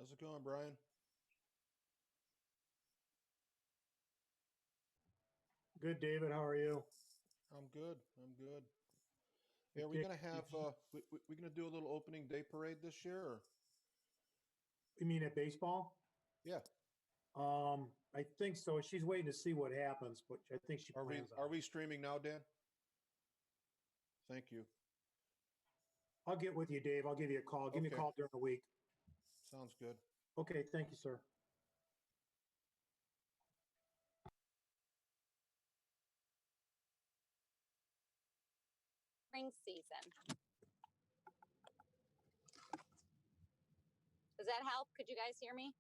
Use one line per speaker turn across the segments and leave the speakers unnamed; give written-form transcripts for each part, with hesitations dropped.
How's it going, Brian?
Good, David. How are you?
I'm good. I'm good. Hey, are we gonna have we gonna do a little opening day parade this year? Or?
You mean at baseball?
Yeah.
I think so. She's waiting to see what happens, but I think she
Are we
plans
are
on
we
it.
streaming now, Dan? Thank you.
I'll get with you, Dave. I'll give you a call. Give me a
Okay.
call during the week.
Sounds good.
Okay, thank you, sir.
Spring season. Does that help? Could you guys hear me?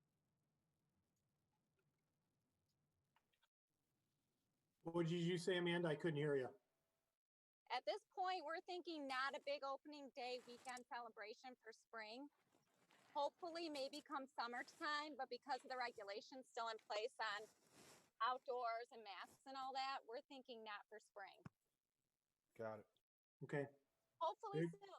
What did you say, Amanda? I couldn't hear you.
At this point, we're thinking not a big opening day weekend celebration for spring. Hopefully, maybe come summertime, but because of the regulations still in place on outdoors and masks and all that, we're thinking not for spring.
Got it.
Okay.
Hopefully
Dave?
soon.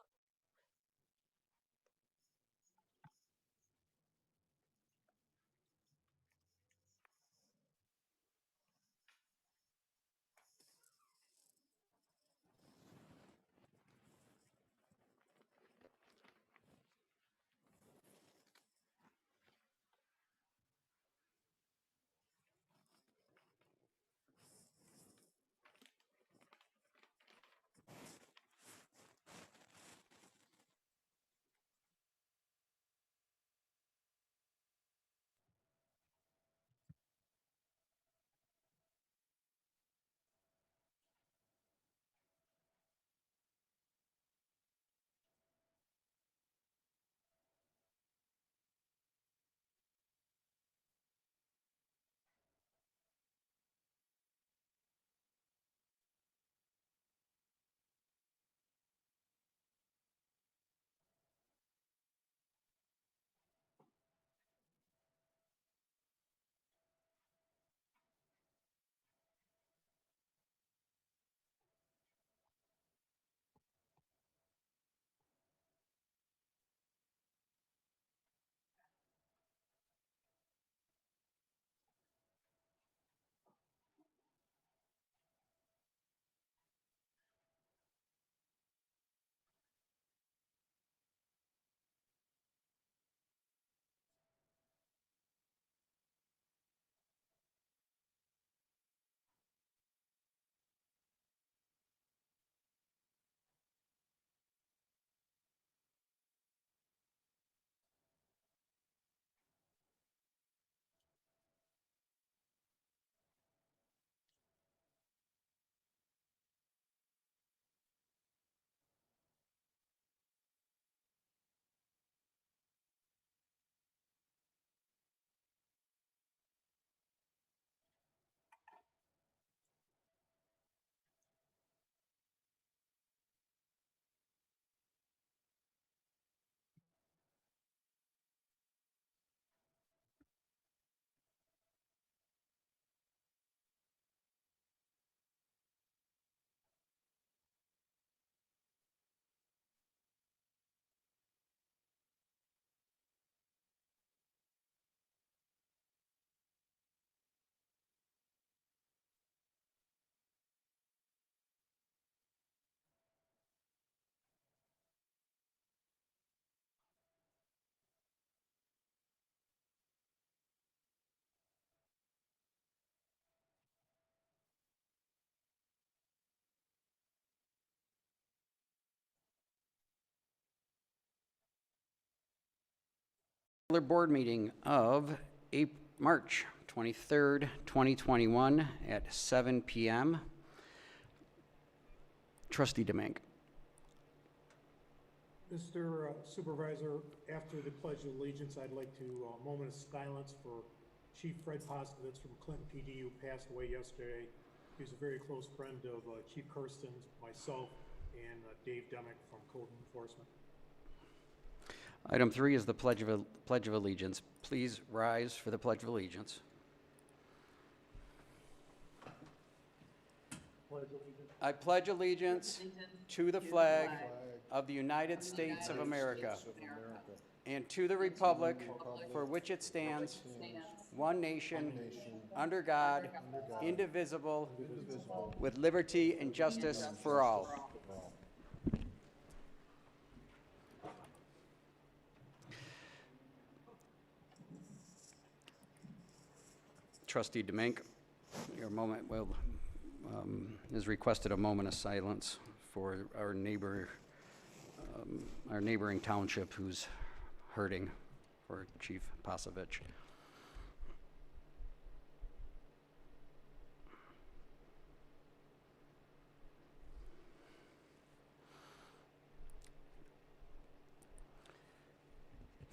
Board meeting of March 23rd, 2021 at 7 p.m. Trustee Demink.
Mr. Supervisor, after the Pledge of Allegiance, I'd like to a moment of silence for Chief Fred Postovitz from Clinton PD, who passed away yesterday. He was a very close friend of Chief Kirsten's, myself, and Dave Demick from Code Enforcement.
Item 3 is the Pledge of Allegiance. Please rise for the Pledge of Allegiance. I pledge allegiance to the flag of the United States of America and to the republic for which it stands, one nation, under God, indivisible, with liberty and justice for all. Trustee Demink, your moment will, has requested a moment of silence for our neighboring township who's hurting, for Chief Pasovich.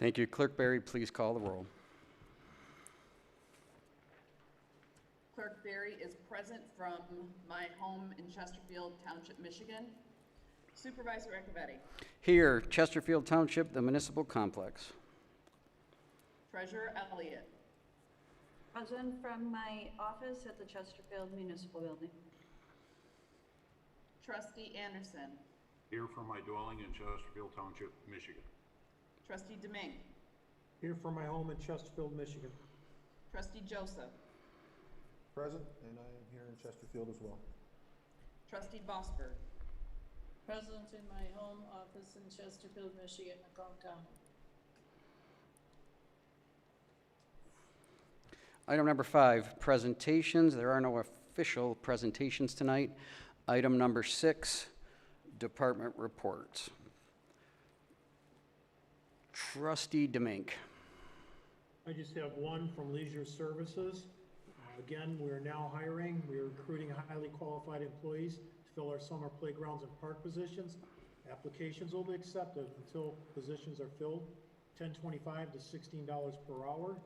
Thank you. Clerk Barry, please call the roll.
Clerk Barry is present from my home in Chesterfield Township, Michigan. Supervisor Acciavatti.
Here, Chesterfield Township, the municipal complex.
Treasurer Elliott.
Present from my office at the Chesterfield Municipal Building.
Trustee Anderson.
Here from my dwelling in Chesterfield Township, Michigan.
Trustee Demink.
Here from my home in Chesterfield, Michigan.
Trustee Joseph.
Present, and I am here in Chesterfield as well.
Trustee Bosberg.
Present in my home office in Chesterfield, Michigan, Macomb County.
Item number 5, presentations. There are no official presentations tonight. Item number 6, department reports. Trustee Demink.
I just have one from Leisure Services. Again, we are now hiring. We are recruiting highly qualified employees to fill our summer playgrounds and park positions. Applications will be accepted until positions are filled, $10.25 to $16 per hour.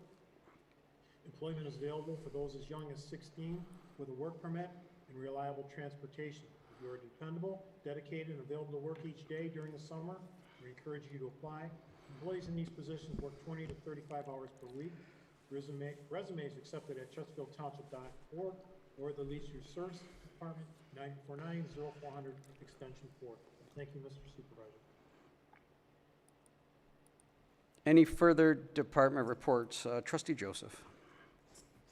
Employment is available for those as young as 16 with a work permit and reliable transportation. If you are dependable, dedicated, and available to work each day during the summer, we encourage you to apply. Employees in these positions work 20 to 35 hours per week. Resumes accepted at chesterfieldtownship.org or the Leisure Services Department, 949-0400, extension 4. Thank you, Mr. Supervisor.
Any further department reports? Trustee Joseph.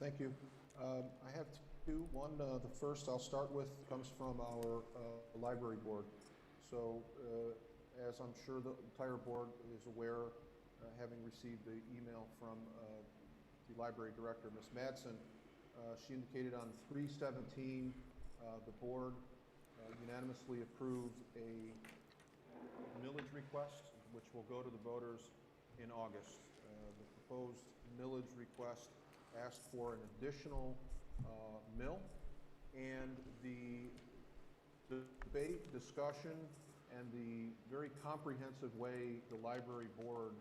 Thank you. I have two. One, the first I'll start with comes from our library board. So as I'm sure the entire board is aware, having received the email from the library director, Ms. Madsen, she indicated on 3/17 the board unanimously approved a millage request, which will go to the voters in August. The proposed millage request asked for an additional mill, and the debate, discussion, and the very comprehensive way the library board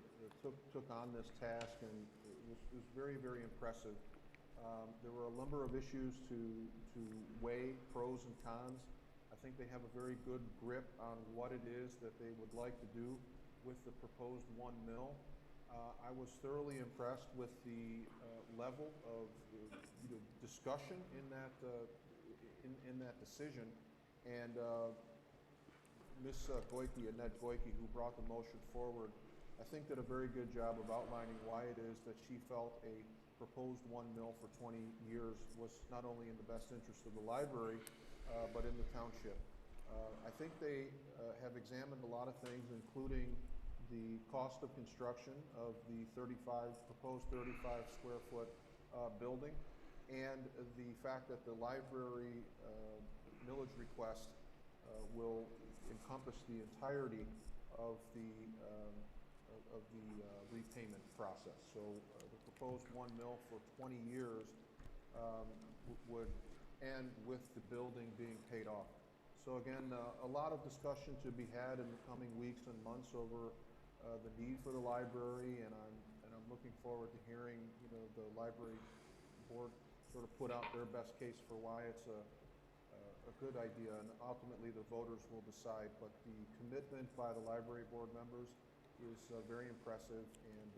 took on this task, and it was very, very impressive. There were a number of issues to weigh, pros and cons. I think they have a very good grip on what it is that they would like to do with the proposed 1 mill. I was thoroughly impressed with the level of discussion in that decision, and Ms. Goyke, Annette Goyke, who brought the motion forward, I think did a very good job of outlining why it is that she felt a proposed 1 mill for 20 years was not only in the best interest of the library, but in the township. I think they have examined a lot of things, including the cost of construction of the proposed 35 square foot building, and the fact that the library millage request will encompass the entirety of the repayment process. So the proposed 1 mill for 20 years would end with the building being paid off. So again, a lot of discussion to be had in the coming weeks and months over the need for the library, and I'm looking forward to hearing the library board sort of put out their best case for why it's a good idea, and ultimately the voters will decide. But the commitment by the library board members is very impressive, and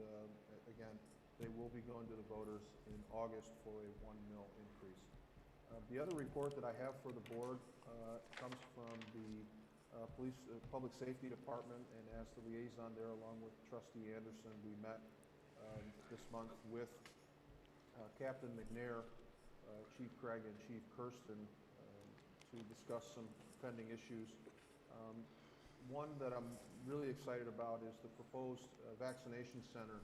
again, they will be going to the voters in August for a 1 mill increase. The other report that I have for the board comes from the Public Safety Department, and as the liaison there, along with Trustee Anderson, we met this month with Captain McNair, Chief Craig, and Chief Kirsten to discuss some pending issues. One that I'm really excited about is the proposed vaccination center,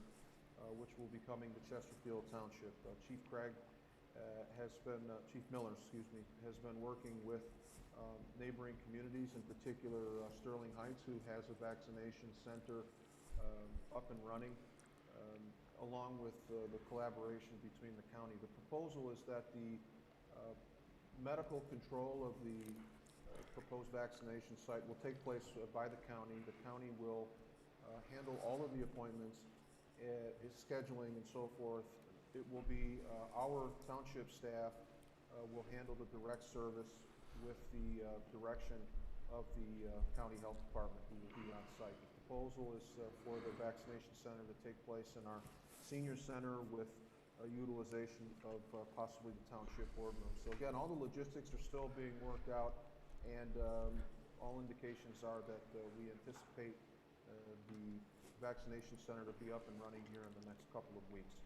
which will be coming to Chesterfield Township. Chief Miller, has been working with neighboring communities, in particular Sterling Heights, who has a vaccination center up and running, along with the collaboration between the county. The proposal is that the medical control of the proposed vaccination site will take place by the county. The county will handle all of the appointments, his scheduling and so forth. It will be our township staff will handle the direct service with the direction of the county health department, who will be on site. The proposal is for the vaccination center to take place in our senior center with utilization of possibly the township boardroom. So again, all the logistics are still being worked out, and all indications are that we anticipate the vaccination center to be up and running here in the next couple of weeks.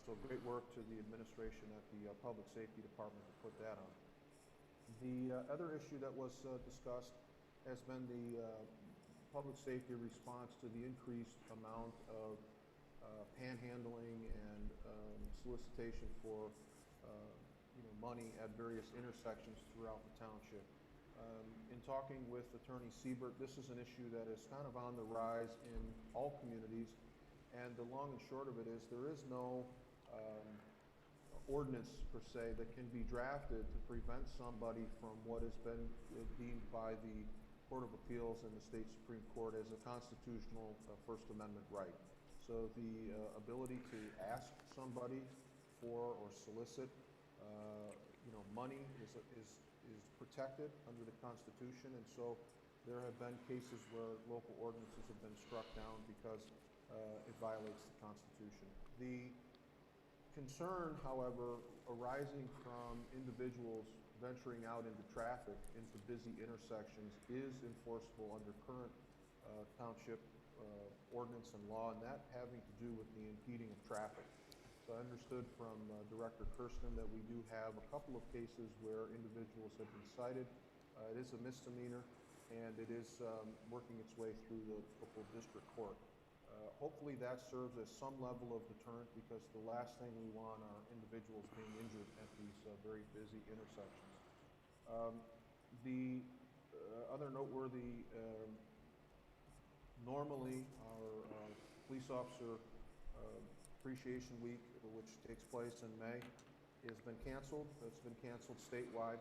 So great work to the administration at the Public Safety Department to put that on. The other issue that was discussed has been the public safety response to the increased amount of panhandling and solicitation for money at various intersections throughout the township. In talking with Attorney Siebert, this is an issue that is kind of on the rise in all communities, and the long and short of it is there is no ordinance per se that can be drafted to prevent somebody from what has been deemed by the Court of Appeals and the state Supreme Court as a constitutional First Amendment right. So the ability to ask somebody for or solicit money is protected under the Constitution, and so there have been cases where local ordinances have been struck down because it violates the Constitution. The concern, however, arising from individuals venturing out into traffic, into busy intersections, is enforceable under current township ordinance and law, and that having to do with the impeding of traffic. So I understood from Director Kirsten that we do have a couple of cases where individuals have been cited. It is a misdemeanor, and it is working its way through the local district court. Hopefully that serves as some level of deterrent, because the last thing we want are individuals being injured at these very busy intersections. The other noteworthy, normally our police officer appreciation week, which takes place in May, has been canceled. It's been canceled statewide,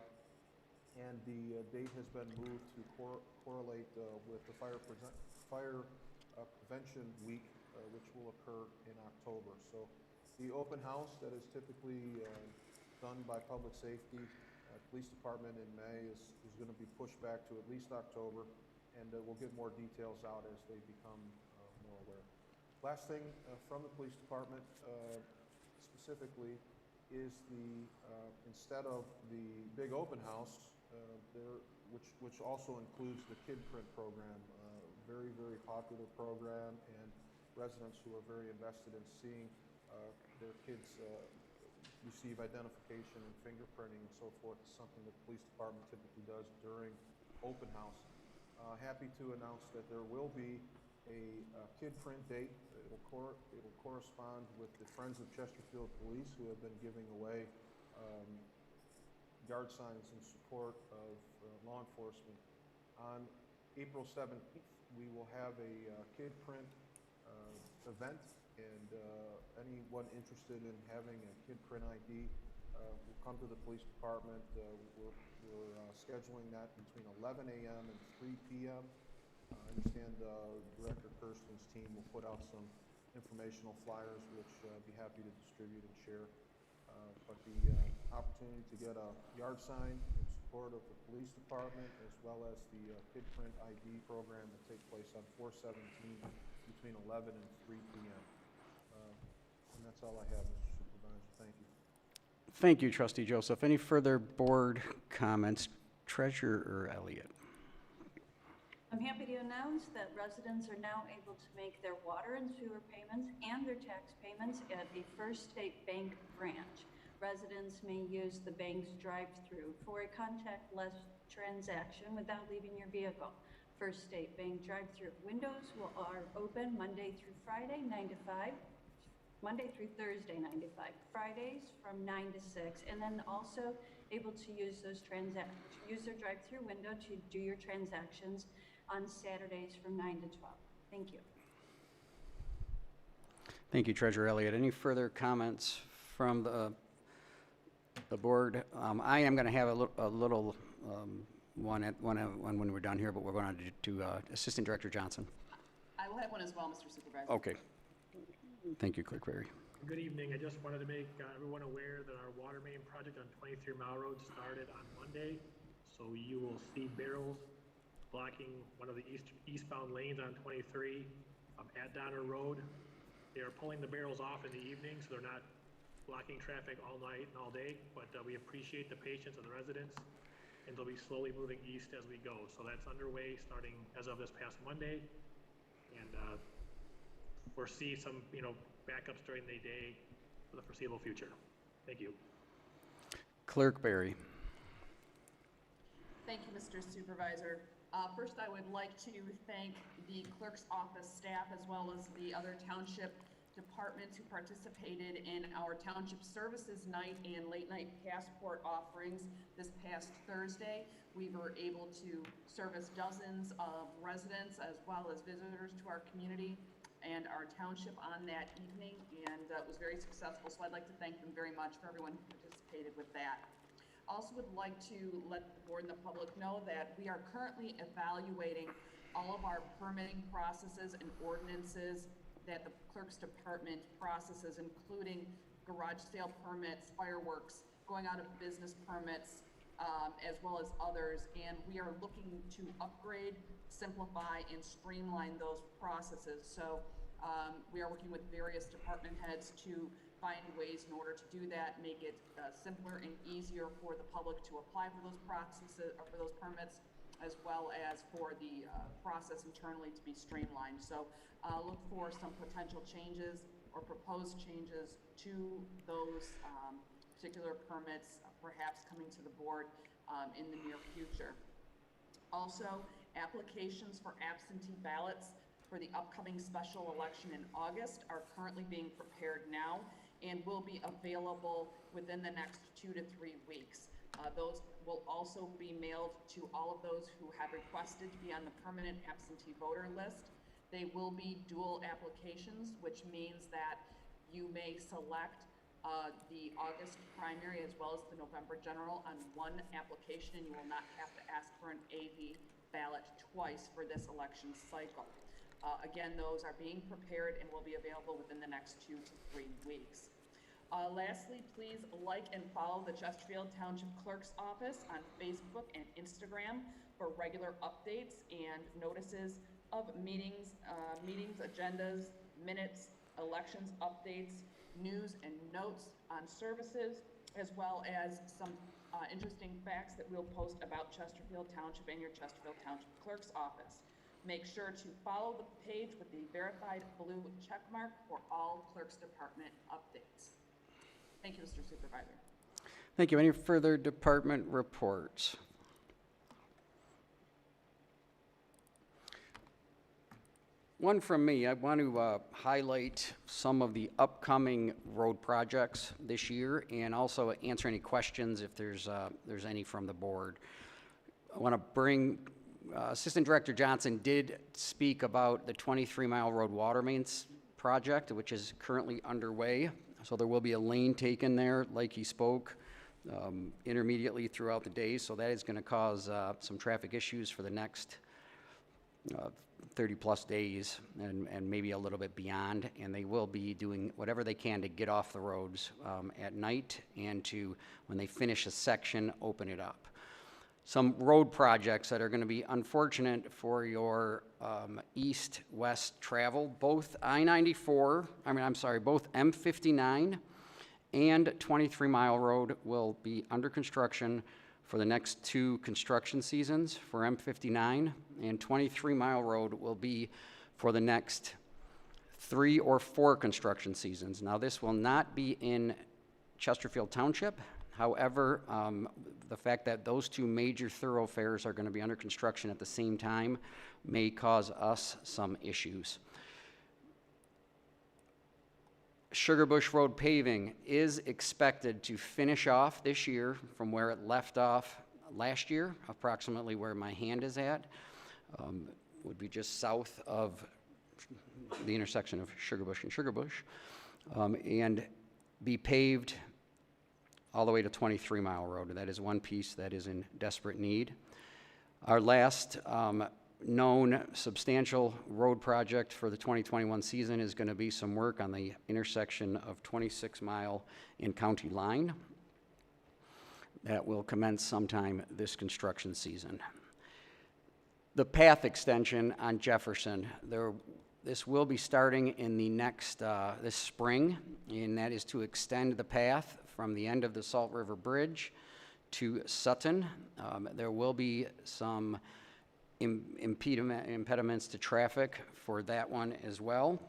and the date has been moved to correlate with the fire prevention week, which will occur in October. So the open house that is typically done by public safety, police department in May is going to be pushed back to at least October, and we'll get more details out as they become more aware. Last thing from the police department specifically is the instead of the big open house, which also includes the Kid Print program, very, very popular program, and residents who are very invested in seeing their kids receive identification and fingerprinting and so forth. Is something that the police department typically does during open house. Happy to announce that there will be a Kid Print date. It'll correspond with the Friends of Chesterfield Police, who have been giving away yard signs in support of law enforcement. On April 17th, we will have a Kid Print event, and anyone interested in having a Kid Print ID will come to the police department. We're scheduling that between 11 a.m. and 3 p.m. I understand Director Kirsten's team will put out some informational flyers, which I'd be happy to distribute and share. But the opportunity to get a yard sign in support of the police department, as well as the Kid Print ID program, will take place on 4/17 between 11 and 3 p.m. And that's all I have, Mr. Supervisor. Thank you.
Thank you, Trustee Joseph. Any further board comments? Treasurer Elliott.
I'm happy to announce that residents are now able to make their water and sewer payments and their tax payments at a First State Bank branch. Residents may use the bank's drive-through for a contactless transaction without leaving your vehicle. First State Bank drive-through windows are open Monday through Friday, 9 to 5. Monday through Thursday, 9 to 5. Fridays from 9 to 6. And then also able to use those use their drive-through window to do your transactions on Saturdays from 9 to 12. Thank you.
Thank you, Treasurer Elliott. Any further comments from the board? I am going to have a little one when we're done here, but we're going to Assistant Director Johnson.
I will have one as well, Mr. Supervisor.
Okay. Thank you, Clerk Berry.
Good evening. I just wanted to make everyone aware that our water main project on 23 Mile Road started on Monday. So you will see barrels blocking one of the eastbound lanes on 23 at Donner Road. They are pulling the barrels off in the evening, so they're not blocking traffic all night and all day, but we appreciate the patience of the residents, and they'll be slowly moving east as we go. So that's underway starting as of this past Monday, and foresee some, backups during the day for the foreseeable future. Thank you.
Clerk Berry.
Thank you, Mr. Supervisor. First, I would like to thank the clerk's office staff as well as the other township departments who participated in our township services night and late night passport offerings this past Thursday. We were able to service dozens of residents as well as visitors to our community and our township on that evening, and it was very successful, so I'd like to thank them very much for everyone who participated with that. Also would like to let the board and the public know that we are currently evaluating all of our permitting processes and ordinances that the clerk's department processes, including garage sale permits, fireworks, going out of business permits, as well as others, and we are looking to upgrade, simplify, and streamline those processes. So we are working with various department heads to find ways in order to do that, make it simpler and easier for the public to apply for those processes or for those permits, as well as for the process internally to be streamlined. So look for some potential changes or proposed changes to those particular permits, perhaps coming to the board in the near future. Also, applications for absentee ballots for the upcoming special election in August are currently being prepared now and will be available within the next 2 to 3 weeks. Those will also be mailed to all of those who have requested to be on the permanent absentee voter list. They will be dual applications, which means that you may select the August primary as well as the November general on one application, and you will not have to ask for an AV ballot twice for this election cycle. Again, those are being prepared and will be available within the next 2 to 3 weeks. Lastly, please like and follow the Chesterfield Township Clerk's Office on Facebook and Instagram for regular updates and notices of meetings, agendas, minutes, elections updates, news and notes on services, as well as some interesting facts that we'll post about Chesterfield Township and your Chesterfield Township Clerk's Office. Make sure to follow the page with the verified blue check mark for all Clerk's Department updates. Thank you, Mr. Supervisor.
Thank you. Any further department reports? One from me. I want to highlight some of the upcoming road projects this year and also answer any questions if there's any from the board. I want to bring Assistant Director Johnson did speak about the 23 Mile Road water mains project, which is currently underway. So there will be a lane taken there, like he spoke, intermediately throughout the day. So that is going to cause some traffic issues for the next 30 plus days and maybe a little bit beyond. And they will be doing whatever they can to get off the roads at night and to, when they finish a section, open it up. Some road projects that are going to be unfortunate for your east-west travel. Both both M59 and 23 Mile Road will be under construction for the next 2 construction seasons for M59, and 23 Mile Road will be for the next 3 or 4 construction seasons. Now, this will not be in Chesterfield Township. However, the fact that those 2 major thoroughfares are going to be under construction at the same time may cause us some issues. Sugarbush Road paving is expected to finish off this year from where it left off last year, approximately where my hand is at. Would be just south of the intersection of Sugarbush and Sugarbush, and be paved all the way to 23 Mile Road. That is one piece that is in desperate need. Our last known substantial road project for the 2021 season is going to be some work on the intersection of 26 Mile and County Line. That will commence sometime this construction season. The path extension on Jefferson, this will be starting in the next, this spring, and that is to extend the path from the end of the Salt River Bridge to Sutton. There will be some impediments to traffic for that one as well.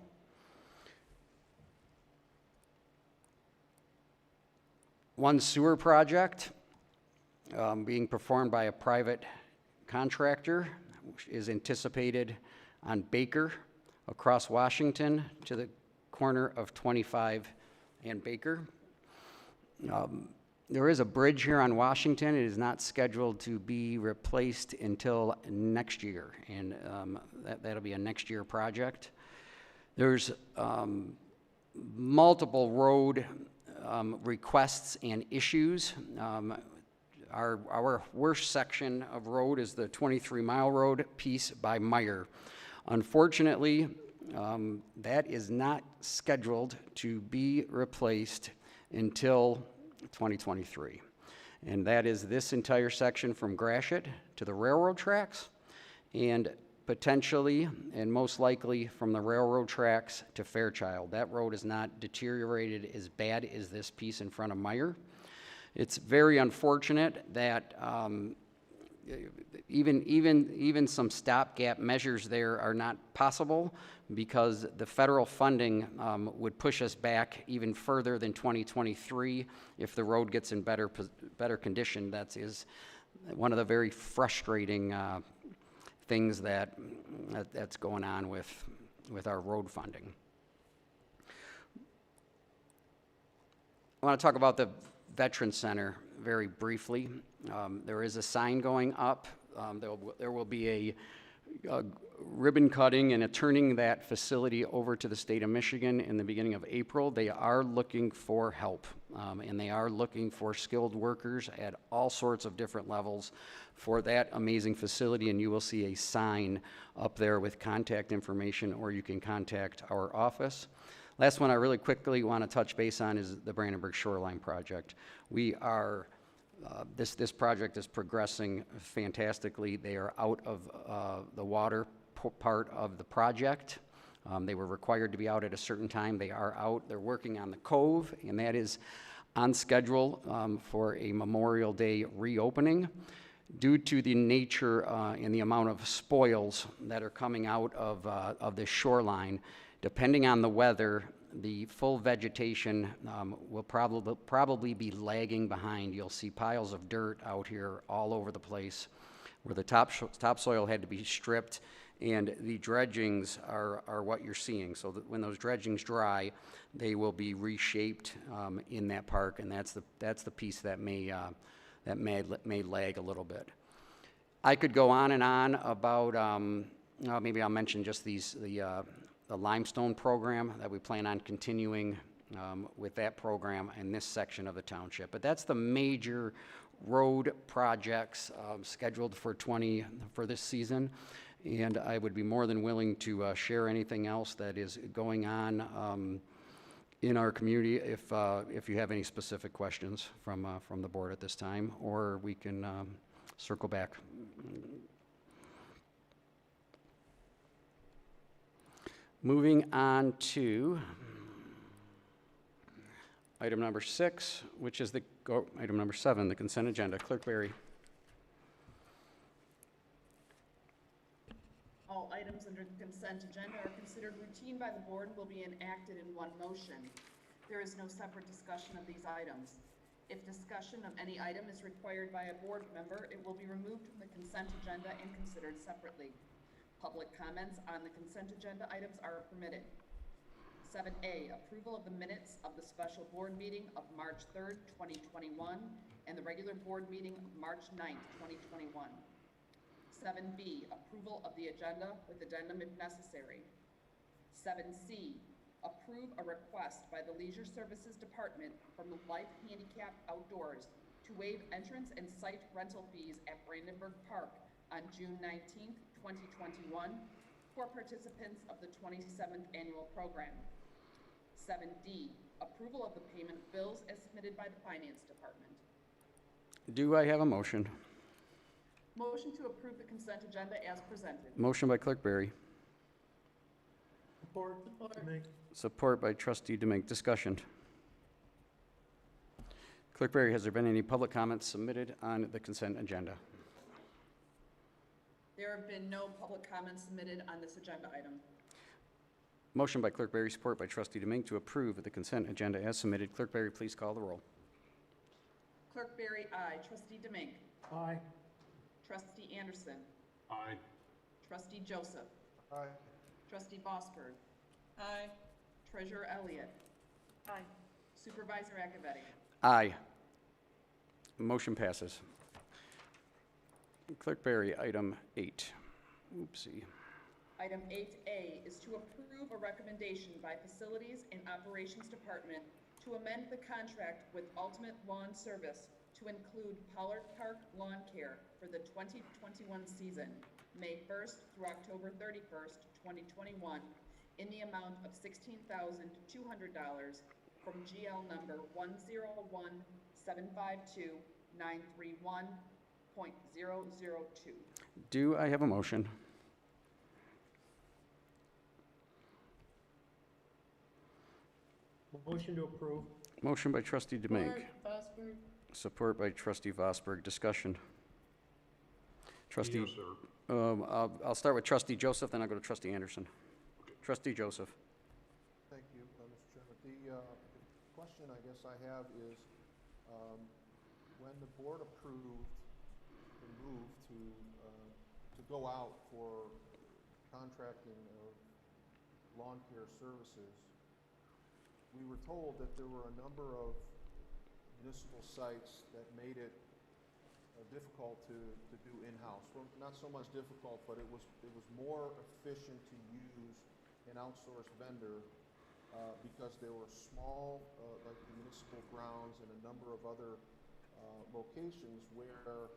One sewer project being performed by a private contractor, which is anticipated on Baker across Washington to the corner of 25 and Baker. There is a bridge here on Washington. It is not scheduled to be replaced until next year, and that'll be a next year project. There's multiple road requests and issues. Our worst section of road is the 23 Mile Road piece by Meyer. Unfortunately, that is not scheduled to be replaced until 2023. And that is this entire section from Gratiot to the railroad tracks, and potentially and most likely from the railroad tracks to Fairchild. That road is not deteriorated as bad as this piece in front of Meyer. It's very unfortunate that even some stopgap measures there are not possible, because the federal funding would push us back even further than 2023 if the road gets in better condition. That is one of the very frustrating things that's going on with our road funding. I want to talk about the Veterans Center very briefly. There is a sign going up. There will be a ribbon cutting and a turning that facility over to the state of Michigan in the beginning of April. They are looking for help, and they are looking for skilled workers at all sorts of different levels for that amazing facility, and you will see a sign up there with contact information, or you can contact our office. Last one I really quickly want to touch base on is the Brandenburg Shoreline Project. We are this project is progressing fantastically. They are out of the water part of the project. They were required to be out at a certain time. They are out. They're working on the cove, and that is on schedule for a Memorial Day reopening. Due to the nature and the amount of spoils that are coming out of the shoreline, depending on the weather, the full vegetation will probably be lagging behind. You'll see piles of dirt out here all over the place where the topsoil had to be stripped, and the dredgings are what you're seeing. So that when those dredgings dry, they will be reshaped in that park, and that's the piece that may lag a little bit. I could go on and on about, maybe I'll mention just the limestone program that we plan on continuing with that program in this section of the township. But that's the major road projects scheduled for this season, and I would be more than willing to share anything else that is going on in our community if you have any specific questions from the board at this time, or we can circle back. Moving on to item number 6, which is item number 7, the consent agenda. Clerk Berry.
All items under the consent agenda are considered routine by the board and will be enacted in one motion. There is no separate discussion of these items. If discussion of any item is required by a board member, it will be removed from the consent agenda and considered separately. Public comments on the consent agenda items are permitted. 7A, approval of the minutes of the special board meeting of March 3rd, 2021, and the regular board meeting of March 9th, 2021. 7B, approval of the agenda with addendum if necessary. 7C, approve a request by the Leisure Services Department from Life Handicap Outdoors to waive entrance and site rental fees at Brandenburg Park on June 19th, 2021 for participants of the 27th annual program. 7D, approval of the payment of bills as submitted by the Finance Department.
Do I have a motion?
Motion to approve the consent agenda as presented.
Motion by Clerk Barry,
Support. Demink.
support by Trustee Demink. Discussion. Clerk Barry, has there been any public comments submitted on the consent agenda?
There have been no public comments submitted on this agenda item.
Motion by Clerk Barry, support by Trustee Demink to approve the consent agenda as submitted. Clerk Barry, please call the roll.
Clerk Barry, aye. Trustee Demink.
Aye.
Trustee Anderson.
Aye.
Trustee Joseph.
Aye.
Trustee Vosper.
Aye.
Treasurer Elliott.
Aye.
Supervisor Acciavatti.
Aye. Motion passes. Clerk Barry, item 8. Oopsie.
Item 8A is to approve a recommendation by Facilities and Operations Department to amend the contract with Ultimate Lawn Service to include Pollard Park lawn care for the 2021 season, May 1st through October 31st, 2021, in the amount of $16,200 from GL number 101752931.002.
Do I have a motion?
Motion to approve.
Motion by Trustee Demink,
Support, Vosper.
support by Trustee Vosberg. Discussion. Trustee,
Yes, sir.
I'll start with Trustee Joseph, then I'll go to Trustee Anderson. Trustee Joseph.
Thank you, Mr. Chairman. The question I guess I have is, when the board approved the move to go out for contracting of lawn care services, we were told that there were a number of municipal sites that made it difficult to do in-house. Well, not so much difficult, but it was more efficient to use an outsourced vendor because there were small, like the municipal grounds and a number of other locations where the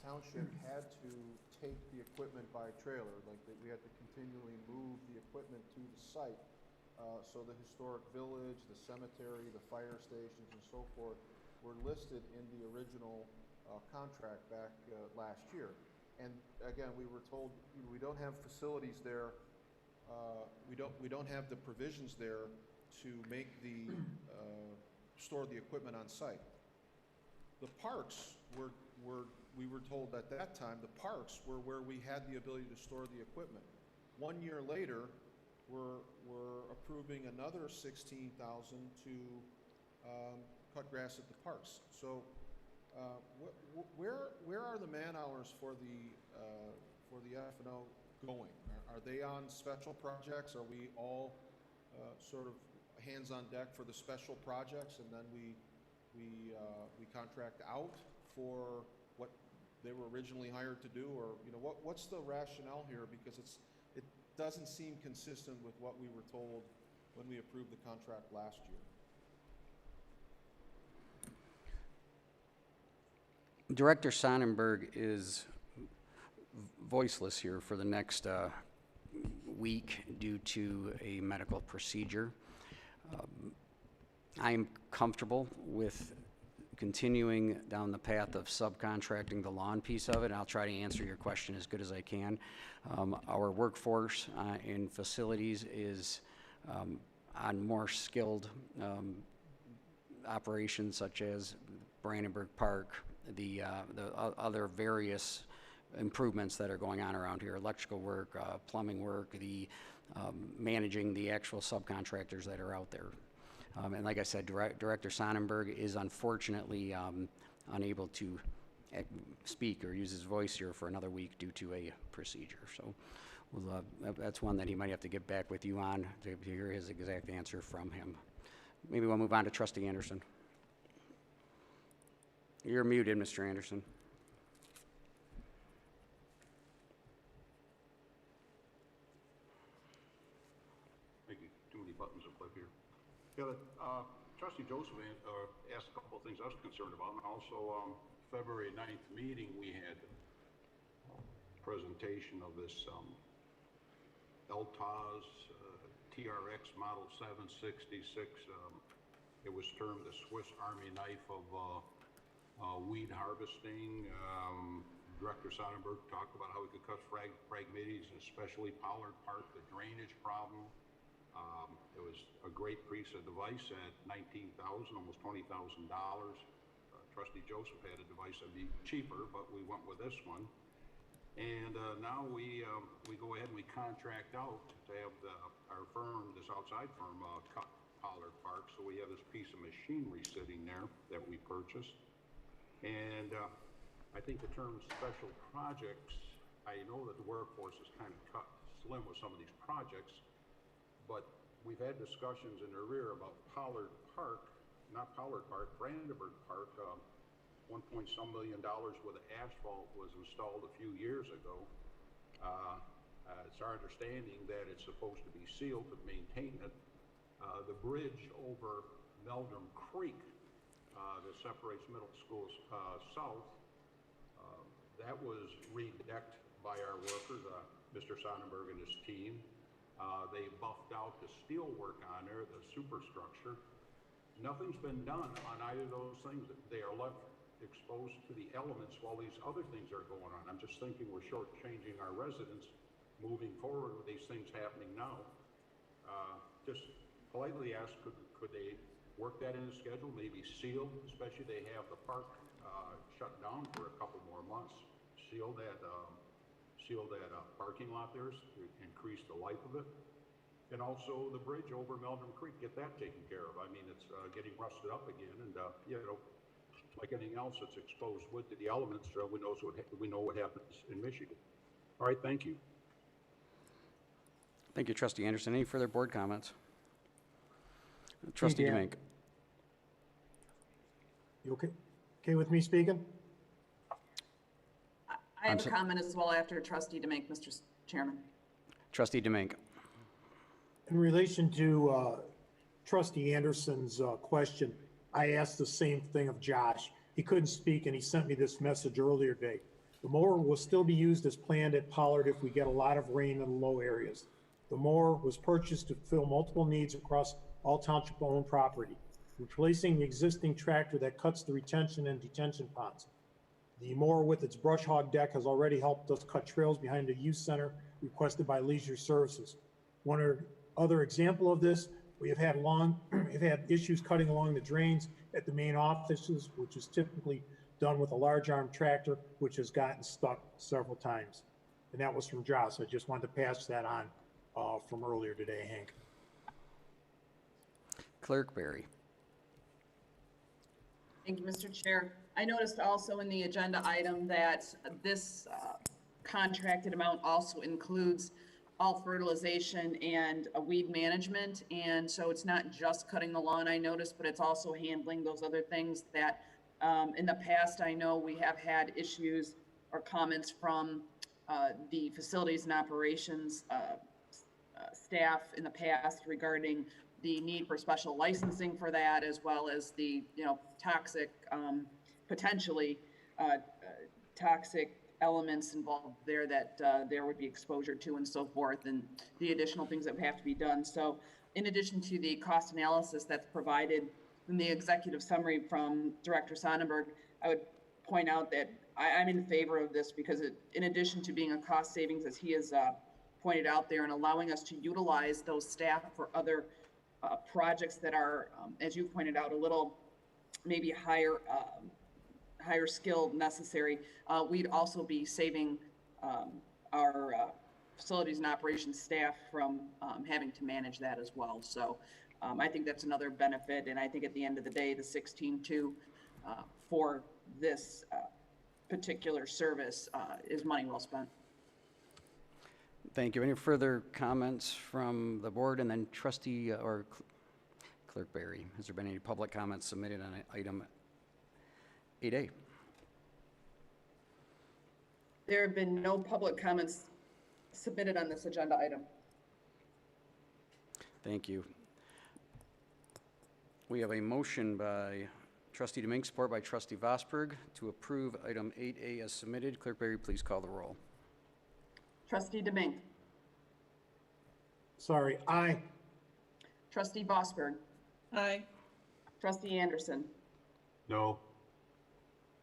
township had to take the equipment by trailer, like that we had to continually move the equipment to the site. So the historic village, the cemetery, the fire stations, and so forth were listed in the original contract back last year. And again, we were told we don't have facilities there. We don't have the provisions there to make the store the equipment on site. The parks we were told at that time the parks were where we had the ability to store the equipment. 1 year later, we're approving another $16,000 to cut grass at the parks. So where are the man hours for the F&O going? Are they on special projects? Are we all sort of hands on deck for the special projects, and then we contract out for what they were originally hired to do? Or what's the rationale here? Because it doesn't seem consistent with what we were told when we approved the contract last year.
Director Sonnenberg is voiceless here for the next week due to a medical procedure. I am comfortable with continuing down the path of subcontracting the lawn piece of it, and I'll try to answer your question as good as I can. Our workforce in facilities is on more skilled operations such as Brandenburg Park, the other various improvements that are going on around here, electrical work, plumbing work, the managing the actual subcontractors that are out there. And like I said, Director Sonnenberg is unfortunately unable to speak or use his voice here for another week due to a procedure. So we'll, that's one that he might have to get back with you on to hear his exact answer from him. Maybe we'll move on to Trustee Anderson. You're muted, Mr. Anderson.
Thank you. Too many buttons to click here. Yeah, Trustee Joseph asked a couple of things I was concerned about, and also February 9th meeting, we had a presentation of this LTAS TRX Model 766. It was termed the Swiss Army knife of weed harvesting. Director Sonnenberg talked about how we could cut Phragmites, especially Pollard Park, the drainage problem. It was a great piece of device at $19,000, almost $20,000. Trustee Joseph had a device that'd be cheaper, but we went with this one. And now we go ahead and we contract out to have our firm, this outside firm, cut Pollard Park. So we have this piece of machinery sitting there that we purchased. And I think the term special projects, I know that the workforce is kind of cut slim with some of these projects, but we've had discussions in the rear about Pollard Park, not Pollard Park, Brandenburg Park. $1.some million worth of asphalt was installed a few years ago. It's our understanding that it's supposed to be sealed to maintain it. The bridge over Meldrum Creek that separates middle schools south, that was redecked by our workers, Mr. Sonnenberg and his team. They buffed out the steel work on there, the superstructure. Nothing's been done on either of those things. They are left exposed to the elements while these other things are going on. I'm just thinking we're shortchanging our residents moving forward with these things happening now. Just politely ask, could they work that in the schedule, maybe seal, especially they have the park shut down for a couple more months, seal that parking lot there to increase the life of it. And also the bridge over Meldrum Creek, get that taken care of. I mean, it's getting rusted up again, and you know, like anything else that's exposed wood to the elements, we know what happens in Michigan. All right, thank you.
Thank you, Trustee Anderson. Any further board comments? Trustee Demink.
You okay with me speaking?
I have a comment as well after Trustee Demink, Mr. Chairman.
Trustee Demink.
In relation to Trustee Anderson's question, I asked the same thing of Josh. He couldn't speak, and he sent me this message earlier today. The mower will still be used as planned at Pollard if we get a lot of rain in the low areas. The mower was purchased to fill multiple needs across all township-owned property, replacing the existing tractor that cuts the retention and detention ponds. The mower with its brush hog deck has already helped us cut trails behind the youth center requested by Leisure Services. One other example of this, we have had issues cutting along the drains at the main offices, which is typically done with a large arm tractor, which has gotten stuck several times. And that was from Josh. I just wanted to pass that on from earlier today, Hank.
Clerk Barry.
Thank you, Mr. Chair. I noticed also in the agenda item that this contracted amount also includes all fertilization and weed management. And so it's not just cutting the lawn, I noticed, but it's also handling those other things that in the past, I know we have had issues or comments from the facilities and operations staff in the past regarding the need for special licensing for that, as well as the, toxic, potentially toxic elements involved there that there would be exposure to and so forth, and the additional things that would have to be done. So in addition to the cost analysis that's provided in the executive summary from Director Sonnenberg, I would point out that I'm in favor of this because in addition to being a cost savings, as he has pointed out there, and allowing us to utilize those staff for other projects that are, as you pointed out, a little maybe higher higher skill necessary, we'd also be saving our facilities and operations staff from having to manage that as well. So I think that's another benefit, and I think at the end of the day, the 16.2 for this particular service is money well spent.
Thank you. Any further comments from the board? And then Trustee or Clerk Barry, has there been any public comments submitted on item 8A?
There have been no public comments submitted on this agenda item.
Thank you. We have a motion by Trustee Domingue, support by Trustee Vosberg, to approve item 8A as submitted. Clerk Barry, please call the roll.
Trustee Domingue.
Sorry, aye.
Trustee Vosberg.
Aye.
Trustee Anderson.
No.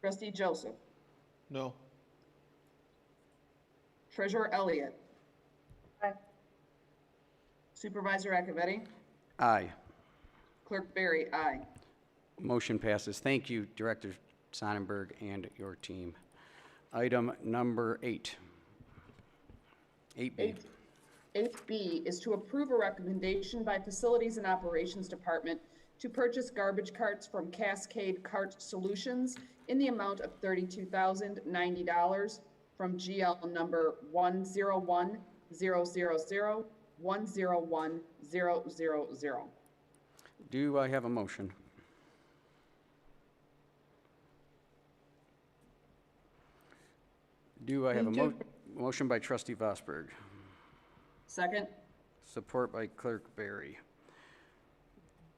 Trustee Joseph.
No.
Treasurer Elliott.
Aye.
Supervisor Acciavatti.
Aye.
Clerk Barry, aye.
Motion passes. Thank you, Director Sonnenberg and your team. Item number 8. 8B.
8B is to approve a recommendation by Facilities and Operations Department to purchase garbage carts from Cascade Cart Solutions in the amount of $32,090 from GL number 10100010100.
Do I have a motion? Do I have a motion by Trustee Vosberg?
Second.
Support by Clerk Barry.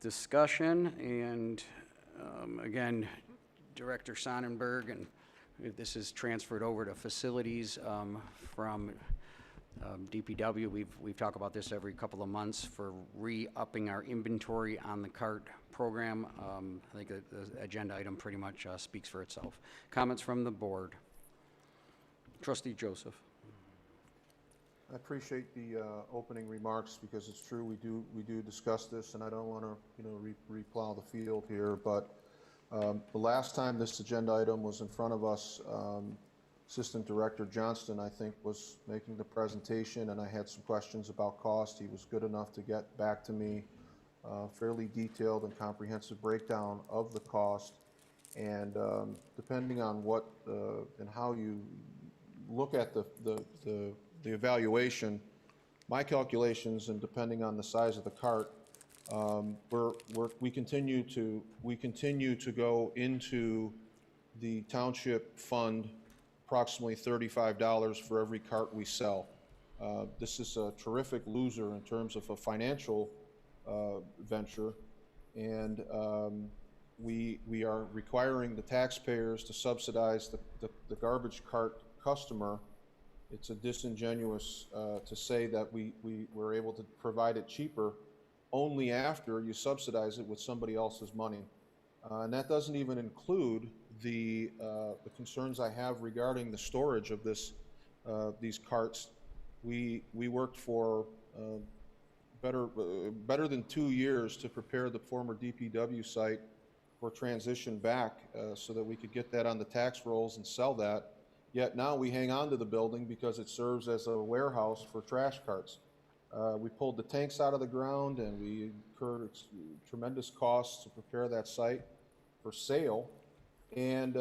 Discussion, and again, Director Sonnenberg, and this is transferred over to facilities from DPW. We've talked about this every couple of months for re-upping our inventory on the cart program. I think the agenda item pretty much speaks for itself. Comments from the board. Trustee Joseph.
I appreciate the opening remarks, because it's true, we do discuss this, and I don't want to, replow the field here, but the last time this agenda item was in front of us, Assistant Director Johnston, I think, was making the presentation, and I had some questions about cost. He was good enough to get back to me, fairly detailed and comprehensive breakdown of the cost, and depending on what and how you look at the evaluation, my calculations, and depending on the size of the cart, we continue to go into the township fund approximately $35 for every cart we sell. This is a terrific loser in terms of a financial venture, and we are requiring the taxpayers to subsidize the garbage cart customer. It's a disingenuous to say that we were able to provide it cheaper only after you subsidize it with somebody else's money. And that doesn't even include the concerns I have regarding the storage of these carts. We worked for better than 2 years to prepare the former DPW site for transition back so that we could get that on the tax rolls and sell that. Yet now we hang on to the building because it serves as a warehouse for trash carts. We pulled the tanks out of the ground, and we incurred tremendous costs to prepare that site for sale. And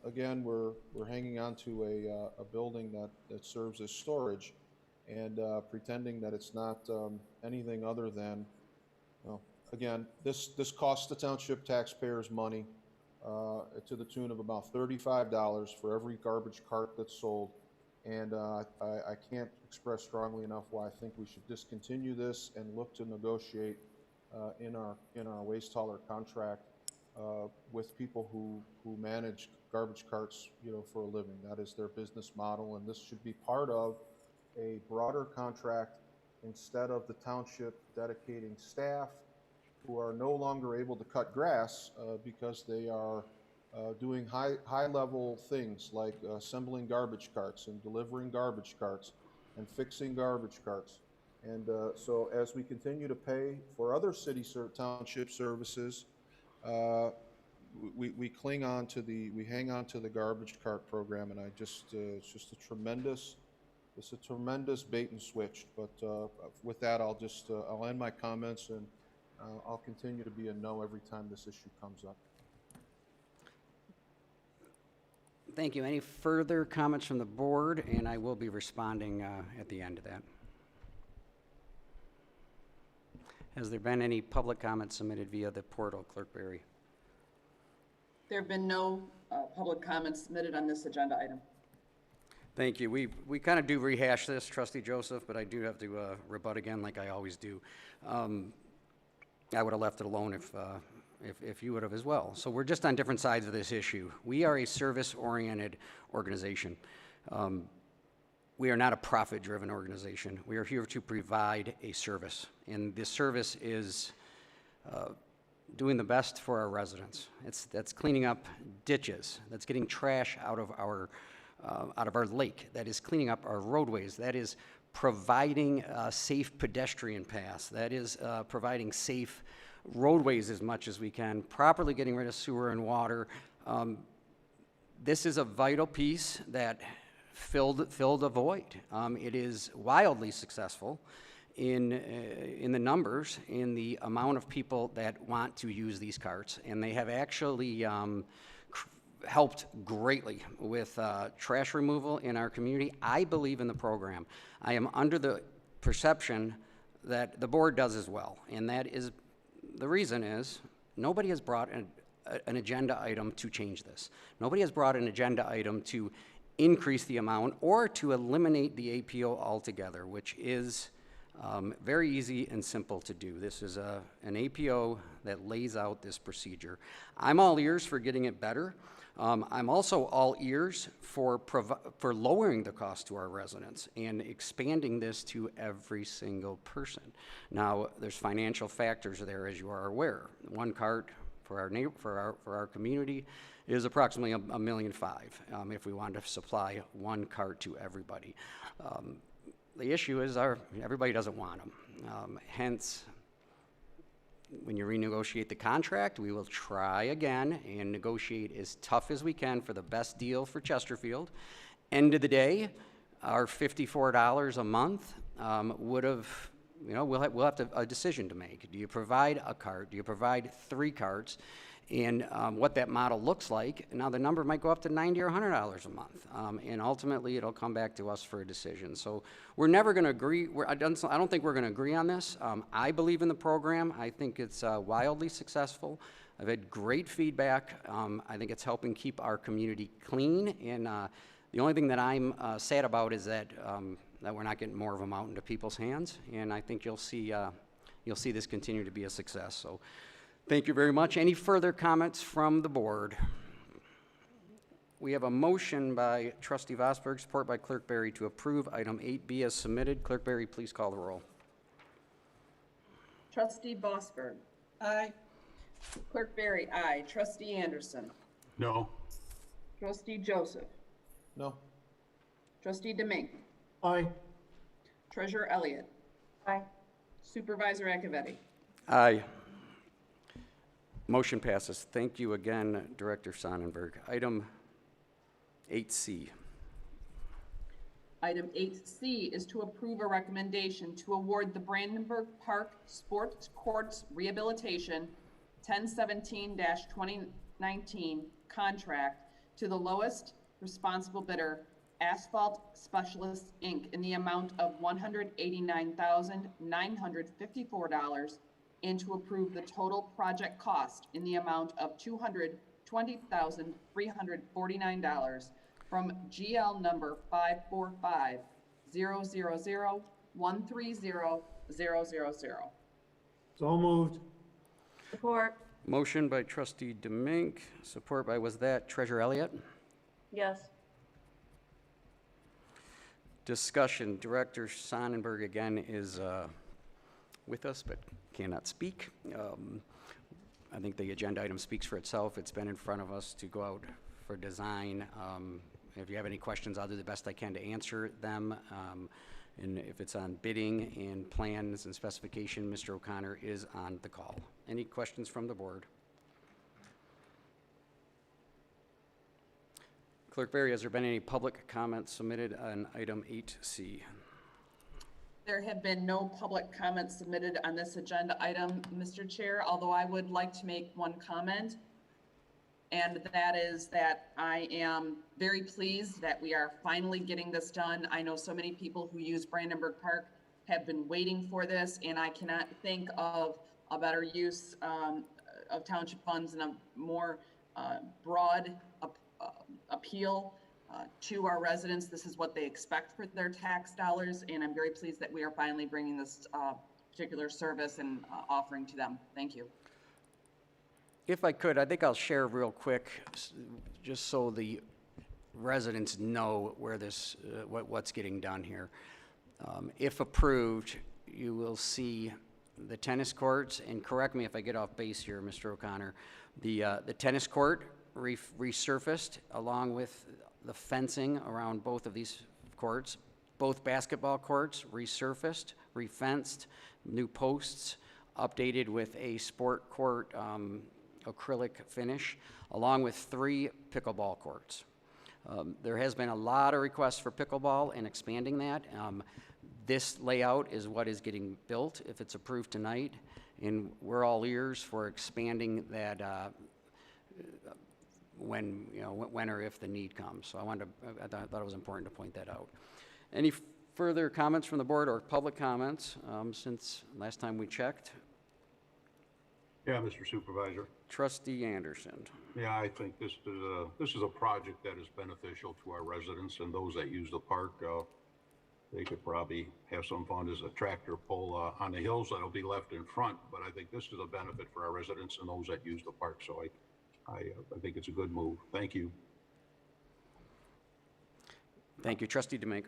again, we're hanging on to a building that serves as storage, and pretending that it's not anything other than, well, again, this costs the township taxpayers money. To the tune of about $35 for every garbage cart that's sold. And I can't express strongly enough why I think we should discontinue this and look to negotiate in our waste hauler contract with people who manage garbage carts, for a living. That is their business model, and this should be part of a broader contract instead of the township dedicating staff who are no longer able to cut grass because they are doing high-level things like assembling garbage carts and delivering garbage carts and fixing garbage carts. And so as we continue to pay for other city township services, we cling on to we hang on to the garbage cart program, and it's just it's a tremendous bait and switch. But with that, I'll end my comments, and I'll continue to be a no every time this issue comes up.
Thank you. Any further comments from the board? And I will be responding at the end of that. Has there been any public comments submitted via the portal, Clerk Berry?
There have been no public comments submitted on this agenda item.
Thank you. We kind of do rehash this, Trustee Joseph, but I do have to rebut again like I always do. I would have left it alone if you would have as well. So we're just on different sides of this issue. We are a service-oriented organization. We are not a profit-driven organization. We are here to provide a service, and this service is doing the best for our residents. That's cleaning up ditches. That's getting trash out of our lake. That is cleaning up our roadways. That is providing safe pedestrian paths. That is providing safe roadways as much as we can, properly getting rid of sewer and water. This is a vital piece that filled a void. It is wildly successful in the numbers, in the amount of people that want to use these carts, and they have actually helped greatly with trash removal in our community. I believe in the program. I am under the perception that the board does as well, and that is, the reason is, nobody has brought an agenda item to change this. Nobody has brought an agenda item to increase the amount or to eliminate the APO altogether, which is very easy and simple to do. This is an APO that lays out this procedure. I'm all ears for getting it better. I'm also all ears for lowering the cost to our residents and expanding this to every single person. Now, there's financial factors there, as you are aware. One cart for our community is approximately $1.5 million if we wanted to supply one cart to everybody. The issue is everybody doesn't want them. Hence, when you renegotiate the contract, we will try again and negotiate as tough as we can for the best deal for Chesterfield. End of the day, our $54 a month would have, we'll have a decision to make. Do you provide a cart? Do you provide 3 carts? And what that model looks like. Now the number might go up to $90 or $100 a month, and ultimately it'll come back to us for a decision. So we're never going to agree. I don't think we're going to agree on this. I believe in the program. I think it's wildly successful. I've had great feedback. I think it's helping keep our community clean. And the only thing that I'm sad about is that we're not getting more of them out into people's hands. And I think you'll see this continue to be a success. So. Thank you very much. Any further comments from the board? We have a motion by Trustee Vosberg, support by Clerk Berry, to approve item 8B as submitted. Clerk Berry, please call the roll.
Trustee Vosberg. Aye. Clerk Berry, aye. Trustee Anderson.
No.
Trustee Joseph.
No.
Trustee Demink.
Aye.
Treasurer Elliott.
Aye.
Supervisor Acciavatti.
Aye. Motion passes. Thank you again, Director Sonnenberg. Item 8C.
Item 8C is to approve a recommendation to award the Brandenburg Park Sports Courts Rehabilitation 1017-2019 contract to the lowest responsible bidder, Asphalt Specialists, Inc., in the amount of $189,954, and to approve the total project cost in the amount of $220,349 from GL number 545-000-130-000.
So moved.
Support.
Motion by Trustee Demink, support by, was that Treasurer Elliott?
Yes.
Discussion. Director Sonnenberg again is with us, but cannot speak. I think the agenda item speaks for itself. It's been in front of us to go out for design. If you have any questions, I'll do the best I can to answer them. And if it's on bidding and plans and specification, Mr. O'Connor is on the call. Any questions from the board? Clerk Barry, has there been any public comments submitted on item 8C?
There have been no public comments submitted on this agenda item, Mr. Chair, although I would like to make one comment. And that is that I am very pleased that we are finally getting this done. I know so many people who use Brandenburg Park have been waiting for this, and I cannot think of a better use of township funds and a more broad appeal to our residents. This is what they expect for their tax dollars, and I'm very pleased that we are finally bringing this particular service and offering to them. Thank you.
If I could, I think I'll share real quick, just so the residents know where this, what's getting done here. If approved, you will see the tennis courts, and correct me if I get off base here, Mr. O'Connor, the tennis court resurfaced along with the fencing around both of these courts. Both basketball courts resurfaced, refenced, new posts, updated with a sport court acrylic finish, along with 3 pickleball courts. There has been a lot of requests for pickleball and expanding that. This layout is what is getting built if it's approved tonight, and we're all ears for expanding that when or if the need comes. So I thought it was important to point that out. Any further comments from the board or public comments since last time we checked?
Yeah, Mr. Supervisor.
Trustee Anderson.
Yeah, I think this is a project that is beneficial to our residents and those that use the park. They could probably have some fun as a tractor pull on the hills that'll be left in front, but I think this is a benefit for our residents and those that use the park. So I think it's a good move. Thank you.
Thank you. Trustee DeMake.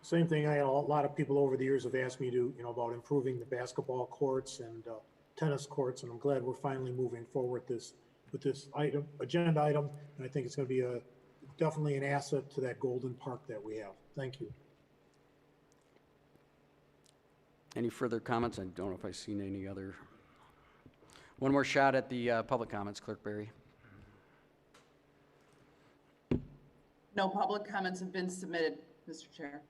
Same thing, I had a lot of people over the years have asked me to, about improving the basketball courts and tennis courts, and I'm glad we're finally moving forward with this agenda item, and I think it's going to be definitely an asset to that golden park that we have. Thank you.
Any further comments? I don't know if I've seen any other. One more shot at the public comments, Clerk Barry.
No public comments have been submitted, Mr. Chair.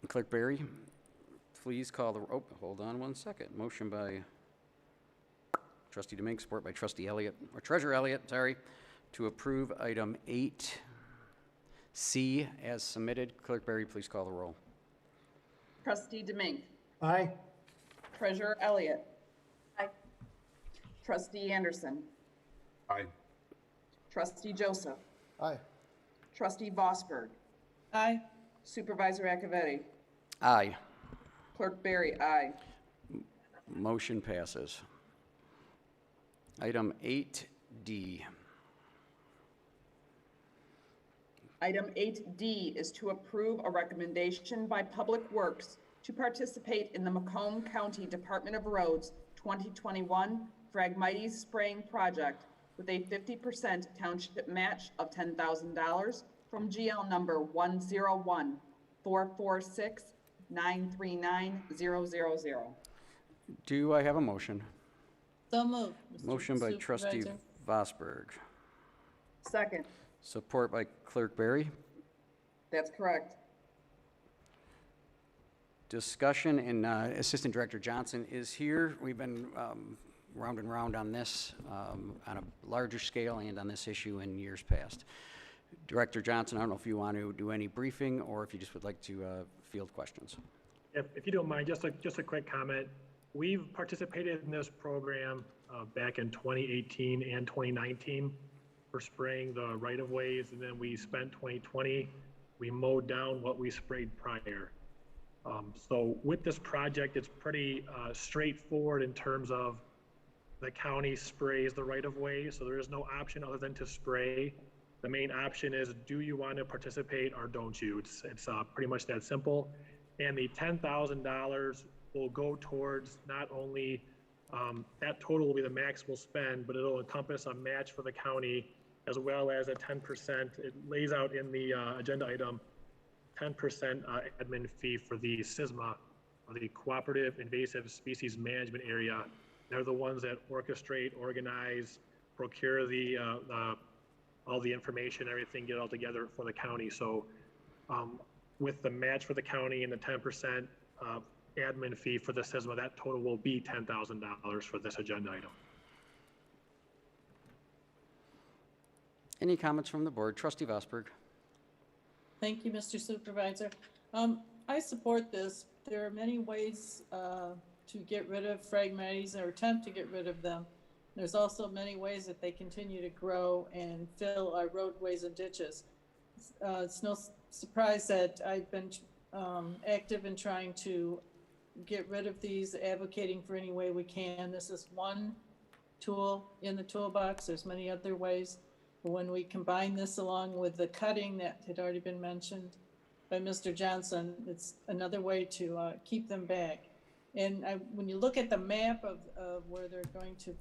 Clerk Barry, please call the, hold on one second. Motion by Trustee DeMake, support by Trustee Elliott, or Treasurer Elliott, sorry, to approve item 8C as submitted. Clerk Barry, please call the roll.
Trustee DeMake.
Aye.
Treasurer Elliott.
Aye.
Trustee Anderson.
Aye.
Trustee Joseph.
Aye.
Trustee Vosberg.
Aye.
Supervisor Acciavatti.
Aye.
Clerk Barry, aye.
Motion passes. Item 8D.
Item 8D is to approve a recommendation by Public Works to participate in the Macomb County Department of Roads 2021 Phragmites spraying project with a 50% township match of $10,000 from GL number 101-446-939-000.
Do I have a motion?
So moved. Mr.
Motion by Trustee
Supervisor.
Vosberg.
Second,
Support by Clerk Barry.
that's correct.
Discussion, and Assistant Director Johnson is here. We've been round and round on this on a larger scale and on this issue in years past. Director Johnson, I don't know if you want to do any briefing or if you just would like to field questions.
If you don't mind, just a quick comment. We've participated in this program back in 2018 and 2019 for spraying the right-of-ways, and then we spent 2020, we mowed down what we sprayed prior. So with this project, it's pretty straightforward in terms of the county sprays the right-of-way, so there is no option other than to spray. The main option is, do you want to participate or don't you? It's pretty much that simple. And the $10,000 will go towards not only, that total will be the max we'll spend, but it'll encompass a match for the county as well as a 10%. It lays out in the agenda item, 10% admin fee for the CISMA, or the Cooperative Invasive Species Management Area, They're the ones that orchestrate, organize, procure all the information, everything, get it all together for the county. So with the match for the county and the 10% admin fee for the SISMA, that total will be $10,000 for this agenda item.
Any comments from the board? Trustee Vosberg.
Thank you, Mr. Supervisor. I support this. There are many ways to get rid of Phragmites or attempt to get rid of them. There's also many ways that they continue to grow and fill our roadways and ditches. It's no surprise that I've been active in trying to get rid of these, advocating for any way we can. This is one tool in the toolbox. There's many other ways. When we combine this along with the cutting that had already been mentioned by Mr. Johnson, it's another way to keep them back. And when you look at the map of where they're going to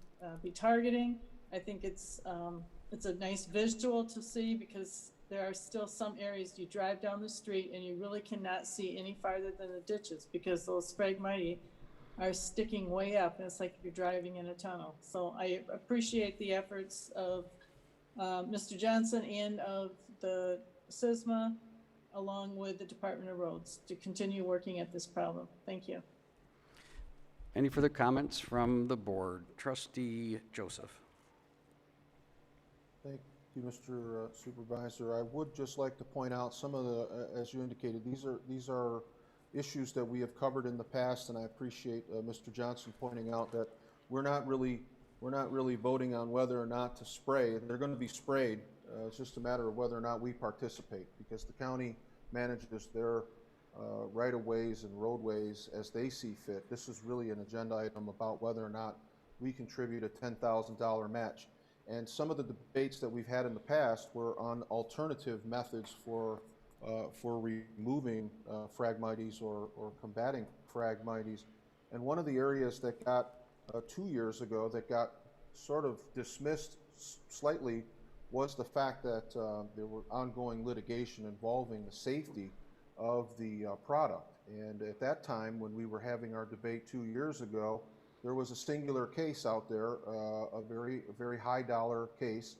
be targeting, I think it's a nice visual to see, because there are still some areas you drive down the street and you really cannot see any farther than the ditches, because those Phragmites are sticking way up, and it's like you're driving in a tunnel. So I appreciate the efforts of Mr. Johnson and of the SISMA, along with the Department of Roads, to continue working at this problem. Thank you.
Any further comments from the board? Trustee Joseph.
Thank you, Mr. Supervisor. I would just like to point out some of the, as you indicated, these are issues that we have covered in the past, and I appreciate Mr. Johnson pointing out that we're not really voting on whether or not to spray. They're going to be sprayed. It's just a matter of whether or not we participate, because the county manages their right-of-ways and roadways as they see fit. This is really an agenda item about whether or not we contribute a $10,000 match. And some of the debates that we've had in the past were on alternative methods for removing Phragmites or combating Phragmites. And one of the areas that got 2 years ago that got sort of dismissed slightly was the fact that there were ongoing litigation involving the safety of the product. And at that time, when we were having our debate 2 years ago, there was a singular case out there, a very high dollar case.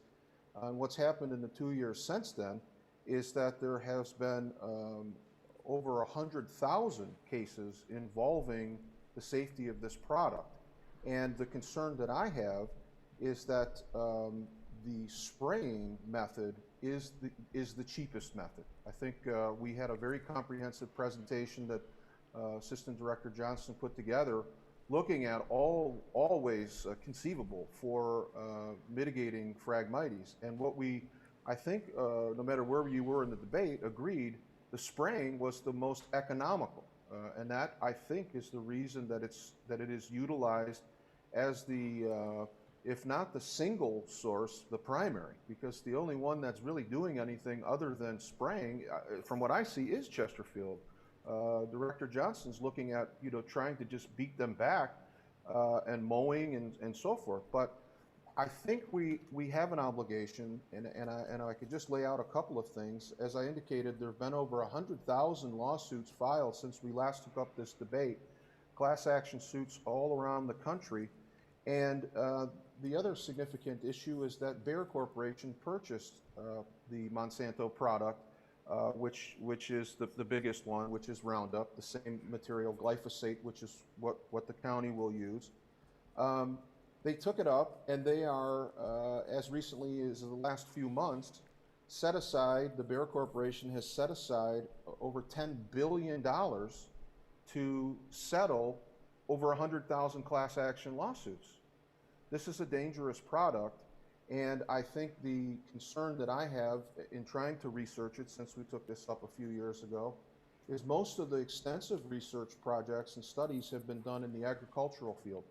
And what's happened in the 2 years since then is that there has been over 100,000 cases involving the safety of this product. And the concern that I have is that the spraying method is the cheapest method. I think we had a very comprehensive presentation that Assistant Director Johnson put together, looking at all ways conceivable for mitigating Phragmites. And what I think, no matter where you were in the debate, agreed the spraying was the most economical. And that, I think, is the reason that it is utilized as the, if not the single source, the primary, because the only one that's really doing anything other than spraying, from what I see, is Chesterfield. Director Johnson's looking at, trying to just beat them back and mowing and so forth. But I think we have an obligation, and I could just lay out a couple of things. As I indicated, there have been over 100,000 lawsuits filed since we last took up this debate, class action suits all around the country. And the other significant issue is that Bayer Corporation purchased the Monsanto product, which is the biggest one, which is Roundup, the same material, glyphosate, which is what the county will use. They took it up, and they are, as recently as the last few months, the Bayer Corporation has set aside over $10 billion to settle over 100,000 class action lawsuits. This is a dangerous product, and I think the concern that I have in trying to research it, since we took this up a few years ago, is most of the extensive research projects and studies have been done in the agricultural field.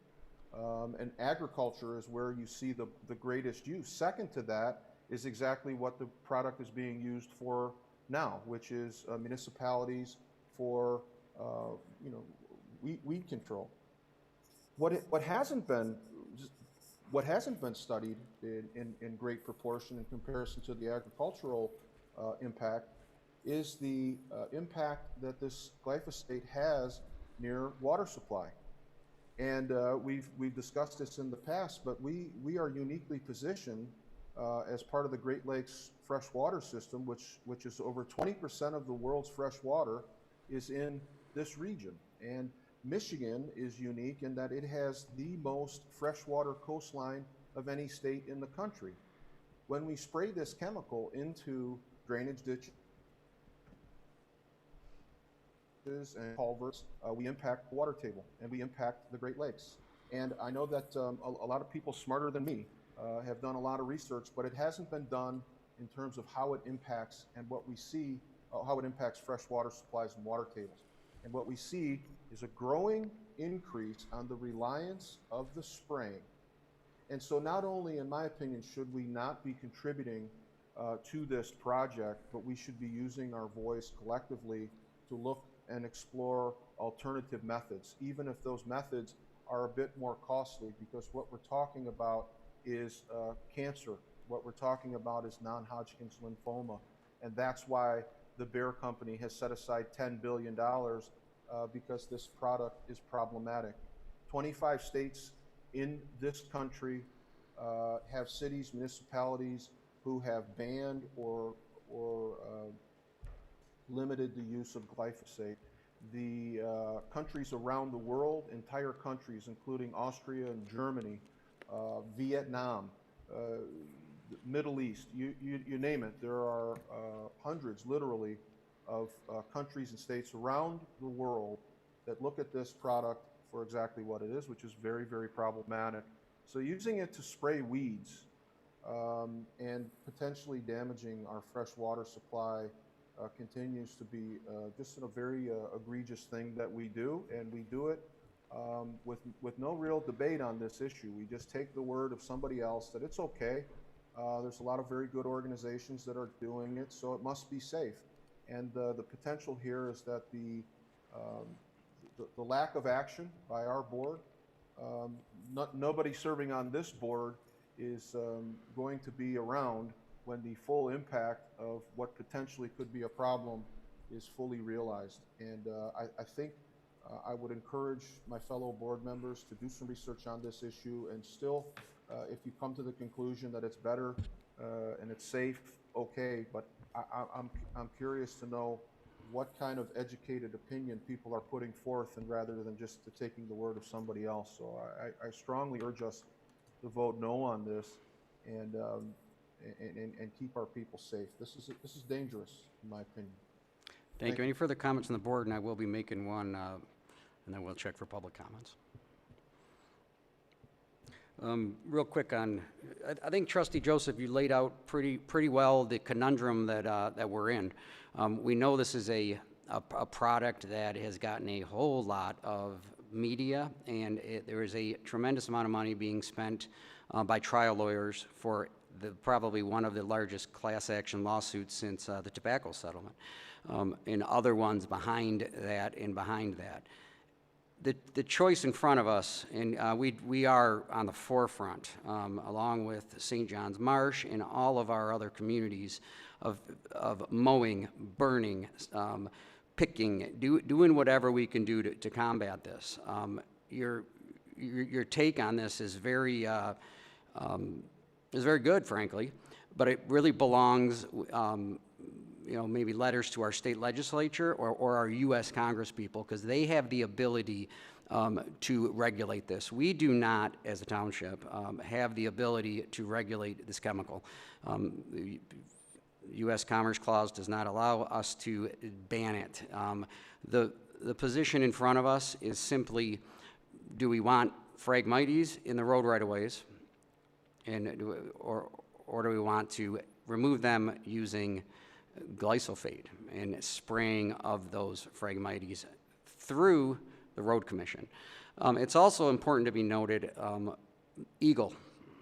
And agriculture is where you see the greatest use. Second to that is exactly what the product is being used for now, which is municipalities for weed control. What hasn't been studied in great proportion in comparison to the agricultural impact is the impact that this glyphosate has near water supply. And we've discussed this in the past, but we are uniquely positioned as part of the Great Lakes freshwater system, which is over 20% of the world's fresh water is in this region. And Michigan is unique in that it has the most freshwater coastline of any state in the country. When we spray this chemical into drainage ditches and culverts, we impact the water table and we impact the Great Lakes. And I know that a lot of people smarter than me have done a lot of research, but it hasn't been done in terms of how it impacts and what we see, how it impacts freshwater supplies and water tables. And what we see is a growing increase on the reliance of the spraying. And so not only, in my opinion, should we not be contributing to this project, but we should be using our voice collectively to look and explore alternative methods, even if those methods are a bit more costly, because what we're talking about is cancer. What we're talking about is non-Hodgkin's lymphoma. And that's why the Bayer Company has set aside $10 billion because this product is problematic. 25 states in this country have cities, municipalities who have banned or limited the use of glyphosate. The countries around the world, entire countries, including Austria and Germany, Vietnam, Middle East, you name it. There are hundreds, literally, of countries and states around the world that look at this product for exactly what it is, which is very, very problematic. So using it to spray weeds and potentially damaging our fresh water supply continues to be just a very egregious thing that we do, and we do it with no real debate on this issue. We just take the word of somebody else that it's okay. There's a lot of very good organizations that are doing it, so it must be safe. And the potential here is that the lack of action by our board, nobody serving on this board is going to be around when the full impact of what potentially could be a problem is fully realized. And I think I would encourage my fellow board members to do some research on this issue, and still, if you come to the conclusion that it's better and it's safe, okay, but I'm curious to know what kind of educated opinion people are putting forth, and rather than just taking the word of somebody else. So I strongly urge us to vote no on this and keep our people safe. This is dangerous, in my opinion.
Thank you. Any further comments on the board? And I will be making one, and then we'll check for public comments. Real quick on, I think Trustee Joseph, you laid out pretty well the conundrum that we're in. We know this is a product that has gotten a whole lot of media, and there is a tremendous amount of money being spent by trial lawyers for probably one of the largest class action lawsuits since the tobacco settlement, and other ones behind that and behind that. The choice in front of us, and we are on the forefront, along with St. John's Marsh and all of our other communities, of mowing, burning, picking, doing whatever we can do to combat this. Your take on this is very good, frankly, but it really belongs, maybe letters to our state legislature or our U.S. Congress people, because they have the ability to regulate this. We do not, as a township, have the ability to regulate this chemical. The U.S. Commerce Clause does not allow us to ban it. The position in front of us is simply, do we want Phragmites in the road right-of-ways, or do we want to remove them using glyphosate and spraying of those Phragmites through the road commission? It's also important to be noted, EGLE,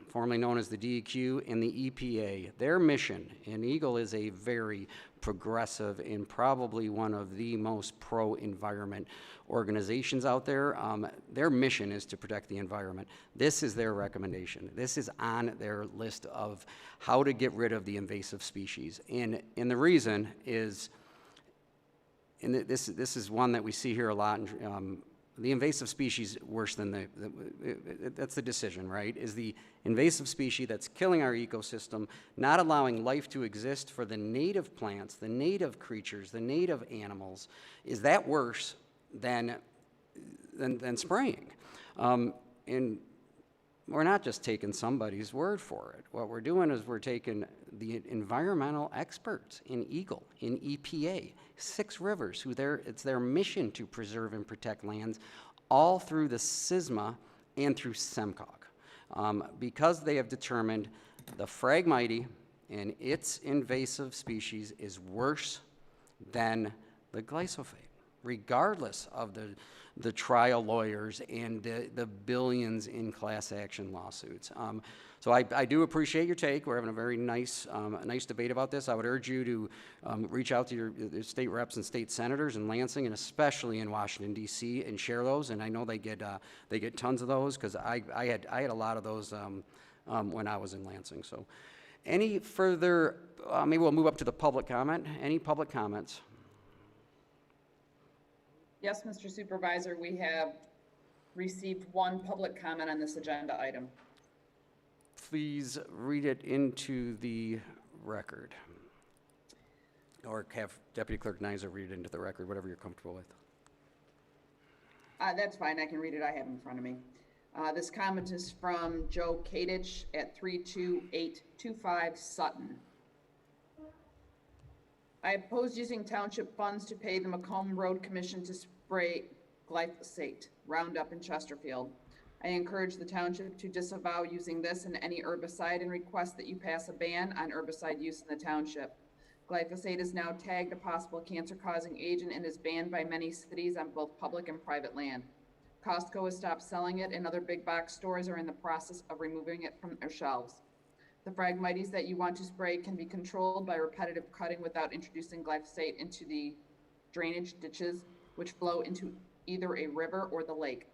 formerly known as the DEQ, and the EPA, their mission, and EGLE is a very progressive and probably one of the most pro-environment organizations out there. Their mission is to protect the environment. This is their recommendation. This is on their list of how to get rid of the invasive species. And the reason is, and this is one that we see here a lot the invasive species worse than that's the decision, right? Is the invasive species that's killing our ecosystem, not allowing life to exist for the native plants, the native creatures, the native animals, is that worse than spraying? And we're not just taking somebody's word for it. What we're doing is we're taking the environmental experts in EGLE, in EPA, 6 Rivers, it's their mission to preserve and protect lands, all through the SISMA and through SEMCOG, because they have determined the Phragmites and its invasive species is worse than the glyphosate, regardless of the trial lawyers and the billions in class action lawsuits. So I do appreciate your take. We're having a very nice debate about this. I would urge you to reach out to your state reps and state senators in Lansing and especially in Washington D.C. and share those. And I know they get tons of those because I had a lot of those when I was in Lansing. So, any further? Maybe we'll move up to the public comment. Any public comments?
Yes, Mr. Supervisor, we have received one public comment on this agenda item.
Please read it into the record. Or have Deputy Clerk Nizer read it into the record, whatever you're comfortable with.
That's fine, I can read it, I have it in front of me. This comment is from Joe Kadich at 32825 Sutton. I oppose using township funds to pay the Macomb Road Commission to spray glyphosate Roundup in Chesterfield. I encourage the township to disavow using this and any herbicide and request that you pass a ban on herbicide use in the township. Glyphosate is now tagged a possible cancer-causing agent and is banned by many cities on both public and private land. Costco has stopped selling it and other big box stores are in the process of removing it from their shelves. The Phragmites that you want to spray can be controlled by repetitive cutting without introducing glyphosate into the drainage ditches, which flow into either a river or the lake.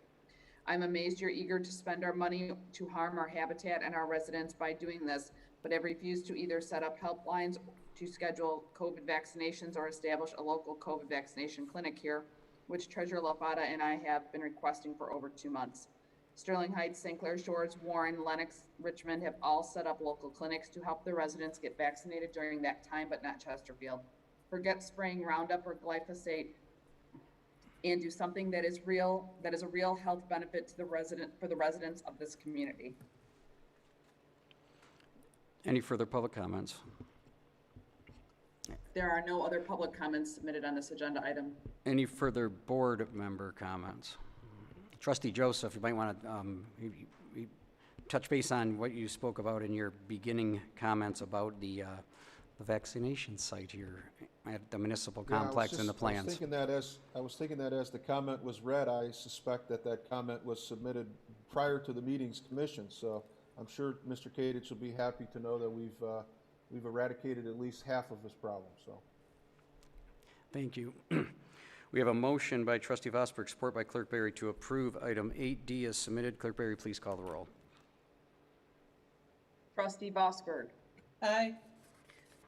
I'm amazed you're eager to spend our money to harm our habitat and our residents by doing this, but have refused to either set up helplines to schedule COVID vaccinations or establish a local COVID vaccination clinic here, which Treasurer LaFata and I have been requesting for over 2 months. Sterling Heights, St. Clair Shores, Warren, Lenox, Richmond have all set up local clinics to help the residents get vaccinated during that time, but not Chesterfield. Forget spraying Roundup or glyphosate and do something that is a real health benefit to the residents of this community.
Any further public comments?
There are no other public comments submitted on this agenda item.
Any further board member comments? Trustee Joseph, you might want to touch base on what you spoke about in your beginning comments about the vaccination site here at the municipal complex and the plans.
I was thinking that as the comment was read, I suspect that comment was submitted prior to the meeting's commission. So I'm sure Mr. Kadich will be happy to know that we've eradicated at least half of his problem. So,
thank you. We have a motion by Trustee Vosberg, support by Clerk Berry, to approve item 8D as submitted. Clerk Berry, please call the roll.
Trustee Vosberg.
Aye.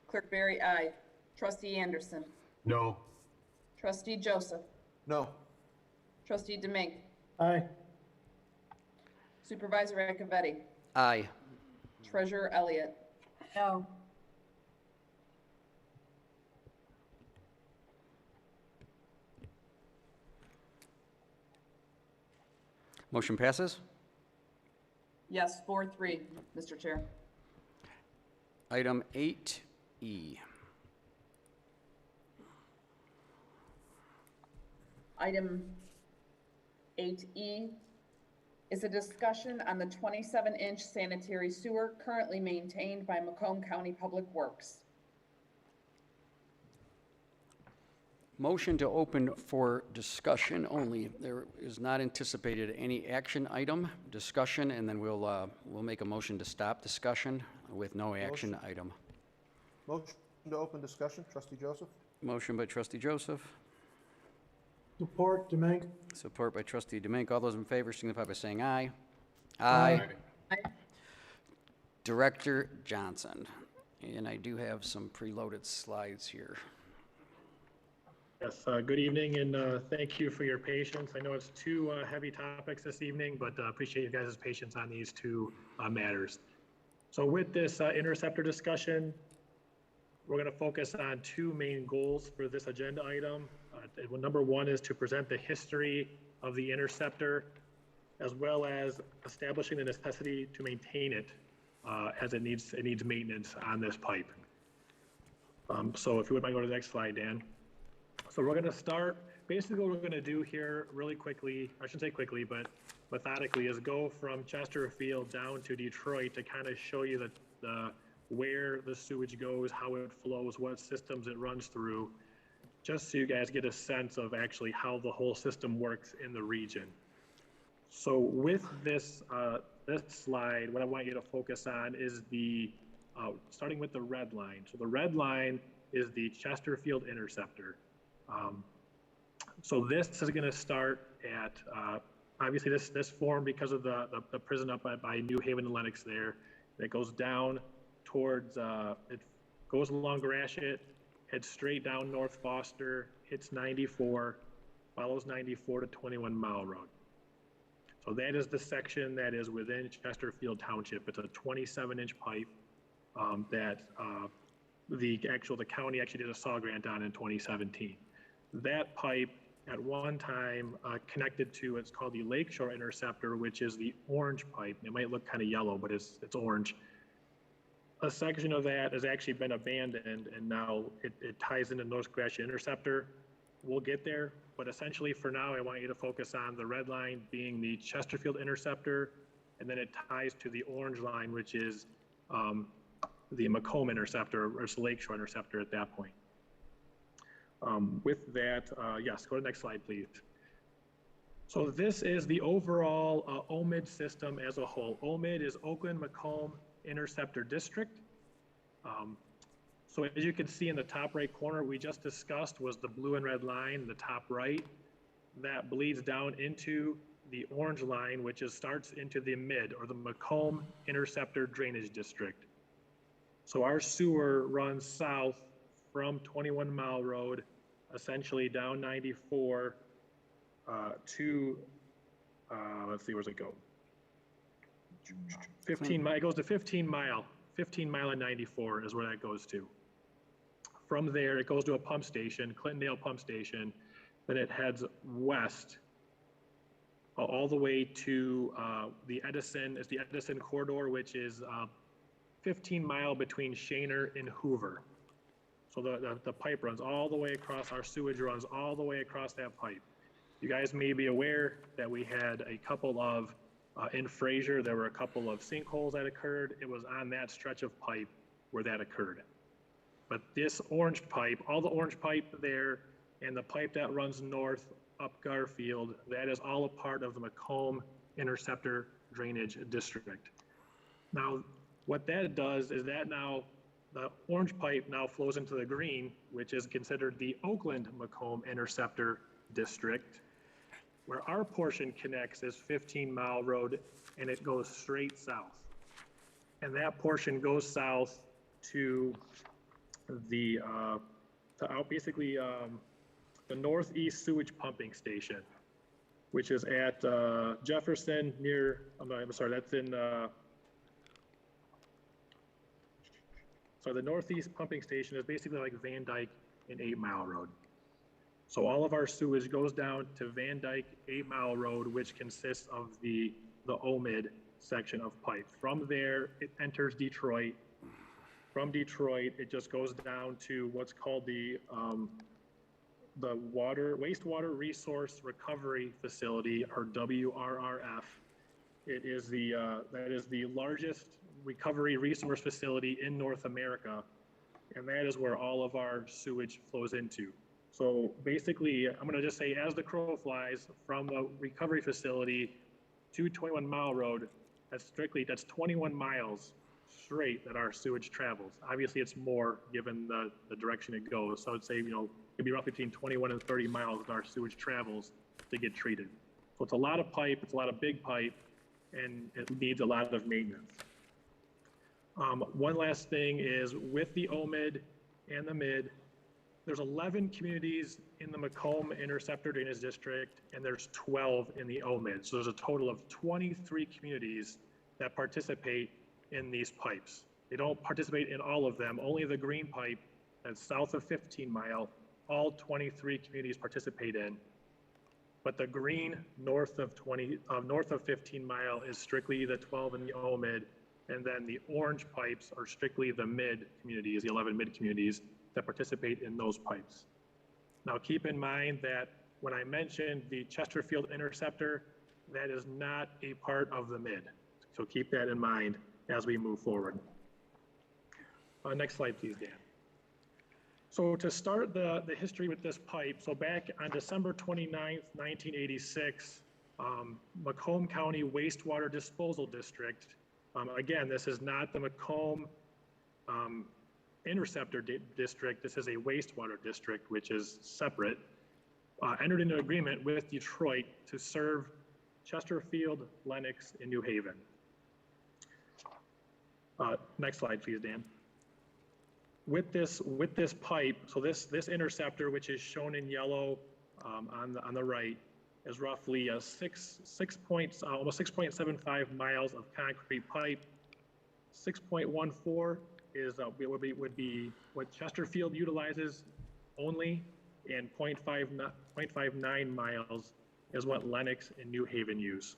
Clerk Berry, aye. Trustee Anderson.
No.
Trustee Joseph.
no.
Trustee Demink.
Aye.
Supervisor Acciavatti.
Aye.
Treasurer Elliott.
No.
Motion passes.
Yes, 4-3, Mr. Chair.
Item 8E.
Item 8E is a discussion on the 27-inch sanitary sewer currently maintained by Macomb County Public Works.
Motion to open for discussion only. There is not anticipated any action item, discussion, and then we'll make a motion to stop discussion with no action item.
Motion to open discussion, Trustee Joseph.
Motion by Trustee Joseph,
Support, Demink.
support by Trustee Demink. All those in favor signify by saying aye.
Aye.
Director Johnson. And I do have some preloaded slides here.
Yes, good evening, and thank you for your patience. I know it's two heavy topics this evening, but appreciate you guys' patience on these two matters. So with this interceptor discussion, we're going to focus on two main goals for this agenda item. Number one is to present the history of the interceptor, as well as establishing the necessity to maintain it as it needs maintenance on this pipe. So if you would mind go to the next slide, Dan. So we're going to start, basically what we're going to do here really quickly, I shouldn't say quickly, but methodically, is go from Chesterfield down to Detroit to kind of show you where the sewage goes, how it flows, what systems it runs through, just so you guys get a sense of actually how the whole system works in the region. So with this slide, what I want you to focus on is starting with the red line. So the red line is the Chesterfield interceptor. So this is going to start at, obviously this formed because of the prison up by New Haven and Lenox there. It goes down towards, it goes along Gratiot, heads straight down North Foster, hits 94, follows 94 to 21 Mile Road. So that is the section that is within Chesterfield Township. It's a 27-inch pipe that the county actually did a SAW grant on in 2017. That pipe at one time connected to, it's called the Lakeshore Interceptor, which is the orange pipe. It might look kind of yellow, but it's orange. A section of that has actually been abandoned, and now it ties into North Gratiot Interceptor. We'll get there, but essentially for now, I want you to focus on the red line being the Chesterfield Interceptor, and then it ties to the orange line, which is the Macomb Interceptor, or it's the Lakeshore Interceptor at that point. With that, yes, go to the next slide, please. So this is the overall OMID system as a whole. OMID is Oakland Macomb Interceptor District. So as you can see in the top right corner, we just discussed was the blue and red line, the top right. That bleeds down into the orange line, which starts into the mid, or the Macomb Interceptor Drainage District. So our sewer runs south from 21 Mile Road, essentially down 94 to, let's see, where's it go? 15 mile, it goes to 15 mile and 94 is where that goes to. From there, it goes to a pump station, Clintondale Pump Station, then it heads west all the way to the Edison corridor, which is 15 mile between Shaner and Hoover. So the pipe runs all the way across, our sewage runs all the way across that pipe. You guys may be aware that we had a couple of, in Fraser, there were a couple of sinkholes that occurred. It was on that stretch of pipe where that occurred. But this orange pipe, all the orange pipe there, and the pipe that runs north up Garfield, that is all a part of the Macomb Interceptor Drainage District. Now, what that does is that now, the orange pipe now flows into the green, which is considered the Oakland Macomb Interceptor District. Where our portion connects is 15 Mile Road, and it goes straight south. And that portion goes south to the northeast sewage pumping station, which is at Jefferson near, that's in, so the northeast pumping station is basically like Van Dyke and 8 Mile Road. So all of our sewage goes down to Van Dyke 8 Mile Road, which consists of the OMID section of pipe. From there, it enters Detroit. From Detroit, it just goes down to what's called the Wastewater Resource Recovery Facility, or WRRF. It is that is the largest recovery resource facility in North America, and that is where all of our sewage flows into. So basically, I'm going to just say, as the crow flies, from the recovery facility to 21 Mile Road, that's 21 miles straight that our sewage travels. Obviously, it's more given the direction it goes. So I'd say, it'd be roughly between 21 and 30 miles that our sewage travels to get treated. So it's a lot of pipe, it's a lot of big pipe, and it needs a lot of maintenance. One last thing is, with the OMID and the MID, there's 11 communities in the Macomb Interceptor Drainage District, and there's 12 in the OMID. So there's a total of 23 communities that participate in these pipes. They don't participate in all of them, only the green pipe that's south of 15 Mile, all 23 communities participate in. But the green north of 15 Mile is strictly the 12 in the OMID, and then the orange pipes are strictly the mid communities, the 11 mid communities that participate in those pipes. Now keep in mind that when I mentioned the Chesterfield Interceptor, that is not a part of the mid. So keep that in mind as we move forward. Next slide, please, Dan. So to start the history with this pipe, so back on December 29th, 1986, Macomb County Wastewater Disposal District, again, this is not the Macomb Interceptor District, this is a wastewater district, which is separate, entered into an agreement with Detroit to serve Chesterfield, Lenox, and New Haven. Next slide, please, Dan. With this pipe, so this interceptor, which is shown in yellow on the right, is roughly a almost 6.75 miles of concrete pipe. 6.14 is would be what Chesterfield utilizes only, and 0.59 miles is what Lenox and New Haven use.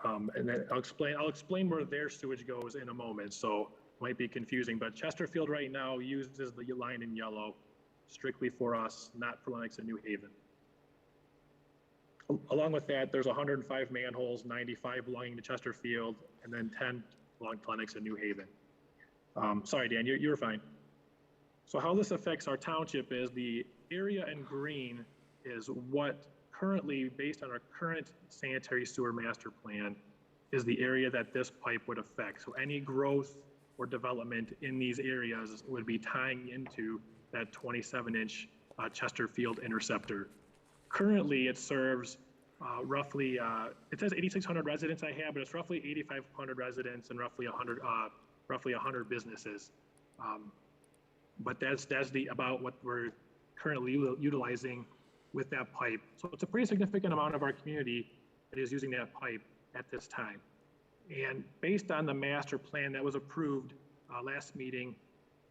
And then I'll explain where their sewage goes in a moment. So might be confusing, but Chesterfield right now uses the line in yellow strictly for us, not for Lenox and New Haven. Along with that, there's 105 manholes, 95 belonging to Chesterfield, and then 10 belong to Lenox and New Haven. Sorry, Dan, you were fine. So how this affects our township is the area in green is what currently, based on our current sanitary sewer master plan, is the area that this pipe would affect. So any growth or development in these areas would be tying into that 27-inch Chesterfield interceptor. Currently, it serves roughly, it says 8,600 residents I have, but it's roughly 8,500 residents and roughly 100 businesses. But that's about what we're currently utilizing with that pipe. So it's a pretty significant amount of our community that is using that pipe at this time. And based on the master plan that was approved last meeting,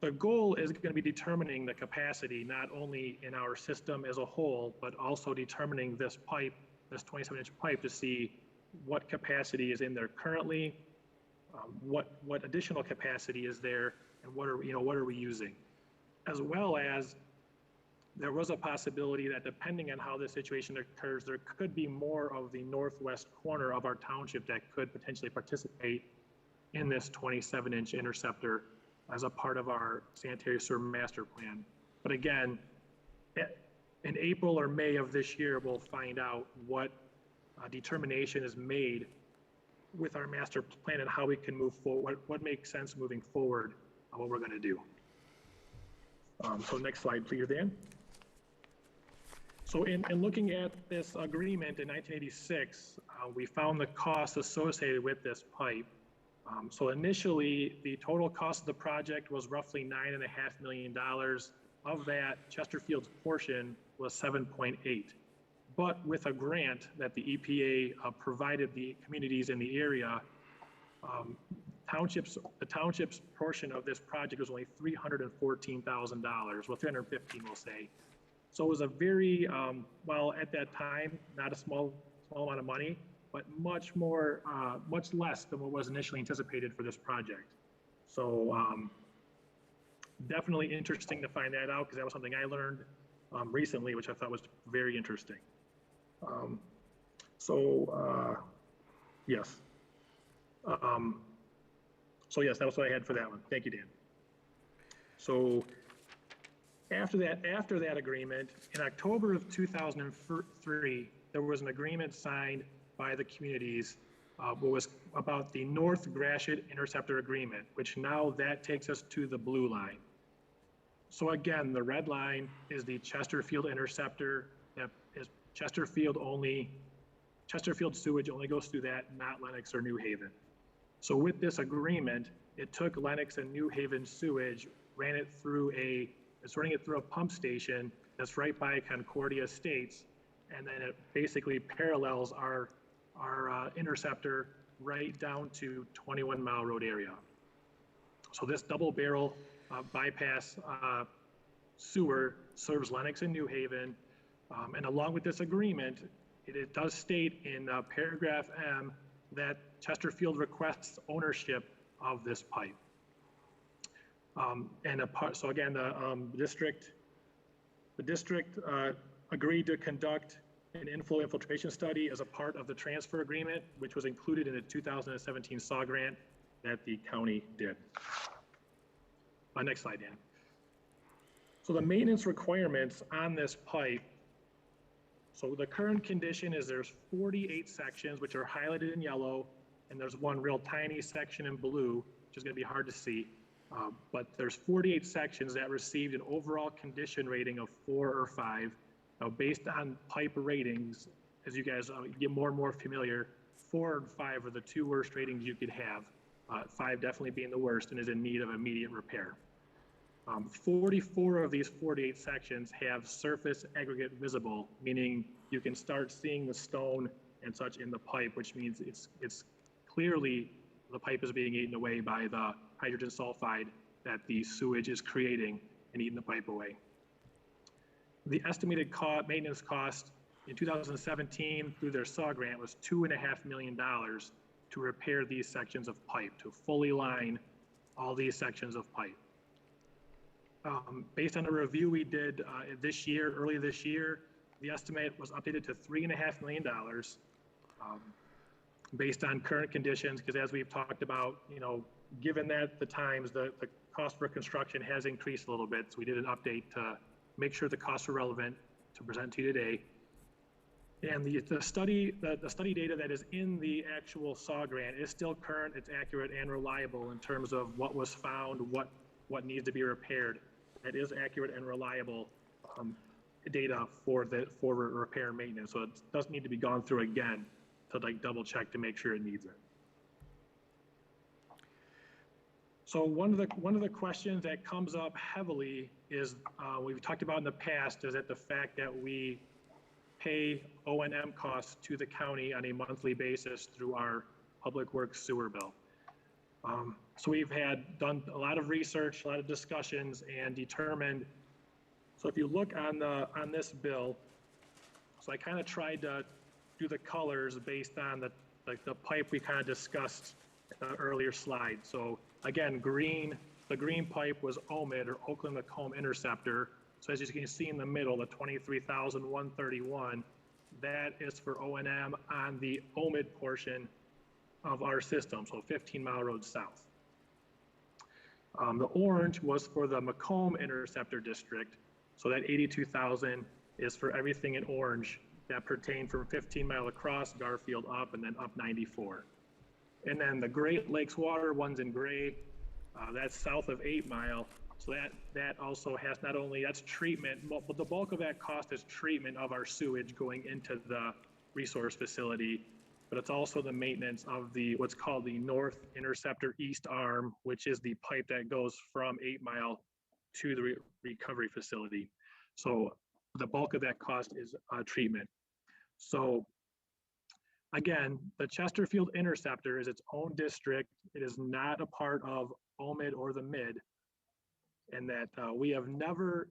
the goal is going to be determining the capacity, not only in our system as a whole, but also determining this pipe, this 27-inch pipe, to see what capacity is in there currently, what additional capacity is there, and what are we using, as well as there was a possibility that depending on how this situation occurs, there could be more of the northwest corner of our township that could potentially participate in this 27-inch interceptor as a part of our sanitary sewer master plan. But again, in April or May of this year, we'll find out what determination is made with our master plan and how we can move forward, what makes sense moving forward, what we're gonna do. So next slide, please, Dan. So in looking at this agreement in 1986, we found the costs associated with this pipe. So initially, the total cost of the project was roughly $9.5 million. Of that, Chesterfield's portion was 7.8. But with a grant that the EPA provided the communities in the area, the township's portion of this project was only $314,000, well, $315, we'll say. So it was a very, well, at that time, not a small amount of money, but much less than what was initially anticipated for this project. So definitely interesting to find that out, because that was something I learned recently, which I thought was very interesting. Yes. So yes, that was what I had for that one. Thank you, Dan. So after that agreement, in October of 2003, there was an agreement signed by the communities what was about the North Gratiot Interceptor Agreement, which now that takes us to the blue line. So again, the red line is the Chesterfield Interceptor. That is Chesterfield only. Chesterfield sewage only goes through that, not Lenox or New Haven. So with this agreement, it took Lenox and New Haven sewage, ran it through a It's running it through a pump station that's right by Concordia Estates, and then it basically parallels our interceptor right down to 21 Mile Road area. So this double barrel bypass sewer serves Lenox and New Haven. And along with this agreement, it does state in paragraph M that Chesterfield requests ownership of this pipe. So again, the district agreed to conduct an inflow infiltration study as a part of the transfer agreement, which was included in the 2017 SAW grant that the county did. Next slide, Dan. So the maintenance requirements on this pipe. So the current condition is there's 48 sections, which are highlighted in yellow, and there's one real tiny section in blue, which is going to be hard to see. But there's 48 sections that received an overall condition rating of 4 or 5. Now, based on pipe ratings, as you guys get more and more familiar, 4 and 5 are the 2 worst ratings you could have. 5 definitely being the worst and is in need of immediate repair. 44 of these 48 sections have surface aggregate visible, meaning you can start seeing the stone and such in the pipe, which means it's clearly the pipe is being eaten away by the hydrogen sulfide that the sewage is creating and eating the pipe away. The estimated maintenance cost in 2017 through their SAW grant was $2.5 million to repair these sections of pipe, to fully line all these sections of pipe. Based on a review we did early this year, the estimate was updated to $3.5 million based on current conditions, because as we've talked about, given that the times, the cost for construction has increased a little bit, so we did an update to make sure the costs are relevant to present to you today. And the study data that is in the actual SAW grant is still current, it's accurate and reliable in terms of what was found, what needs to be repaired. That is accurate and reliable data for repair and maintenance. So it doesn't need to be gone through again to double check to make sure it needs it. So one of the questions that comes up heavily is, we've talked about in the past, is that the fact that we pay O&M costs to the county on a monthly basis through our public works sewer bill. So we've done a lot of research, a lot of discussions, and determined. So if you look on this bill, so I kind of tried to do the colors based on the pipe we kind of discussed in the earlier slide. So again, the green pipe was OMID, or Oakland Macomb Interceptor. So as you can see in the middle, the 23,131, that is for O&M on the OMID portion of our system, so 15 Mile Road South. The orange was for the Macomb Interceptor District, so that 82,000 is for everything in orange that pertain from 15 Mile across, Garfield up, and then up 94. And then the Great Lakes Water one's in gray, that's south of 8 Mile. So that also has not only, that's treatment, but the bulk of that cost is treatment of our sewage going into the resource facility, but it's also the maintenance of what's called the North Interceptor East Arm, which is the pipe that goes from 8 Mile to the recovery facility. So the bulk of that cost is treatment. So again, the Chesterfield Interceptor is its own district. It is not a part of OMID or the MID. And that we have never,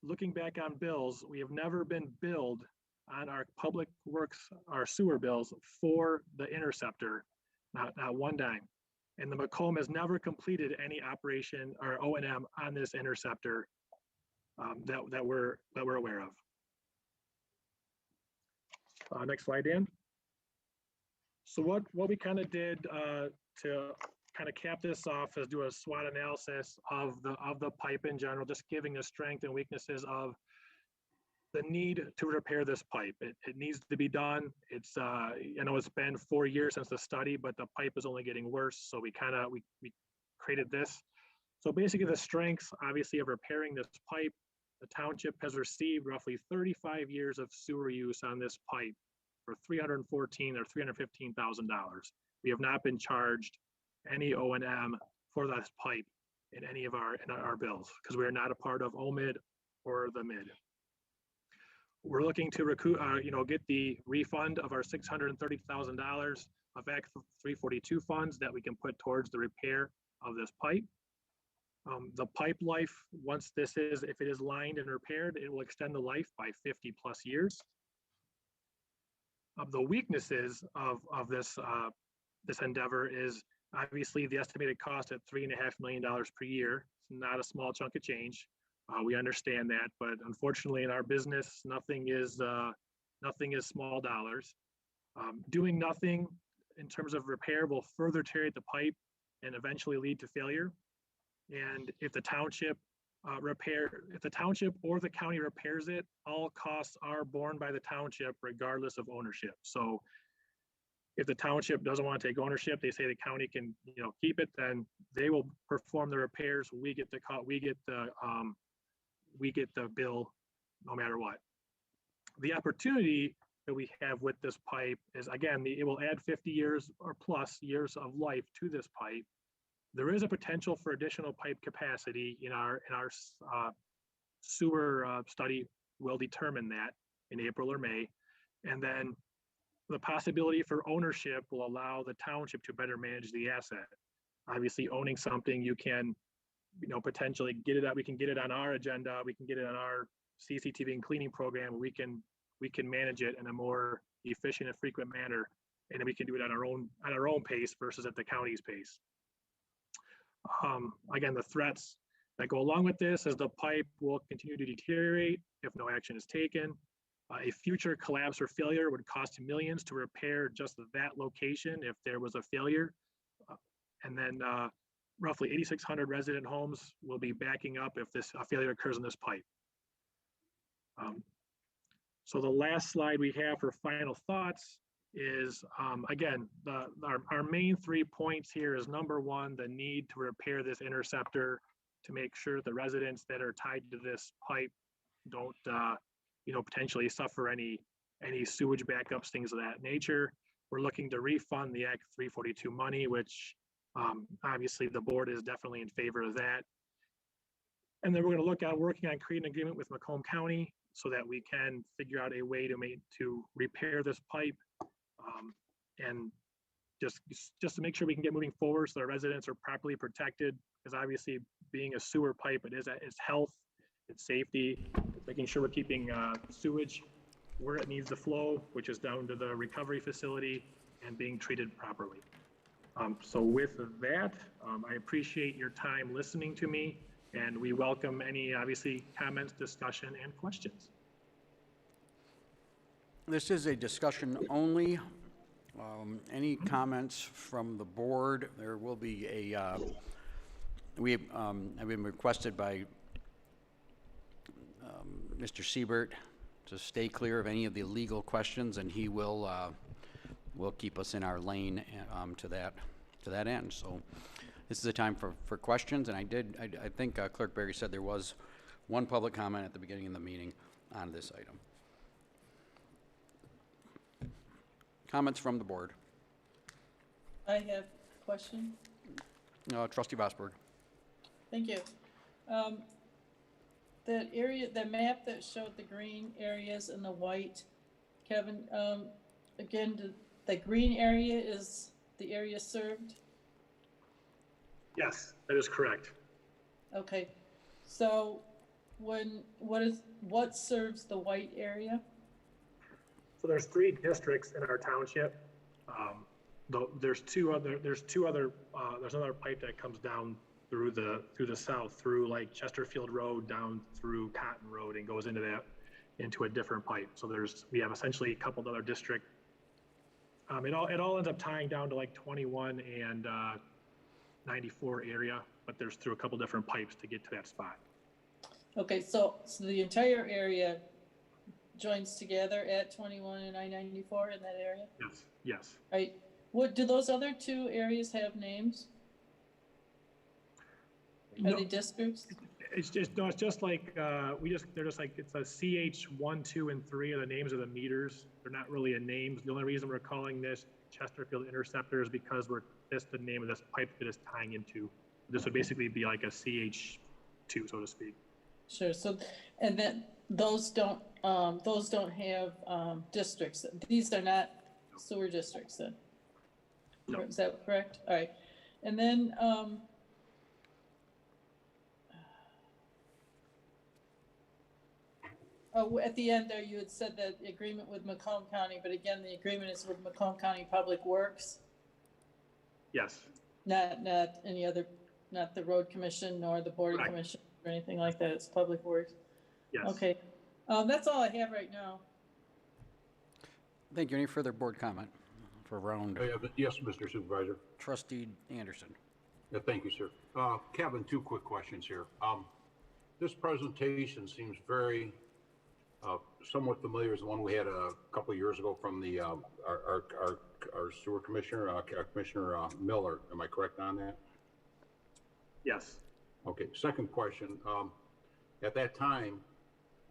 looking back on bills, we have never been billed on our public works, our sewer bills for the interceptor, not one dime. And the Macomb has never completed any operation or O&M on this interceptor that we're aware of. Next slide, Dan. So what we kind of did to kind of cap this off is do a SWOT analysis of the pipe in general, just giving the strength and weaknesses of the need to repair this pipe. It needs to be done. It's I know it's been 4 years since the study, but the pipe is only getting worse. So we created this. So basically the strengths, obviously, of repairing this pipe, the township has received roughly 35 years of sewer use on this pipe for $314,000 or $315,000. We have not been charged any O&M for this pipe in any of our bills, because we are not a part of OMID or the MID. We're looking to get the refund of our $630,000 of Act 342 funds that we can put towards the repair of this pipe. The pipe life, if it is lined and repaired, it will extend the life by 50 plus years. The weaknesses of this endeavor is obviously the estimated cost at $3.5 million per year. It's not a small chunk of change. We understand that, but unfortunately in our business, nothing is small dollars. Doing nothing in terms of repair will further deteriorate the pipe and eventually lead to failure. And if the township or the county repairs it, all costs are borne by the township regardless of ownership. So if the township doesn't want to take ownership, they say the county can, keep it, then they will perform the repairs. We get the bill no matter what. The opportunity that we have with this pipe is, again, it will add 50 years or plus years of life to this pipe. There is a potential for additional pipe capacity in our sewer study. Will determine that in April or May. And then the possibility for ownership will allow the township to better manage the asset. Obviously, owning something, you can, potentially get it out. We can get it on our agenda. We can get it on our CCTV and cleaning program. We can manage it in a more efficient and frequent manner, and then we can do it on our own pace versus at the county's pace. Again, the threats that go along with this is the pipe will continue to deteriorate if no action is taken. A future collapse or failure would cost millions to repair just that location if there was a failure. And then roughly 8,600 resident homes will be backing up if a failure occurs in this pipe. So the last slide we have for final thoughts is, again, our main 3 points here is number one, the need to repair this interceptor to make sure the residents that are tied to this pipe don't, potentially suffer any sewage backups, things of that nature. We're looking to refund the Act 342 money, which obviously the board is definitely in favor of that. And then we're going to look at working on creating an agreement with Macomb County so that we can figure out a way to repair this pipe, and just to make sure we can get moving forward so our residents are properly protected, because obviously being a sewer pipe, it's health, it's safety, it's making sure we're keeping sewage where it needs to flow, which is down to the recovery facility, and being treated properly. So with that, I appreciate your time listening to me, and we welcome any, obviously, comments, discussion, and questions.
This is a discussion only. Any comments from the board? There will be I've been requested by Mr. Siebert to stay clear of any of the legal questions, and he will keep us in our lane to that end. So this is a time for questions, and I think Clerk Berry said there was one public comment at the beginning of the meeting on this item. Comments from the board?
I have a question.
Trustee Vosberg.
Thank you. The map that showed the green areas and the white, Kevin, again, the green area is the area served?
Yes, that is correct.
Okay, so what serves the white area?
So there's 3 districts in our township. There's another pipe that comes down through the south, through like Chesterfield Road down through Cotton Road, and goes into a different pipe. So we have essentially a couple of other districts. It all ends up tying down to like 21 and 94 area, but there's through a couple different pipes to get to that spot.
Okay, so the entire area joins together at 21 and I-94 in that area?
Yes.
Right. What do those other 2 areas have names? Are they districts?
It's just like they're just like, it's a CH1, 2, and 3 are the names of the meters. They're not really a name. The only reason we're calling this Chesterfield Interceptor is because that's the name of this pipe that is tying into This would basically be like a CH2, so to speak.
Sure, so, and then those don't have, districts, these are not sewer districts then?
No.
Is that correct? All right, and then, oh, at the end there, you had said that agreement with Macomb County, but again, the agreement is with Macomb County Public Works,
Yes.
not any other, not the road commission nor the board of
Right.
commission or anything like that, it's Public Works.
Yes.
Okay, that's all I have right now.
Thank you. Any further board comment for round?
Yes, Mr. Supervisor.
Trustee Anderson.
Yeah, thank you, sir. Kevin, two quick questions here. This presentation seems very, somewhat familiar as the one we had a couple of years ago from the, our sewer commissioner, Commissioner Miller. Am I correct on that?
Yes.
Okay, second question. At that time,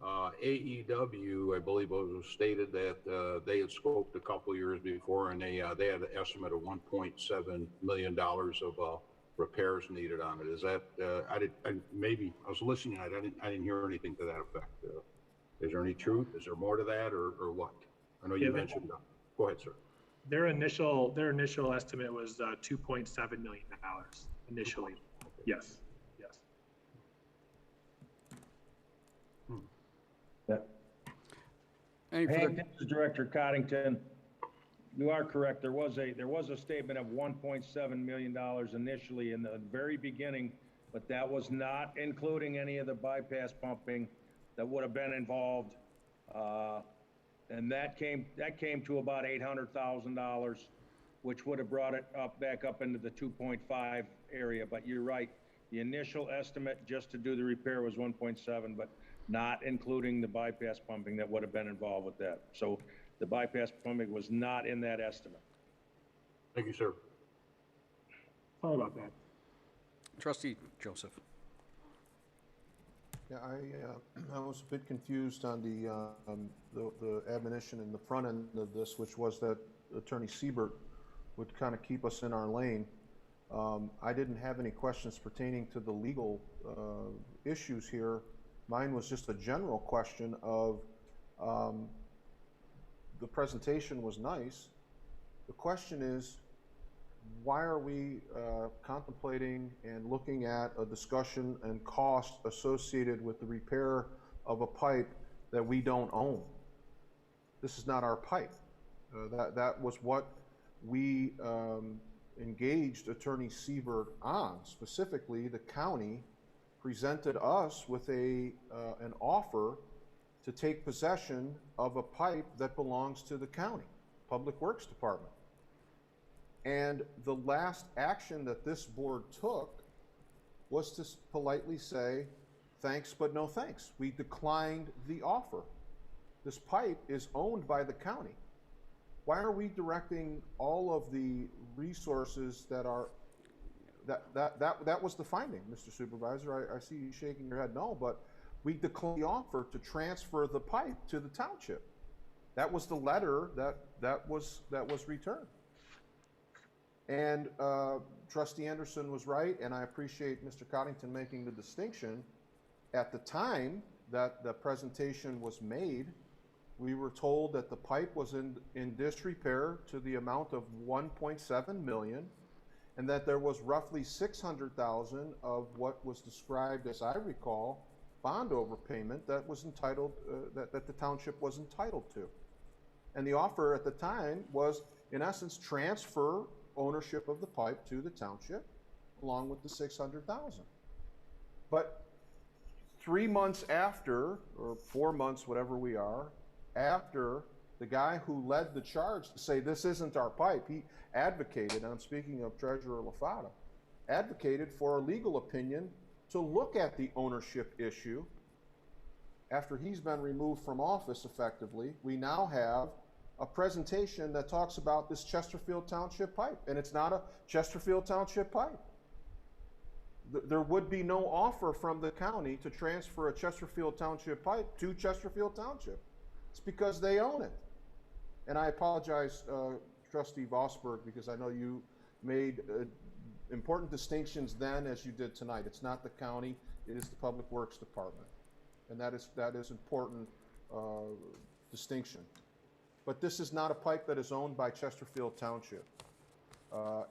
AEW, I believe it was stated that they had scoped a couple of years before, and they had an estimate of $1.7 million of repairs needed on it. Is that I was listening. I didn't hear anything to that effect. Is there any truth? Is there more to that, or what? I know you mentioned. Go ahead, sir.
Their initial estimate was $2.7 million initially.
Okay.
Yes. Yes.
Any
Hank,
further?
this is Director Coddington. You are correct. There was a statement of $1.7 million initially in the very beginning, but that was not including any of the bypass pumping that would have been involved. And that came to about $800,000, which would have brought it back up into the 2.5 area. But you're right. The initial estimate just to do the repair was 1.7, but not including the bypass pumping that would have been involved with that. So the bypass pumping was not in that estimate.
Thank you, sir.
Sorry about that.
Trustee Joseph.
Yeah, I was a bit confused on the admonition in the front end of this, which was that Attorney Siebert would kind of keep us in our lane. I didn't have any questions pertaining to the legal issues here. Mine was just a general question of the presentation was nice. The question is, why are we contemplating and looking at a discussion and cost associated with the repair of a pipe that we don't own? This is not our pipe. That was what we engaged Attorney Siebert on. Specifically, the county presented us with an offer to take possession of a pipe that belongs to the county Public Works Department. And the last action that this board took was to politely say, thanks, but no thanks. We declined the offer. This pipe is owned by the county. Why are we directing all of the resources that are, that was the finding, Mr. Supervisor. I see you shaking your head no, but we declined the offer to transfer the pipe to the township. That was the letter that was returned. And Trustee Anderson was right, and I appreciate Mr. Coddington making the distinction. At the time that the presentation was made, we were told that the pipe was in disrepair to the amount of $1.7 million, and that there was roughly $600,000 of what was described, as I recall, bond overpayment that was entitled, that the township was entitled to. And the offer at the time was, in essence, transfer ownership of the pipe to the township, along with the $600,000. But 3 months after, or 4 months, whatever we are, after the guy who led the charge to say this isn't our pipe, he advocated, and I'm speaking of Treasurer LaFata, advocated for a legal opinion to look at the ownership issue. After he's been removed from office effectively, we now have a presentation that talks about this Chesterfield Township pipe, and it's not a Chesterfield Township pipe. There would be no offer from the county to transfer a Chesterfield Township pipe to Chesterfield Township. It's because they own it. And I apologize, Trustee Vosberg, because I know you made important distinctions then as you did tonight. It's not the county, it is the Public Works Department. And that is important distinction. But this is not a pipe that is owned by Chesterfield Township.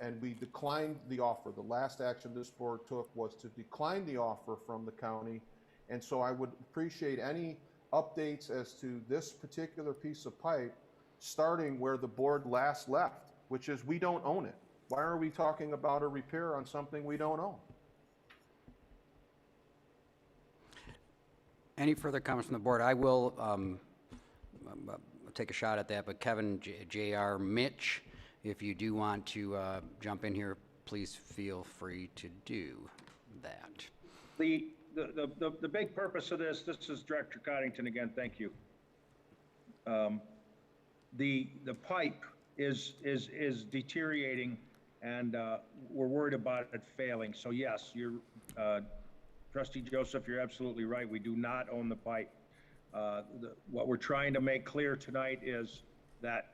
And we declined the offer. The last action this board took was to decline the offer from the county. And so I would appreciate any updates as to this particular piece of pipe, starting where the board last left, which is we don't own it. Why are we talking about a repair on something we don't own?
Any further comments from the board? I will take a shot at that, but Kevin, JR, Mitch, if you do want to jump in here, please feel free to do that.
The big purpose of this is Director Coddington again, thank you. The pipe is deteriorating, and we're worried about it failing. So yes, you're, Trustee Joseph, you're absolutely right. We do not own the pipe. What we're trying to make clear tonight is that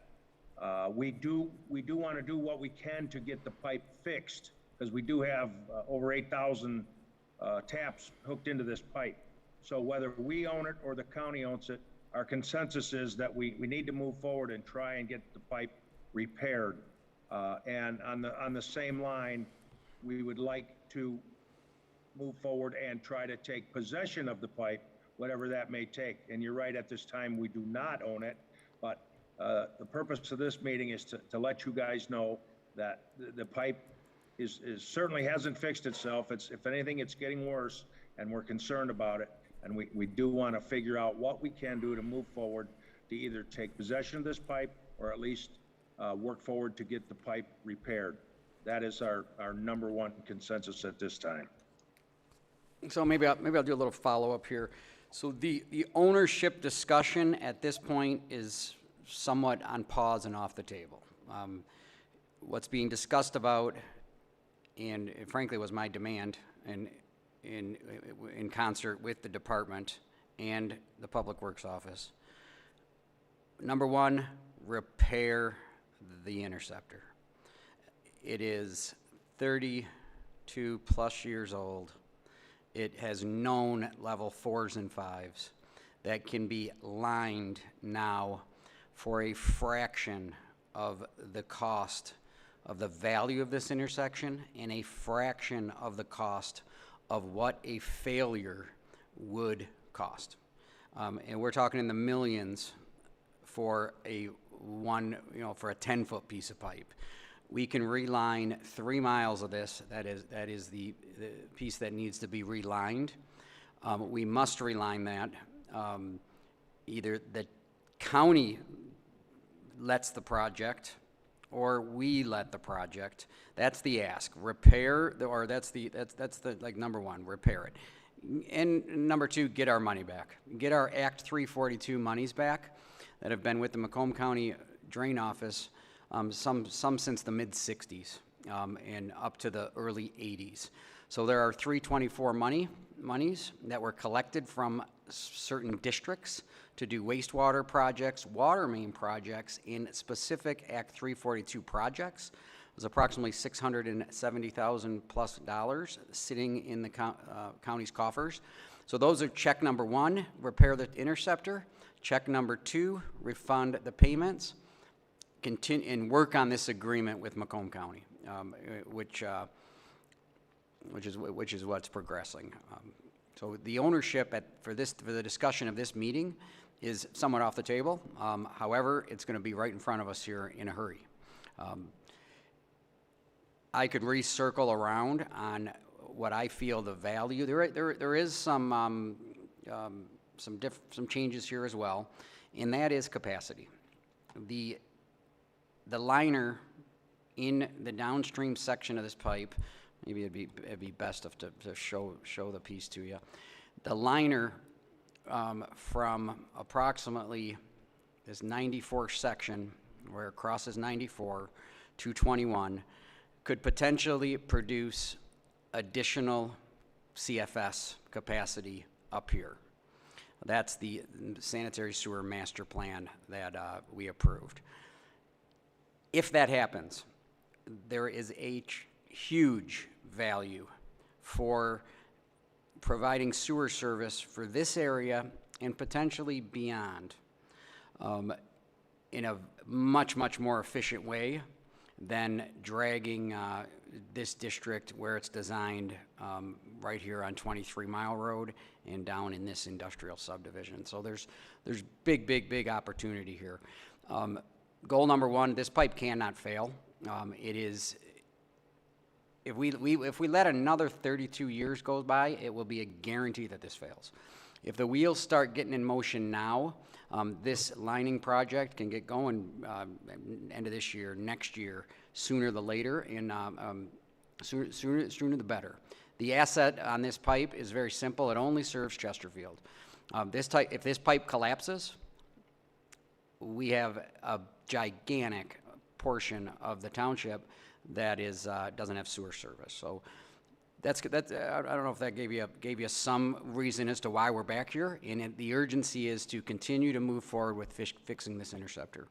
we do want to do what we can to get the pipe fixed, because we do have over 8,000 taps hooked into this pipe. So whether we own it or the county owns it, our consensus is that we need to move forward and try and get the pipe repaired. And on the same line, we would like to move forward and try to take possession of the pipe, whatever that may take. And you're right, at this time, we do not own it, but the purpose of this meeting is to let you guys know that the pipe is certainly hasn't fixed itself. If anything, it's getting worse, and we're concerned about it. And we do want to figure out what we can do to move forward to either take possession of this pipe or at least work forward to get the pipe repaired. That is our number one consensus at this time.
So maybe I'll do a little follow-up here. So the ownership discussion at this point is somewhat on pause and off the table. What's being discussed about, and it frankly was my demand, and in concert with the department and the Public Works Office. Number one, repair the interceptor. It is 32 plus years old. It has known level 4s and 5s that can be lined now for a fraction of the cost of the value of this intersection and a fraction of the cost of what a failure would cost. And we're talking in the millions for a 10-foot piece of pipe. We can reline 3 miles of this. That is the piece that needs to be relined. We must reline that. Either the county lets the project, or we let the project. That's the ask. Repair, or that's the like number one, repair it. And number two, get our money back. Get our Act 342 monies back that have been with the Macomb County Drain Office, some since the mid-'60s and up to the early '80s. So there are 324 monies that were collected from certain districts to do wastewater projects, water main projects in specific Act 342 projects. It was approximately $670,000 plus sitting in the county's coffers. So those are check number one, repair the interceptor. Check number two, refund the payments. Continue and work on this agreement with Macomb County, which is what's progressing. So the ownership for the discussion of this meeting is somewhat off the table. However, it's going to be right in front of us here in a hurry. I could recircle around on what I feel the value. There is some changes here as well, and that is capacity. The liner in the downstream section of this pipe, maybe it'd be best to show the piece to you. The liner from approximately this 94 section, where it crosses 94 to 21, could potentially produce additional CFS capacity up here. That's the sanitary sewer master plan that we approved. If that happens, there is a huge value for providing sewer service for this area and potentially beyond in a much, much more efficient way than dragging this district where it's designed right here on 23 Mile Road and down in this industrial subdivision. So there's big, big, big opportunity here. Goal number one, this pipe cannot fail. It is, if we let another 32 years go by, it will be a guarantee that this fails. If the wheels start getting in motion now, this lining project can get going end of this year, next year, sooner the later, and sooner the better. The asset on this pipe is very simple. It only serves Chesterfield. If this pipe collapses, we have a gigantic portion of the township that is doesn't have sewer service. So that's I don't know if that gave you some reason as to why we're back here. And the urgency is to continue to move forward with fixing this interceptor.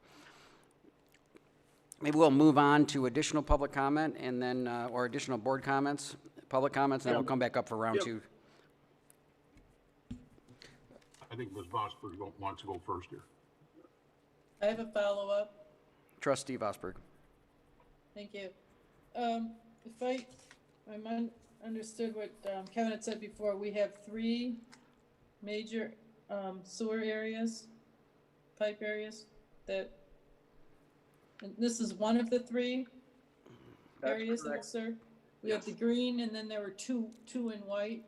Maybe we'll move on to additional public comment and then or additional board comments, public comments, and then we'll come back up for round two.
I think Ms. Vosberg wants to go first here.
I have a follow-up.
Trustee Vosberg.
Thank you. If I understood what Kevin had said before, we have 3 major sewer areas, pipe areas that, and this is one of the 3 areas that will serve. We have the green, and then there were two in white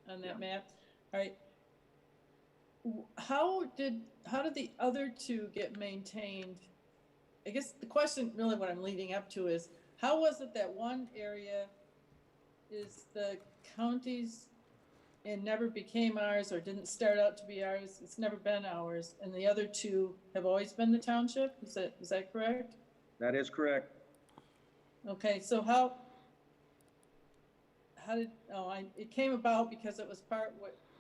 on that map. All right. How did the other 2 get maintained? I guess the question, really what I'm leading up to is, how was it that one area is the county's and never became ours, or didn't start out to be ours, it's never been ours, and the other 2 have always been the township? Is that correct?
That is correct.
Okay, so how did, it came about because it was part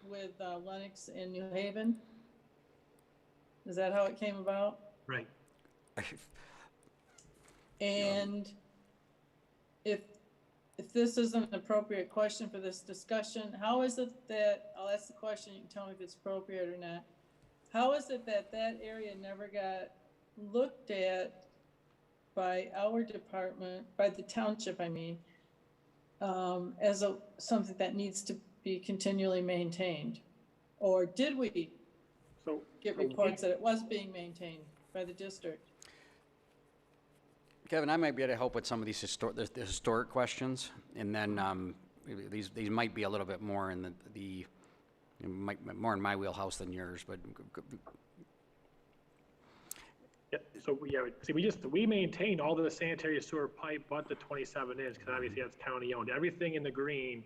with Lennox and New Haven? Is that how it came about?
Right.
And if this is an appropriate question for this discussion, how is it that, I'll ask the question, you can tell me if it's appropriate or not. How is it that that area never got looked at by our department, by the township, I mean, as something that needs to be continually maintained? Or did we get reports that it was being maintained by the district?
Kevin, I might be able to help with some of these the historic questions, and then these might be a little bit more in more in my wheelhouse than yours, but.
Yeah, so we maintained all the sanitary sewer pipe but the 27-inch, because obviously that's county owned. Everything in the green,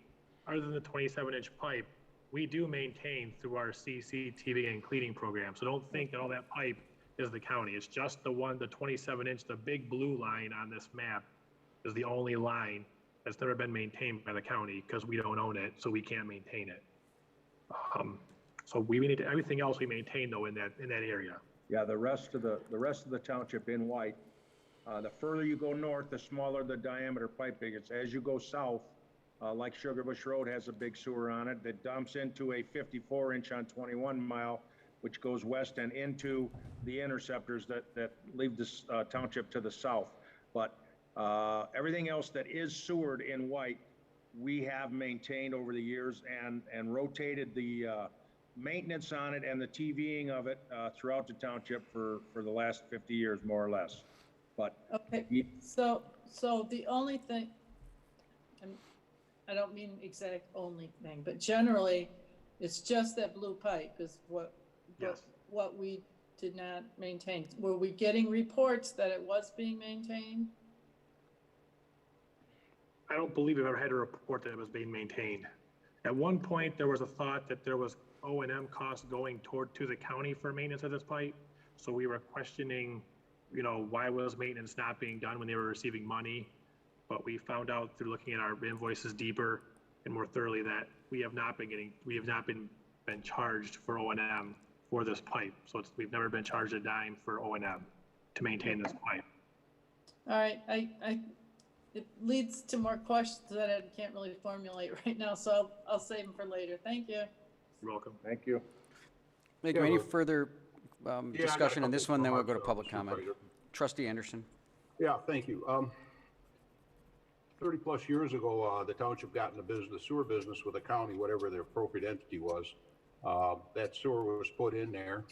other than the 27-inch pipe, we do maintain through our CCTV and cleaning program. So don't think that all that pipe is the county. It's just the 27-inch, the big blue line on this map is the only line that's never been maintained by the county, because we don't own it, so we can't maintain it. So we need everything else we maintain though in that area.
Yeah, the rest of the township in white. The further you go north, the smaller the diameter piping. It's as you go south, like Sugar Bush Road has a big sewer on it that dumps into a 54-inch on 21 Mile, which goes west and into the interceptors that leave this township to the south. But everything else that is sewered in white, we have maintained over the years and rotated the maintenance on it and the TVing of it throughout the township for the last 50 years, more or less. But
okay, so the only thing, and I don't mean exact only thing, but generally, it's just that blue pipe is what we did not maintain. Were we getting reports that it was being maintained?
I don't believe we've ever had a report that it was being maintained. At one point, there was a thought that there was O&M costs going to the county for maintenance of this pipe. So we were questioning, why was maintenance not being done when they were receiving money? But we found out through looking at our invoices deeper and more thoroughly that we have not been charged for O&M for this pipe. So we've never been charged a dime for O&M to maintain this pipe.
All right, it leads to more questions that I can't really formulate right now, so I'll save them for later. Thank you.
You're welcome.
Thank you.
Thank you.
Yeah,
Any
well-
further
Yeah, I got a
discussion on this
couple
one, then we'll go to
remarks,
public comment.
Supervisor.
Trustee Anderson.
Yeah, thank you. 30-plus years ago, the township got in the business, sewer business with the county, whatever the appropriate entity was. That sewer was put in there,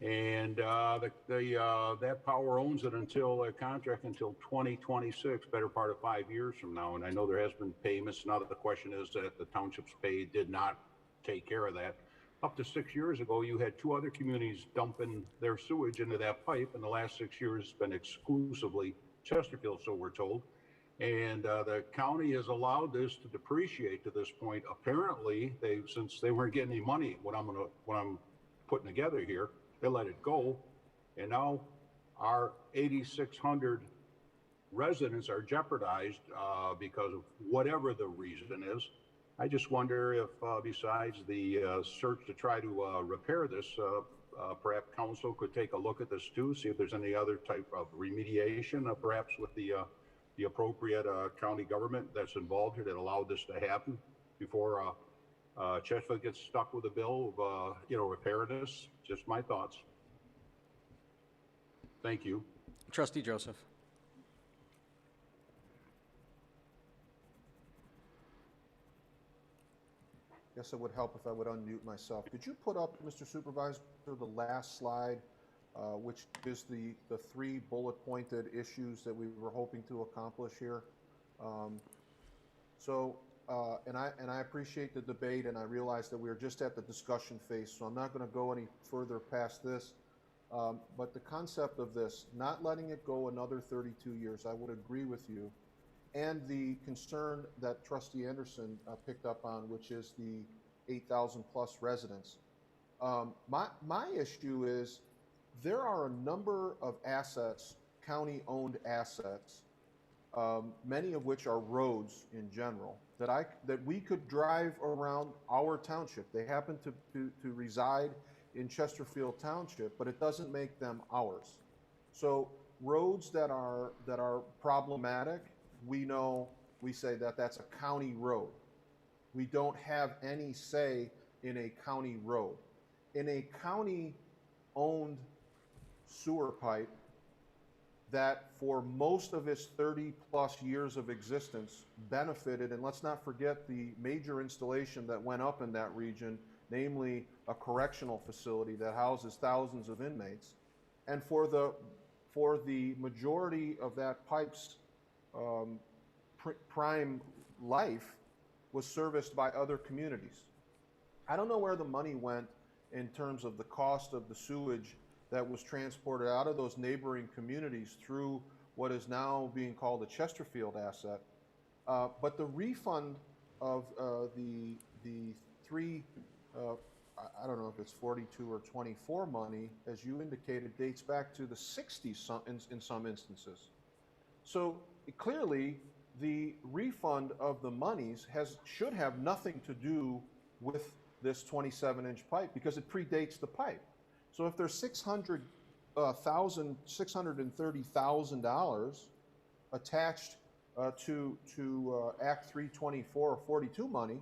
and that power owns it until a contract until 2026, better part of 5 years from now. And I know there has been payments. Now that the question is that the township's pay did not take care of that. Up to 6 years ago, you had 2 other communities dumping their sewage into that pipe, and the last 6 years has been exclusively Chesterfield, so we're told. And the county has allowed this to depreciate to this point. Apparently, since they weren't getting any money, what I'm putting together here, they let it go, and now our 8,600 residents are jeopardized because of whatever the reason is. I just wonder if, besides the search to try to repair this, perhaps council could take a look at this too, see if there's any other type of remediation, perhaps with the appropriate county government that's involved here that allowed this to happen before Chesterfield gets stuck with a bill of, repairing this. Just my thoughts. Thank you.
Trustee Joseph.
Guess it would help if I would unmute myself. Could you put up, Mr. Supervisor, the last slide, which is the 3 bullet pointed issues that we were hoping to accomplish here? And I appreciate the debate, and I realize that we're just at the discussion phase, so I'm not going to go any further past this. But the concept of this, not letting it go another 32 years, I would agree with you. And the concern that Trustee Anderson picked up on, which is the 8,000 plus residents. My issue is there are a number of assets, county-owned assets, many of which are roads in general, that we could drive around our township. They happen to reside in Chesterfield Township, but it doesn't make them ours. So roads that are problematic, we say that that's a county road. We don't have any say in a county road. In a county-owned sewer pipe that for most of its 30-plus years of existence benefited, and let's not forget the major installation that went up in that region, namely a correctional facility that houses thousands of inmates, and for the majority of that pipe's prime life was serviced by other communities. I don't know where the money went in terms of the cost of the sewage that was transported out of those neighboring communities through what is now being called a Chesterfield asset. But the refund of the 3, I don't know if it's 42 or 24 money, as you indicated, dates back to the 60s in some instances. So clearly, the refund of the monies should have nothing to do with this 27-inch pipe because it predates the pipe. So if there's $630,000 attached to Act 324 or 42 money,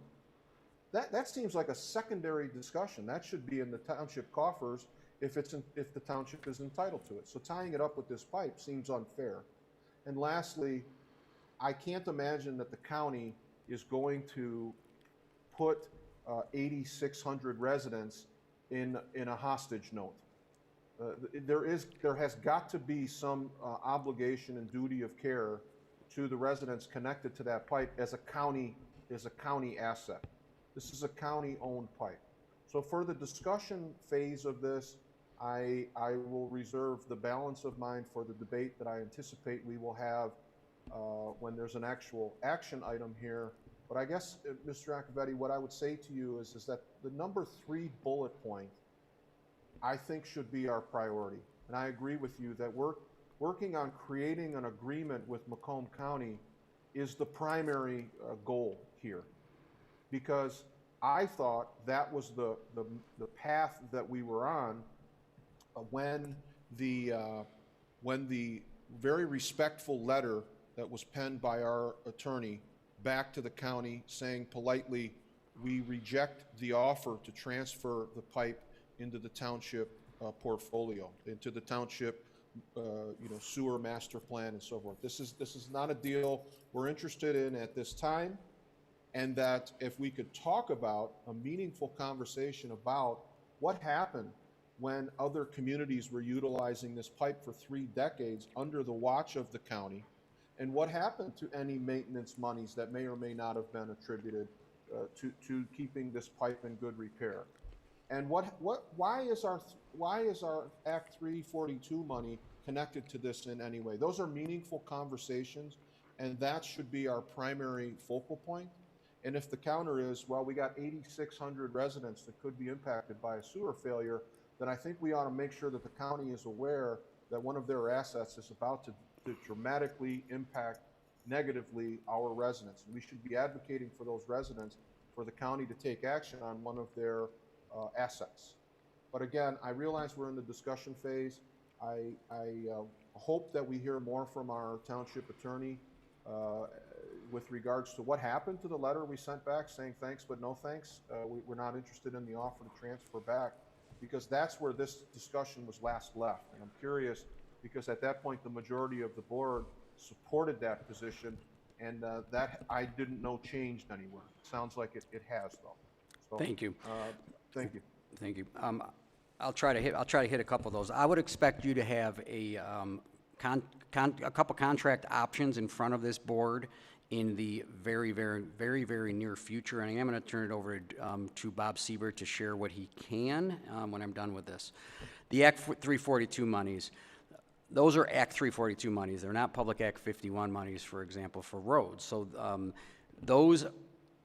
that seems like a secondary discussion. That should be in the township coffers if the township is entitled to it. So tying it up with this pipe seems unfair. And lastly, I can't imagine that the county is going to put 8,600 residents in a hostage note. There has got to be some obligation and duty of care to the residents connected to that pipe as a county asset. This is a county-owned pipe. So for the discussion phase of this, I will reserve the balance of mind for the debate that I anticipate we will have when there's an actual action item here. But I guess, Mr. Acciavatti, what I would say to you is that the number 3 bullet point, I think, should be our priority. And I agree with you that working on creating an agreement with Macomb County is the primary goal here. Because I thought that was the path that we were on when the very respectful letter that was penned by our attorney back to the county saying politely, we reject the offer to transfer the pipe into the township portfolio, into the township sewer master plan and so forth. This is not a deal we're interested in at this time, and that if we could talk about a meaningful conversation about what happened when other communities were utilizing this pipe for 3 decades under the watch of the county, and what happened to any maintenance monies that may or may not have been attributed to keeping this pipe in good repair. And why is our Act 342 money connected to this in any way? Those are meaningful conversations, and that should be our primary focal point. And if the counter is, well, we got 8,600 residents that could be impacted by a sewer failure, then I think we ought to make sure that the county is aware that one of their assets is about to dramatically impact negatively our residents. And we should be advocating for those residents, for the county to take action on one of their assets. But again, I realize we're in the discussion phase. I hope that we hear more from our township attorney with regards to what happened to the letter we sent back saying thanks but no thanks. We're not interested in the offer to transfer back, because that's where this discussion was last left. And I'm curious, because at that point the majority of the board supported that position, and that I didn't know changed anywhere. It sounds like it has, though. So,
Thank you.
Thank you.
Thank you. I'll try to hit a couple of those. I would expect you to have a couple contract options in front of this board in the very, very, very, very near future, and I am going to turn it over to Bob Siebert to share what he can when I'm done with this. The Act 342 monies. Those are Act 342 monies. They're not Public Act 51 monies, for example, for roads. So those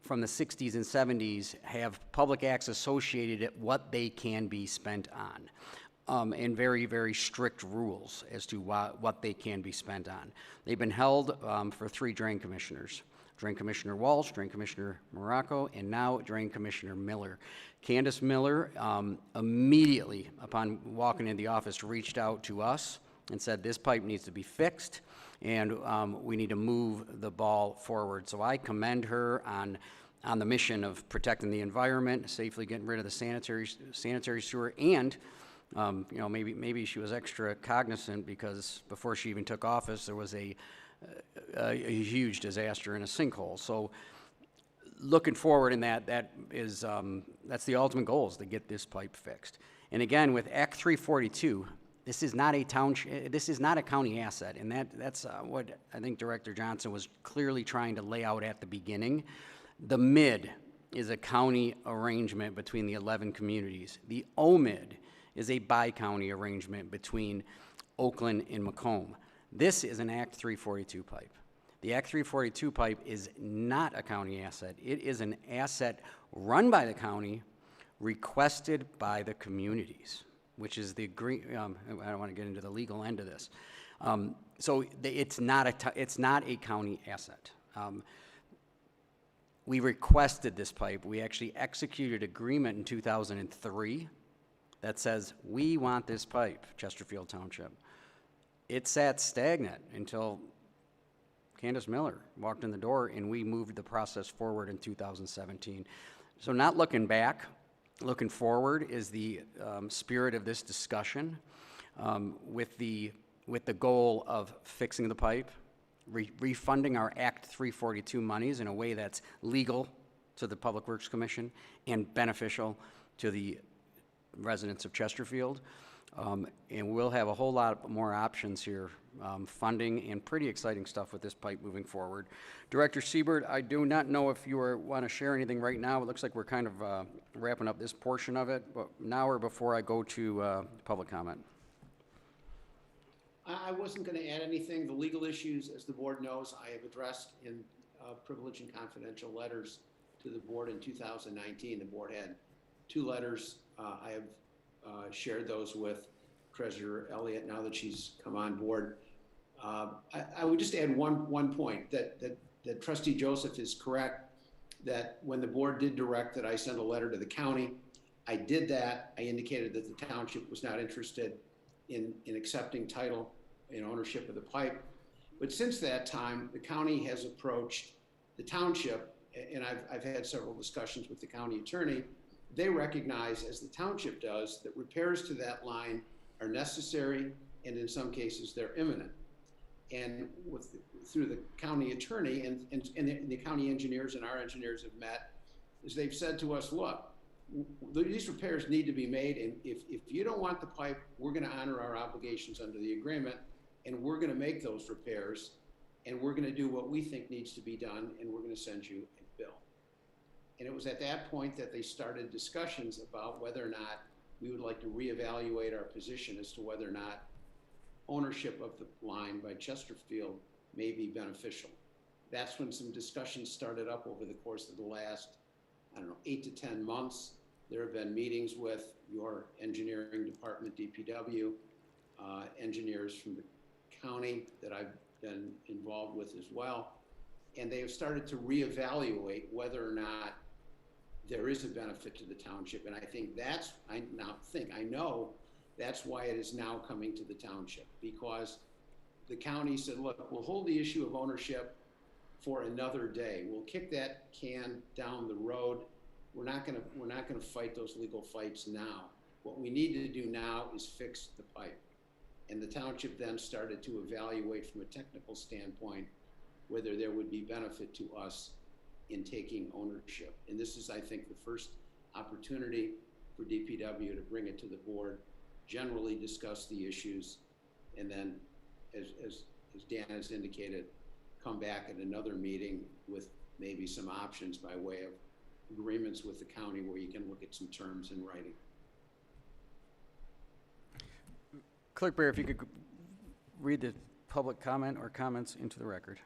from the 60s and 70s have public acts associated at what they can be spent on, and very, very strict rules as to what they can be spent on. They've been held for 3 drain commissioners: Drain Commissioner Walsh, Drain Commissioner Morocco, and now Drain Commissioner Miller. Candace Miller, immediately upon walking in the office, reached out to us and said this pipe needs to be fixed, and we need to move the ball forward. So I commend her on the mission of protecting the environment, safely getting rid of the sanitary sewer, and maybe she was extra cognizant because before she even took office, there was a huge disaster in a sinkhole. So looking forward in that's the ultimate goal, is to get this pipe fixed. And again, with Act 342, this is not a township, this is not a county asset, and that's what I think Director Johnson was clearly trying to lay out at the beginning. The MID is a county arrangement between the 11 communities. The OMID is a bi-county arrangement between Oakland and Macomb. This is an Act 342 pipe. The Act 342 pipe is not a county asset. It is an asset run by the county, requested by the communities, which is the I don't want to get into the legal end of this. So it's not a county asset. We requested this pipe. We actually executed agreement in 2003 that says we want this pipe, Chesterfield Township. It sat stagnant until Candace Miller walked in the door, and we moved the process forward in 2017. So not looking back, looking forward is the spirit of this discussion, with the goal of fixing the pipe, refunding our Act 342 monies in a way that's legal to the Public Works Commission and beneficial to the residents of Chesterfield. And we'll have a whole lot more options here, funding and pretty exciting stuff with this pipe moving forward. Director Siebert, I do not know if you want to share anything right now. It looks like we're kind of wrapping up this portion of it, but now or before I go to public comment.
I wasn't going to add anything. The legal issues, as the board knows, I have addressed in privileged and confidential letters to the board in 2019. The board had 2 letters. I have shared those with Treasurer Elliott now that she's come on board. I would just add one point, that Trustee Joseph is correct, that when the board did direct that I send a letter to the county, I did that. I indicated that the township was not interested in accepting title and ownership of the pipe. But since that time, the county has approached the township, and I've had several discussions with the county attorney. They recognize, as the township does, that repairs to that line are necessary, and in some cases, they're imminent. And through the county attorney and the county engineers and our engineers have met, is they've said to us, look, these repairs need to be made, and if you don't want the pipe, we're going to honor our obligations under the agreement, and we're going to make those repairs, and we're going to do what we think needs to be done, and we're going to send you a bill. And it was at that point that they started discussions about whether or not we would like to reevaluate our position as to whether or not ownership of the line by Chesterfield may be beneficial. That's when some discussions started up over the course of the last, 8 to 10 months. There have been meetings with your engineering department, DPW, engineers from the county that I've been involved with as well. And they have started to reevaluate whether or not there is a benefit to the township. And I know that's why it is now coming to the township, because the county said, look, we'll hold the issue of ownership for another day. We'll kick that can down the road. We're not gonna fight those legal fights now. What we need to do now is fix the pipe. And the township then started to evaluate from a technical standpoint whether there would be benefit to us in taking ownership. And this is, I think, the first opportunity for DPW to bring it to the board, generally discuss the issues, and then, as Dan has indicated, come back at another meeting with maybe some options by way of agreements with the county where you can look at some terms in writing.
Clerk Bear, if you could read the public comment or comments into the record.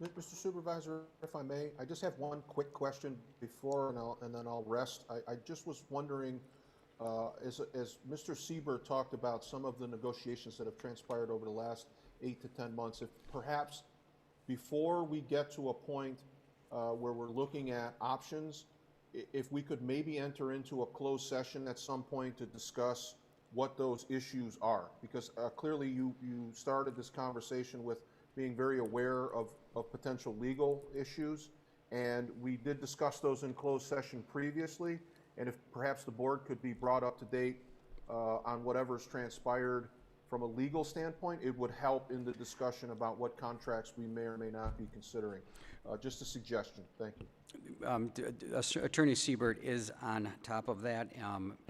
Mr. Supervisor, if I may, I just have one quick question before, and then I'll rest. I just was wondering, as Mr. Siebert talked about some of the negotiations that have transpired over the last 8 to 10 months, if perhaps before we get to a point where we're looking at options, if we could maybe enter into a closed session at some point to discuss what those issues are, because clearly you started this conversation with being very aware of potential legal issues, and we did discuss those in closed session previously, and if perhaps the board could be brought up to date on whatever's transpired from a legal standpoint, it would help in the discussion about what contracts we may or may not be considering. Just a suggestion. Thank you.
Attorney Siebert is on top of that.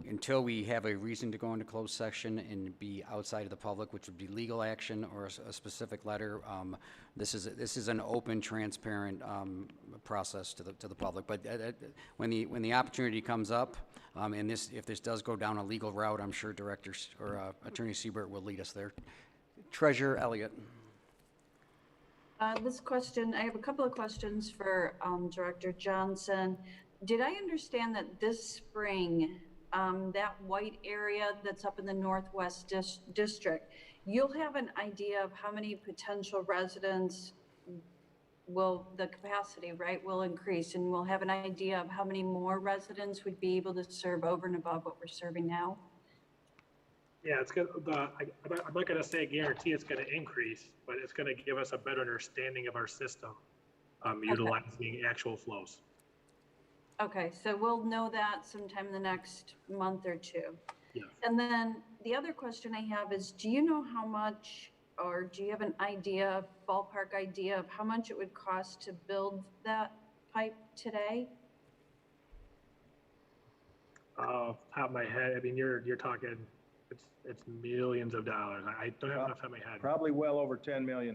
Until we have a reason to go into closed session and be outside of the public, which would be legal action or a specific letter, this is an open, transparent process to the public. But when the opportunity comes up, and if this does go down a legal route, I'm sure Attorney Siebert will lead us there. Treasurer Elliott.
This question, I have a couple of questions for Director Johnson. Did I understand that this spring, that white area that's up in the Northwest District, you'll have an idea of how many potential residents the capacity, right, will increase, and we'll have an idea of how many more residents would be able to serve over and above what we're serving now?
Yeah, it's good. I'm not going to say guarantee it's going to increase, but it's going to give us a better understanding of our system, utilizing actual flows.
Okay, so we'll know that sometime in the next month or two.
Yes.
And then the other question I have is, do you know how much, or do you have an idea, ballpark idea of how much it would cost to build that pipe today?
Off the top of my head, I mean, you're talking, it's millions of dollars. I don't have enough off the top of my head.
Probably well over 10 million,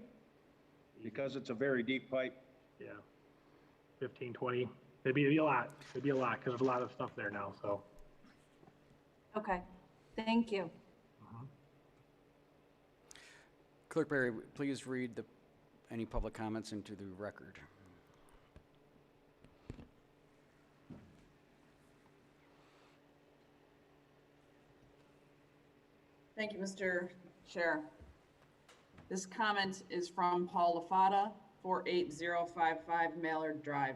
because it's a very deep pipe.
Yeah, 15, 20, maybe a lot. It'd be a lot, because there's a lot of stuff there now, so.
Okay, thank you.
Clerk Barry, please read any public comments into the record.
Thank you, Mr. Chair. This comment is from Paul LaFata, 48055 Mallard Drive.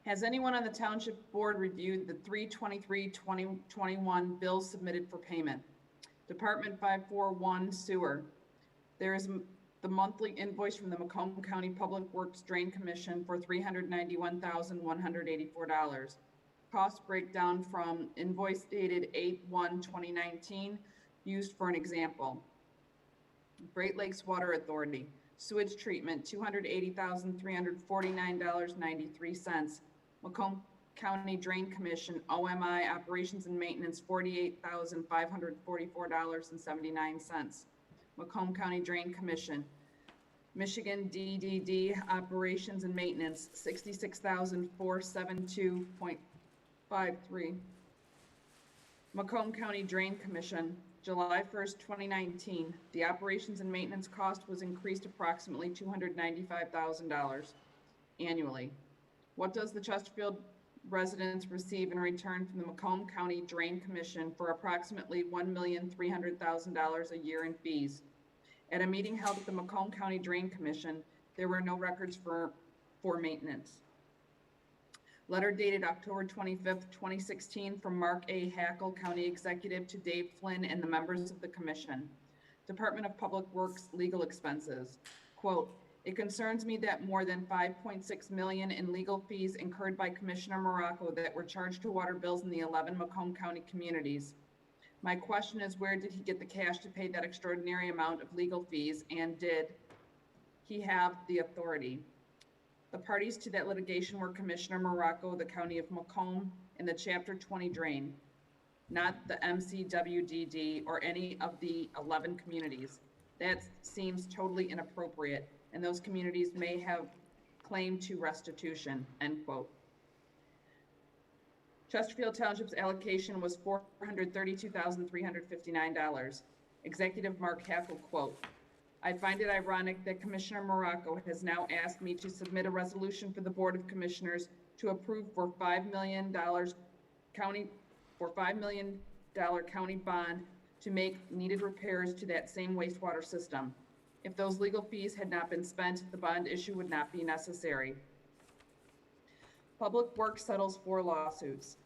Has anyone on the Township Board reviewed the 3/23/2021 bills submitted for payment? Department 541 Sewer. There is the monthly invoice from the Macomb County Public Works Drain Commission for $391,184. Cost breakdown from invoice dated 8/1/2019, used for an example. Great Lakes Water Authority, sewage treatment, $280,349.93. Macomb County Drain Commission, OMI, operations and maintenance, $48,544.79. Macomb County Drain Commission, Michigan DDD, operations and maintenance, $66,472.53. Macomb County Drain Commission, July 1st, 2019, the operations and maintenance cost was increased approximately $295,000 annually. What does the Chesterfield residents receive in return from the Macomb County Drain Commission for approximately $1,300,000 a year in fees? At a meeting held at the Macomb County Drain Commission, there were no records for maintenance. Letter dated October 25th, 2016 from Mark A. Hackle, County Executive, to Dave Flynn and the members of the Commission. Department of Public Works legal expenses. Quote, "It concerns me that more than $5.6 million in legal fees incurred by Commissioner Morocco that were charged to water bills in the 11 Macomb County communities. My question is, where did he get the cash to pay that extraordinary amount of legal fees, and did he have the authority?" The parties to that litigation were Commissioner Morocco, the County of Macomb, and the Chapter 20 drain, not the MCWDD or any of the 11 communities. That seems totally inappropriate, and those communities may have claim to restitution, end quote. Chesterfield Township's allocation was $432,359. Executive Mark Hackle, quote, "I find it ironic that Commissioner Morocco has now asked me to submit a resolution for the Board of Commissioners to approve for $5 million county bond to make needed repairs to that same wastewater system. If those legal fees had not been spent, the bond issue would not be necessary." Public Works settles 4 lawsuits.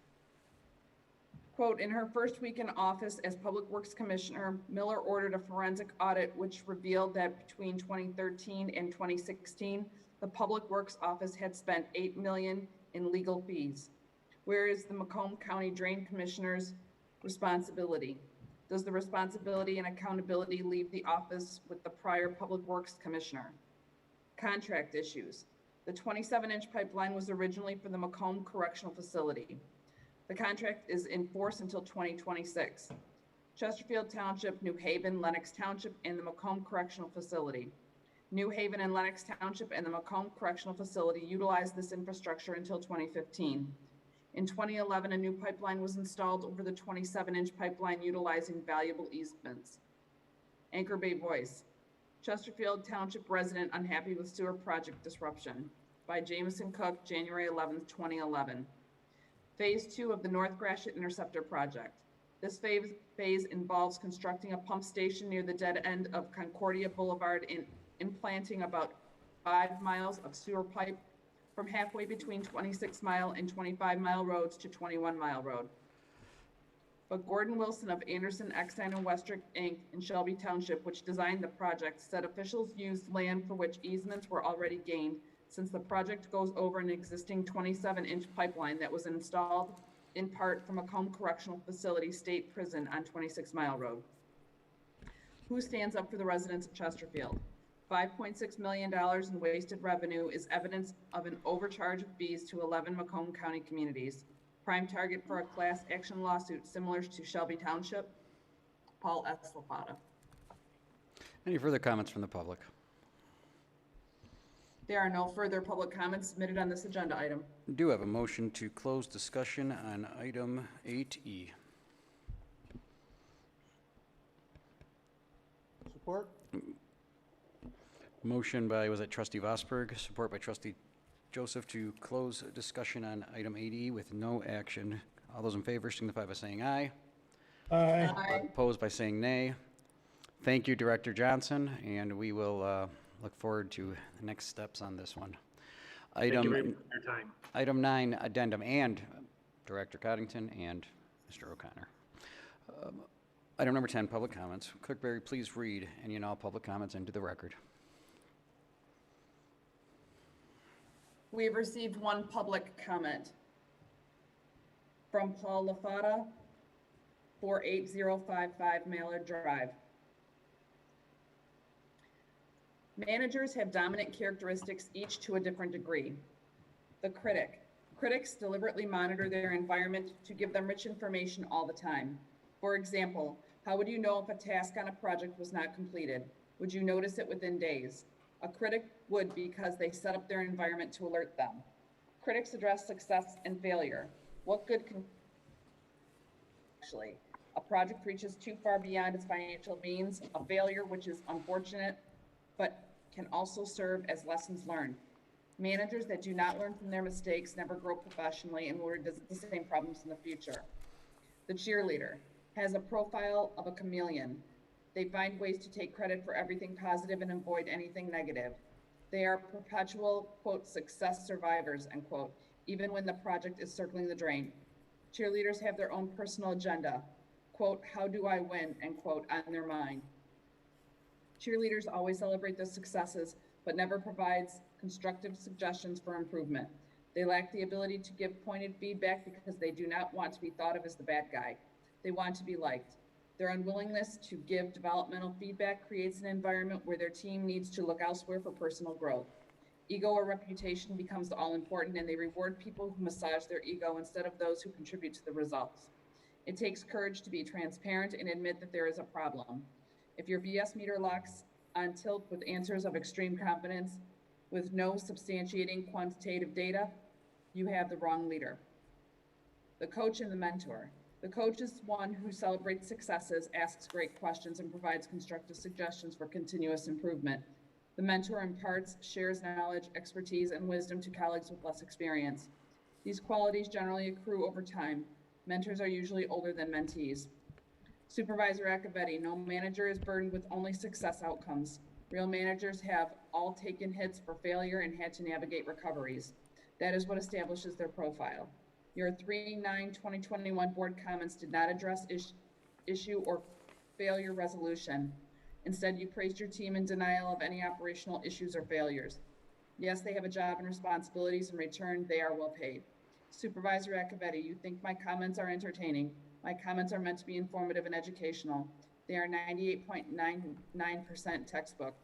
Quote, "In her first week in office as Public Works Commissioner, Miller ordered a forensic audit which revealed that between 2013 and 2016, the Public Works Office had spent $8 million in legal fees. Where is the Macomb County Drain Commissioner's responsibility? Does the responsibility and accountability leave the office with the prior Public Works Commissioner?" Contract issues. The 27-inch pipeline was originally for the Macomb Correctional Facility. The contract is in force until 2026. Chesterfield Township, New Haven, Lenox Township, and the Macomb Correctional Facility. New Haven and Lenox Township and the Macomb Correctional Facility utilized this infrastructure until 2015. In 2011, a new pipeline was installed over the 27-inch pipeline utilizing valuable easements. Anchor Bay Voice. Chesterfield Township resident unhappy with sewer project disruption. By Jameson Cook, January 11th, 2011. Phase 2 of the North Gratiot Interceptor project. This phase involves constructing a pump station near the dead end of Concordia Boulevard and implanting about 5 miles of sewer pipe from halfway between 26 Mile and 25 Mile roads to 21 Mile Road. But Gordon Wilson of Anderson, Eckstein, and Westrick, Inc. in Shelby Township, which designed the project, said officials used land for which easements were already gained, since the project goes over an existing 27-inch pipeline that was installed in part from Macomb Correctional Facility State Prison on 26 Mile Road. Who stands up for the residents of Chesterfield? $5.6 million in wasted revenue is evidence of an overcharge of fees to 11 Macomb County communities. Prime target for a class action lawsuit similar to Shelby Township. Paul S. Lafata.
Any further comments from the public?
There are no further public comments submitted on this agenda item.
We do have a motion to close discussion on item 8E.
Support?
Motion by, was it trustee Vosberg, support by trustee Joseph to close discussion on item 8E with no action. All those in favor signify by saying aye.
Aye.
Aye.
Opposed by saying nay. Thank you, Director Johnson, and we will look forward to the next steps on this one.
Thank you very much for your time.
Item 9, addendum, and Director Coddington and Mr. O'Connor. Item number 10, public comments. Clerk Berry, please read any and all public comments into the record.
We have received one public comment from Paul LaFata, 48055 Mallard Drive. Managers have dominant characteristics, each to a different degree. The critic. Critics deliberately monitor their environment to give them rich information all the time. For example, how would you know if a task on a project was not completed? Would you notice it within days? A critic would because they set up their environment to alert them. Critics address success and failure. What good can actually? A project reaches too far beyond its financial means, a failure which is unfortunate, but can also serve as lessons learned. Managers that do not learn from their mistakes never grow professionally and will revisit the same problems in the future. The cheerleader has a profile of a chameleon. They find ways to take credit for everything positive and avoid anything negative. They are perpetual, quote, success survivors, end quote, even when the project is circling the drain. Cheerleaders have their own personal agenda, quote, how do I win, end quote, on their mind. Cheerleaders always celebrate their successes, but never provides constructive suggestions for improvement. They lack the ability to give pointed feedback because they do not want to be thought of as the bad guy. They want to be liked. Their unwillingness to give developmental feedback creates an environment where their team needs to look elsewhere for personal growth. Ego or reputation becomes all important, and they reward people who massage their ego instead of those who contribute to the results. It takes courage to be transparent and admit that there is a problem. If your BS meter locks on tilt with answers of extreme confidence with no substantiating quantitative data, you have the wrong leader. The coach and the mentor. The coach is one who celebrates successes, asks great questions, and provides constructive suggestions for continuous improvement. The mentor imparts, shares knowledge, expertise, and wisdom to colleagues with less experience. These qualities generally accrue over time. Mentors are usually older than mentees. Supervisor Acciavatti, no manager is burdened with only success outcomes. Real managers have all taken hits for failure and had to navigate recoveries. That is what establishes their profile. Your 3/9/2021 board comments did not address issue or failure resolution. Instead, you praised your team in denial of any operational issues or failures. Yes, they have a job and responsibilities. In return, they are well paid. Supervisor Acciavatti, you think my comments are entertaining. My comments are meant to be informative and educational. They are 98.99% textbook.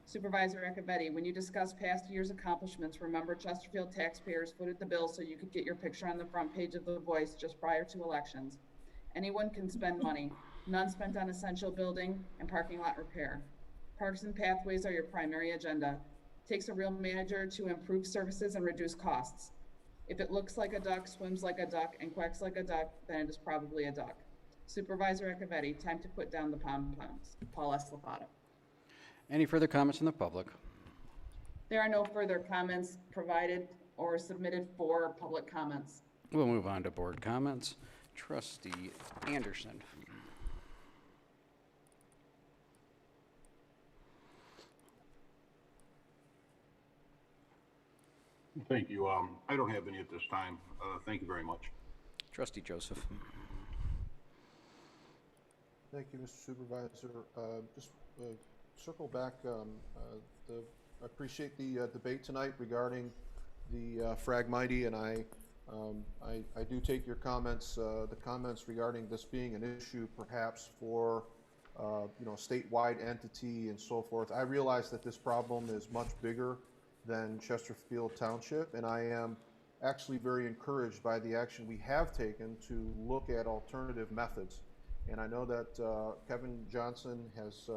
Supervisor Acciavatti, when you discuss past year's accomplishments, remember Chesterfield taxpayers footed the bill so you could get your picture on the front page of The Voice just prior to elections. Anyone can spend money, none spent on essential building and parking lot repair. Parks and pathways are your primary agenda. It takes a real manager to improve services and reduce costs. If it looks like a duck, swims like a duck, and quacks like a duck, then it is probably a duck. Supervisor Acciavatti, time to put down the pom-poms. Paul S. LaFata.
Any further comments from the public?
There are no further comments provided or submitted for public comments.
We'll move on to board comments. Trustee Anderson.
Thank you. I don't have any at this time. Thank you very much.
Trustee Joseph.
Thank you, Mr. Supervisor. Just circle back, I appreciate the debate tonight regarding the Phragmites, and I do take your comments, the comments regarding this being an issue perhaps for statewide entity and so forth. I realize that this problem is much bigger than Chesterfield Township, and I am actually very encouraged by the action we have taken to look at alternative methods. And I know that Kevin Johnson has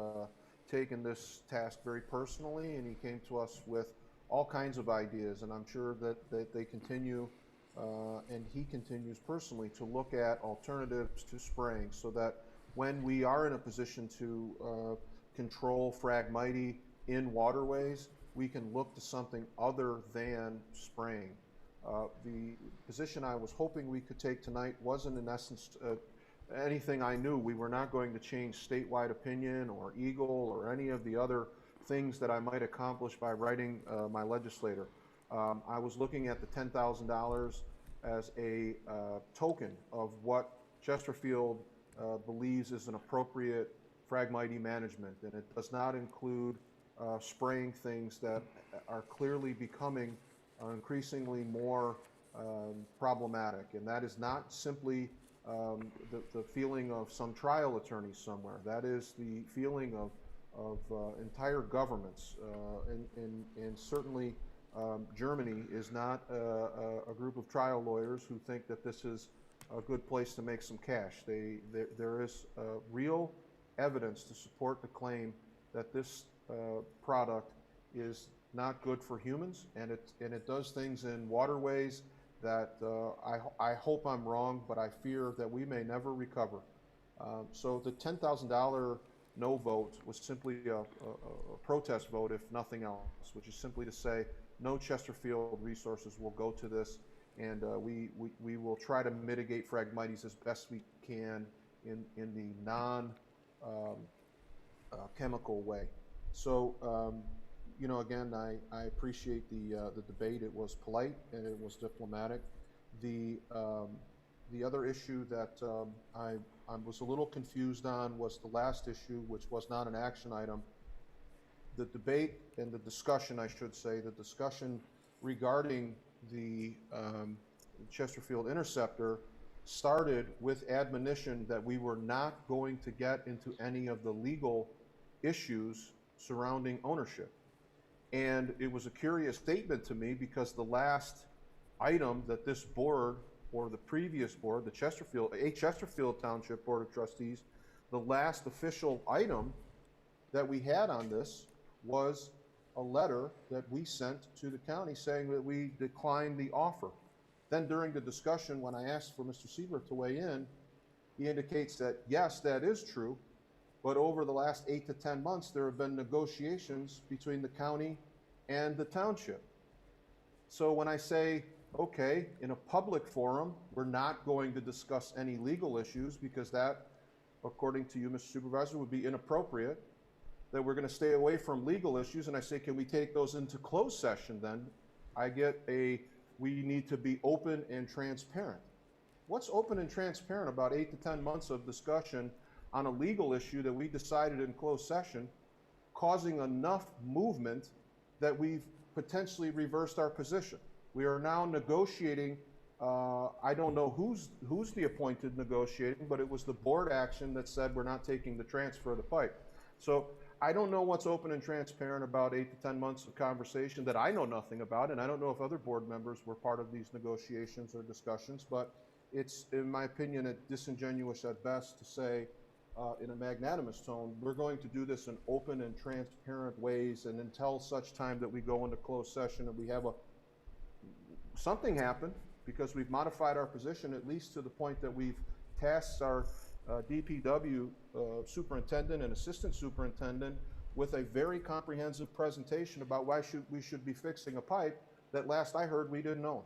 taken this task very personally, and he came to us with all kinds of ideas, and I'm sure that they continue, and he continues personally to look at alternatives to spraying so that when we are in a position to control Phragmites in waterways, we can look to something other than spraying. The position I was hoping we could take tonight wasn't in essence anything I knew. We were not going to change statewide opinion or EGLE or any of the other things that I might accomplish by writing my legislator. I was looking at the $10,000 as a token of what Chesterfield believes is an appropriate Phragmite management, and it does not include spraying things that are clearly becoming increasingly more problematic. And that is not simply the feeling of some trial attorneys somewhere. That is the feeling of entire governments, and certainly Germany is not a group of trial lawyers who think that this is a good place to make some cash. There is real evidence to support the claim that this product is not good for humans, and it does things in waterways that I hope I'm wrong, but I fear that we may never recover. So the $10,000 no vote was simply a protest vote, if nothing else, which is simply to say no Chesterfield resources will go to this, and we will try to mitigate Phragmites as best we can in the non-chemical way. So, you know, again, I appreciate the debate. It was polite and it was diplomatic. The other issue that I was a little confused on was the last issue, which was not an action item. The debate and the discussion, I should say, the discussion regarding the Chesterfield Interceptor started with admonition that we were not going to get into any of the legal issues surrounding ownership. And it was a curious statement to me, because the last item that this board, or the previous board, the Chesterfield Township Board of Trustees, the last official item that we had on this was a letter that we sent to the county saying that we declined the offer. Then during the discussion, when I asked for Mr. Siebert to weigh in, he indicates that yes, that is true, but over the last 8 to 10 months, there have been negotiations between the county and the township. So when I say, okay, in a public forum, we're not going to discuss any legal issues because that, according to you, Mr. Supervisor, would be inappropriate, that we're going to stay away from legal issues, and I say, can we take those into closed session then? I get we need to be open and transparent. What's open and transparent about 8 to 10 months of discussion on a legal issue that we decided in closed session, causing enough movement that we've potentially reversed our position? We are now negotiating. I don't know who's the appointed negotiating, but it was the board action that said we're not taking the transfer of the pipe. So I don't know what's open and transparent about 8 to 10 months of conversation that I know nothing about, and I don't know if other board members were part of these negotiations or discussions, but it's, in my opinion, disingenuous at best to say in a magnanimous tone, we're going to do this in open and transparent ways, and until such time that we go into closed session and we have something happen, because we've modified our position, at least to the point that we've tasked our DPW superintendent and assistant superintendent with a very comprehensive presentation about why we should be fixing a pipe that last I heard we didn't own.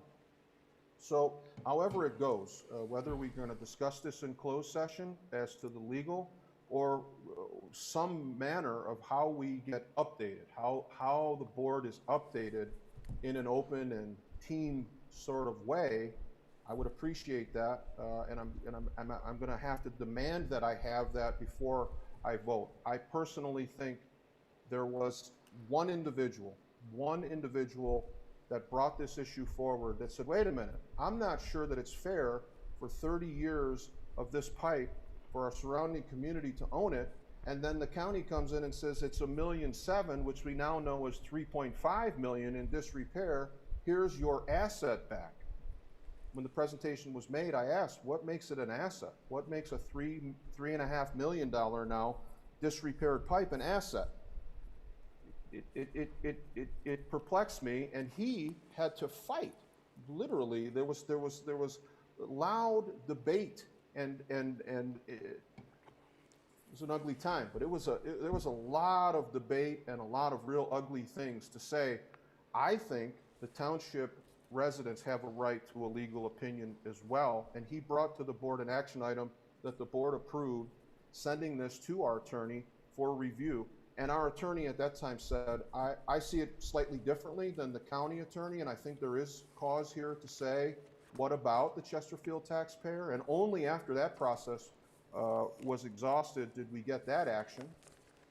So however it goes, whether we're going to discuss this in closed session as to the legal, or some manner of how we get updated, how the board is updated in an open and team sort of way, I would appreciate that, and I'm going to have to demand that I have that before I vote. I personally think there was one individual that brought this issue forward that said, wait a minute, I'm not sure that it's fair for 30 years of this pipe for our surrounding community to own it, and then the county comes in and says it's $1.7 million, which we now know is $3.5 million in disrepair. Here's your asset back. When the presentation was made, I asked, what makes it an asset? What makes a $3.5 million now disrepaired pipe an asset? It perplexed me, and he had to fight. Literally, there was loud debate, and it was an ugly time. But there was a lot of debate and a lot of real ugly things to say. I think the township residents have a right to a legal opinion as well, and he brought to the board an action item that the board approved, sending this to our attorney for review. And our attorney at that time said, I see it slightly differently than the county attorney, and I think there is cause here to say, what about the Chesterfield taxpayer? And only after that process was exhausted, did we get that action.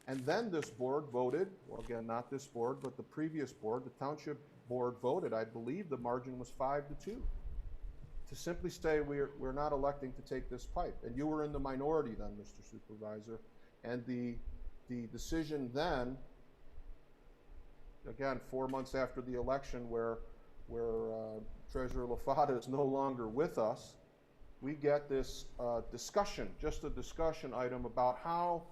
And then this board voted, well, again, not this board, but the previous board, the township board voted, I believe the margin was 5-2, to simply say we're not electing to take this pipe. And you were in the minority then, Mr. Supervisor. And the decision then, again, 4 months after the election, where Treasurer LaFada is no longer with us, we get this discussion, just a discussion item about how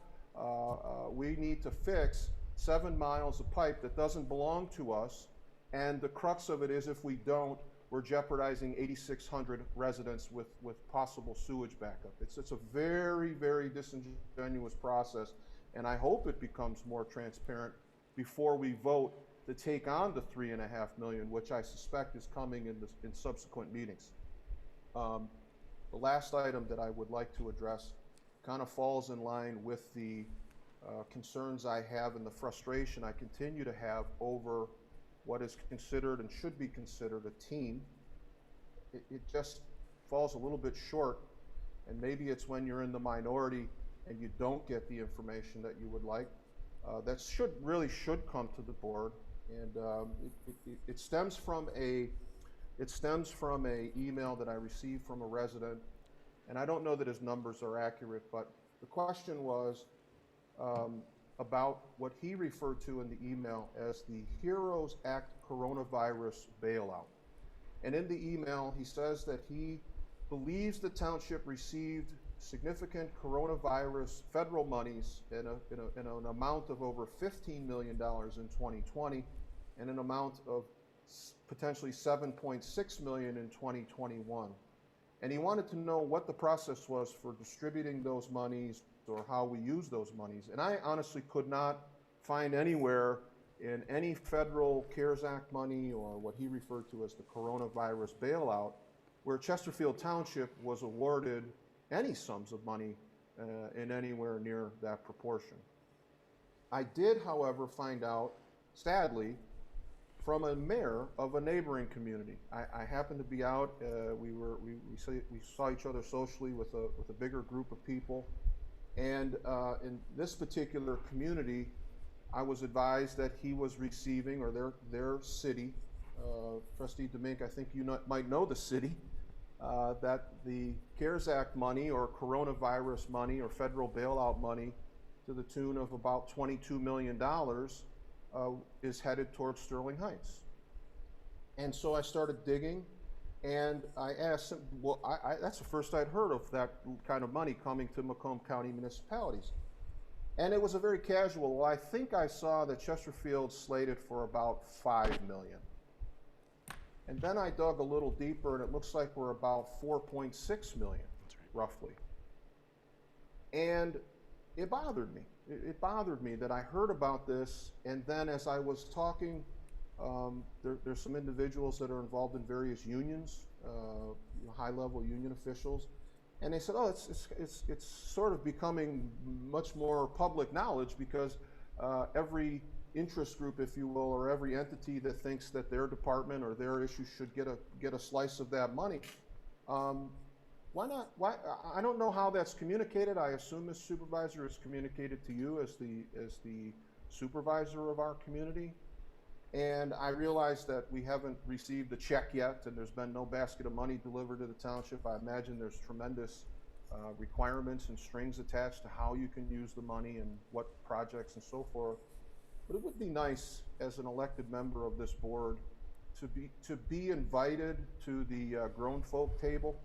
we need to fix 7 miles of pipe that doesn't belong to us. And the crux of it is, if we don't, we're jeopardizing 8,600 residents with possible sewage backup. It's a very, very disingenuous process, and I hope it becomes more transparent before we vote to take on the $3.5 million, which I suspect is coming in subsequent meetings. The last item that I would like to address kind of falls in line with the concerns I have and the frustration I continue to have over what is considered and should be considered a team. It just falls a little bit short, and maybe it's when you're in the minority and you don't get the information that you would like. That really should come to the board, and it stems from a email that I received from a resident, and I don't know that his numbers are accurate, but the question was about what he referred to in the email as the HEROES Act coronavirus bailout. And in the email, he says that he believes the township received significant coronavirus federal monies in an amount of over $15 million in 2020 and an amount of potentially $7.6 million in 2021. And he wanted to know what the process was for distributing those monies or how we use those monies. And I honestly could not find anywhere in any federal CARES Act money or what he referred to as the coronavirus bailout where Chesterfield Township was awarded any sums of money in anywhere near that proportion. I did, however, find out, sadly, from a mayor of a neighboring community. I happened to be out. We saw each other socially with a bigger group of people, and in this particular community, I was advised that he was receiving, or their city, Trustee Demink, I think you might know the city, that the CARES Act money or coronavirus money or federal bailout money to the tune of about $22 million is headed towards Sterling Heights. And so I started digging, and I asked him, well, that's the first I'd heard of that kind of money coming to Macomb County municipalities. And it was a very casual, well, I think I saw that Chesterfield slated for about $5 million. And then I dug a little deeper, and it looks like we're about $4.6 million, roughly. And it bothered me. It bothered me that I heard about this, and then as I was talking, there's some individuals that are involved in various unions, high-level union officials, and they said, oh, it's sort of becoming much more public knowledge because every interest group, if you will, or every entity that thinks that their department or their issue should get a slice of that money. Why not? Why? I don't know how that's communicated. I assume this supervisor is communicated to you as the supervisor of our community. And I realize that we haven't received a check yet, and there's been no basket of money delivered to the township. I imagine there's tremendous requirements and strings attached to how you can use the money and what projects and so forth. But it would be nice, as an elected member of this board, to be invited to the grown folk table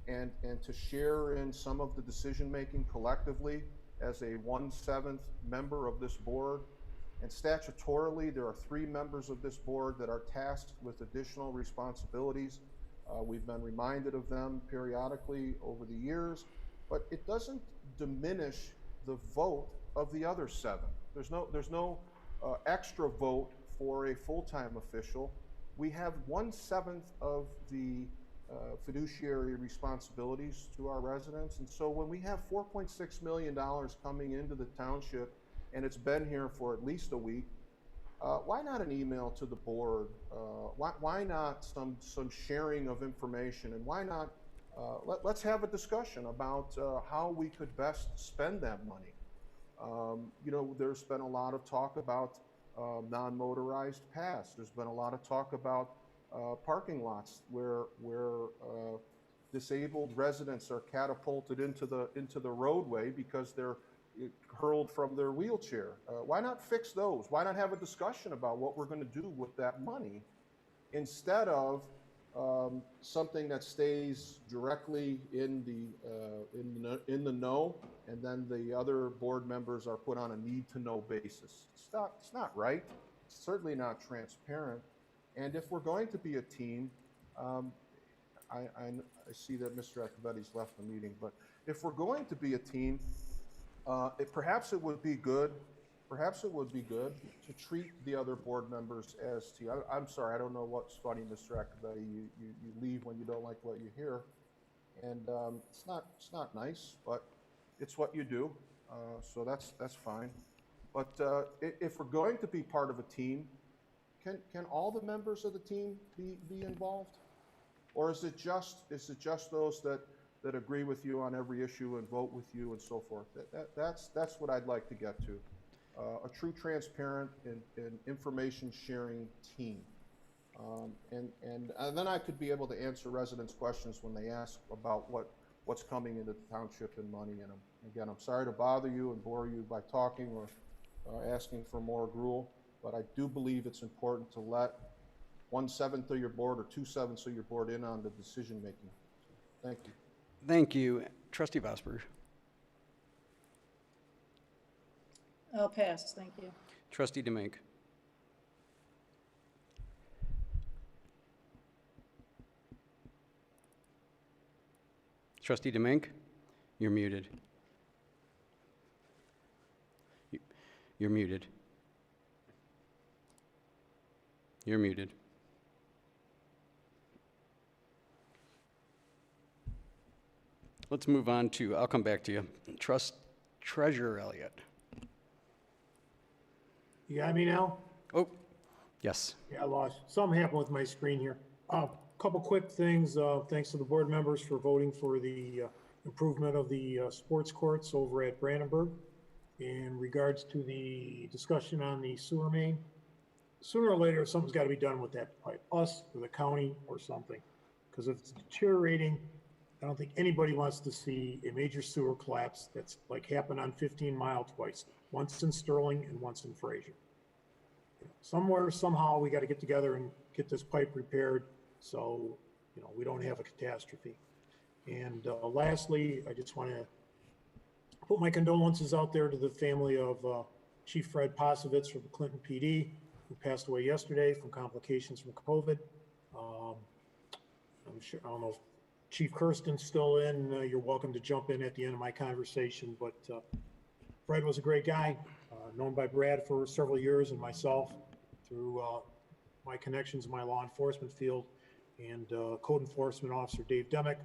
and to share in some of the decision-making collectively as a 1/7 member of this board. And statutorily, there are 3 members of this board that are tasked with additional responsibilities. We've been reminded of them periodically over the years, but it doesn't diminish the vote of the other 7. There's no extra vote for a full-time official. We have 1/7 of the fiduciary responsibilities to our residents. And so when we have $4.6 million coming into the township, and it's been here for at least a week, why not an email to the board? Why not some sharing of information? And why not let's have a discussion about how we could best spend that money. You know, there's been a lot of talk about non-motorized paths. There's been a lot of talk about parking lots where disabled residents are catapulted into the roadway because they're hurled from their wheelchair. Why not fix those? Why not have a discussion about what we're going to do with that money instead of something that stays directly in the know, and then the other board members are put on a need-to-know basis. It's not right. It's certainly not transparent. And if we're going to be a team, I see that Mr. Acciavatti's left the meeting, but if we're going to be a team, perhaps it would be good to treat the other board members as team. I'm sorry, I don't know what's funny, Mr. Acciavatti. You leave when you don't like what you hear, and it's not nice, but it's what you do. So that's fine. But if we're going to be part of a team, can all the members of the team be involved, or is it just those that agree with you on every issue and vote with you and so forth? That's what I'd like to get to. A true, transparent, and information sharing team. And then I could be able to answer residents' questions when they ask about what's coming into the township and money. And again, I'm sorry to bother you and bore you by talking or asking for more gruel, but I do believe it's important to let 1/7 of your board or 2/7 of your board in on the decision making. Thank you.
Thank you. Trustee Vosberg.
I'll pass, thank you.
Trustee Demink. Trustee Demink, you're muted. You're muted. You're muted. Let's move on to, I'll come back to you. Treasurer Elliott.
You got me now?
Oh, yes.
Yeah, I lost. Something happened with my screen here. Couple quick things. Thanks to the board members for voting for the improvement of the sports courts over at Brandenburg. In regards to the discussion on the sewer main, sooner or later, something's got to be done with that pipe, us or the county or something. Because if it's deteriorating, I don't think anybody wants to see a major sewer collapse that's like happened on 15 Mile twice, once in Sterling and once in Fraser. Somewhere, somehow, we got to get together and get this pipe repaired so, we don't have a catastrophe. And lastly, I just want to put my condolences out there to the family of Chief Fred Posovitz from Clinton PD, who passed away yesterday from complications from COVID. I'm sure, I don't know if Chief Kirsten's still in. You're welcome to jump in at the end of my conversation, but Fred was a great guy, known by Brad for several years and myself through my connections in my law enforcement field, and Code Enforcement Officer Dave Demick,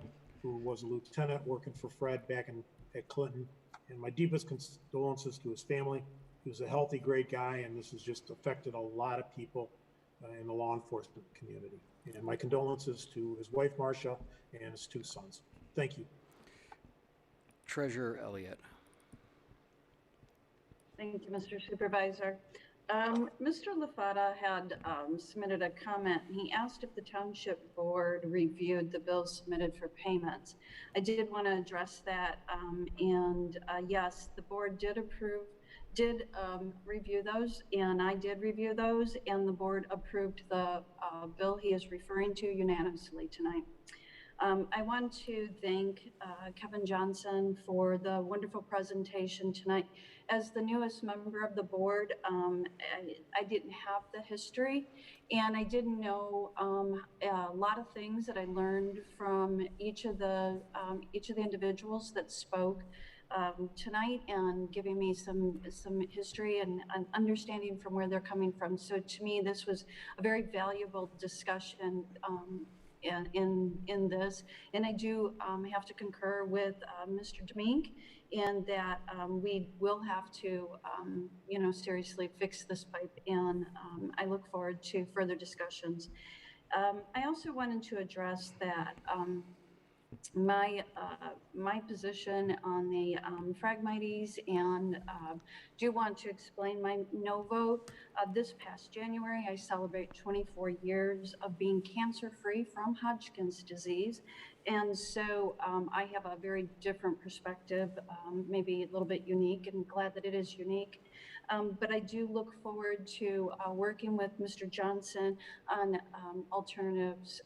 who was a lieutenant working for Fred back at Clinton. And my deepest condolences to his family. He was a healthy, great guy, and this has just affected a lot of people in the law enforcement community. And my condolences to his wife, Marcia, and his 2 sons. Thank you.
Treasurer Elliott.
Thank you, Mr. Supervisor. Mr. LaFata had submitted a comment. He asked if the Township Board reviewed the bills submitted for payments. I did want to address that, and yes, the board did review those, and I did review those, and the board approved the bill he is referring to unanimously tonight. I want to thank Kevin Johnson for the wonderful presentation tonight. As the newest member of the board, I didn't have the history, and I didn't know a lot of things that I learned from each of the individuals that spoke tonight, and giving me some history and understanding from where they're coming from. So to me, this was a very valuable discussion in this, and I do have to concur with Mr. Demink in that we will have to seriously fix this pipe, and I look forward to further discussions. I also wanted to address that my position on the Phragmites, and do want to explain my no vote. This past January, I celebrate 24 years of being cancer-free from Hodgkin's disease. And so I have a very different perspective, maybe a little bit unique, and glad that it is unique. But I do look forward to working with Mr. Johnson on alternatives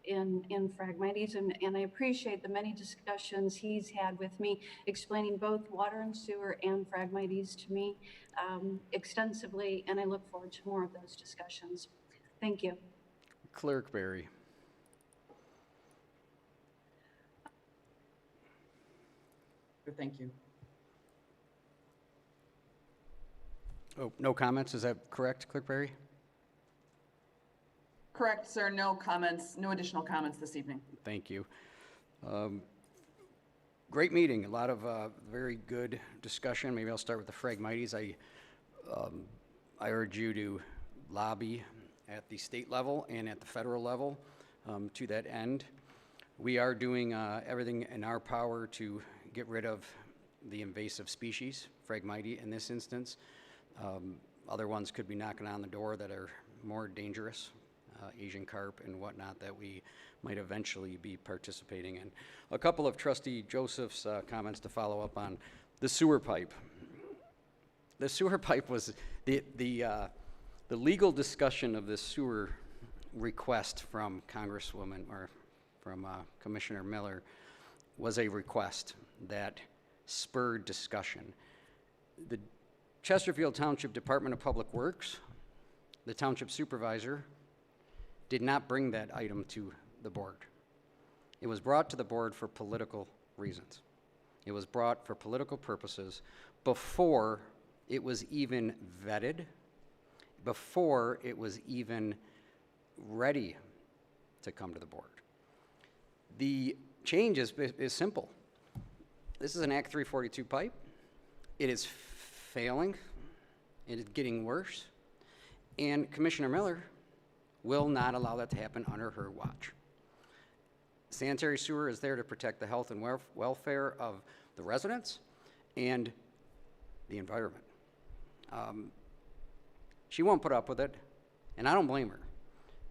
in Phragmites, and I appreciate the many discussions he's had with me, explaining both water and sewer and Phragmites to me extensively, and I look forward to more of those discussions. Thank you.
Clerk Barry.
Thank you.
Oh, no comments, is that correct, Clerk Barry?
Correct, sir. No comments, no additional comments this evening.
Thank you. Great meeting, a lot of very good discussion. Maybe I'll start with the Phragmites. I urge you to lobby at the state level and at the federal level to that end. We are doing everything in our power to get rid of the invasive species, Phragmite in this instance. Other ones could be knocking on the door that are more dangerous, Asian carp and whatnot, that we might eventually be participating in. A couple of Trustee Joseph's comments to follow up on. The sewer pipe. The sewer pipe was the legal discussion of this sewer request from Congresswoman, or from Commissioner Miller, was a request that spurred discussion. The Chesterfield Township Department of Public Works, the township supervisor, did not bring that item to the board. It was brought to the board for political reasons. It was brought for political purposes before it was even vetted, before it was even ready to come to the board. The change is simple. This is an Act 342 pipe. It is failing. It is getting worse. And Commissioner Miller will not allow that to happen under her watch. Sanitary sewer is there to protect the health and welfare of the residents and the environment. She won't put up with it, and I don't blame her.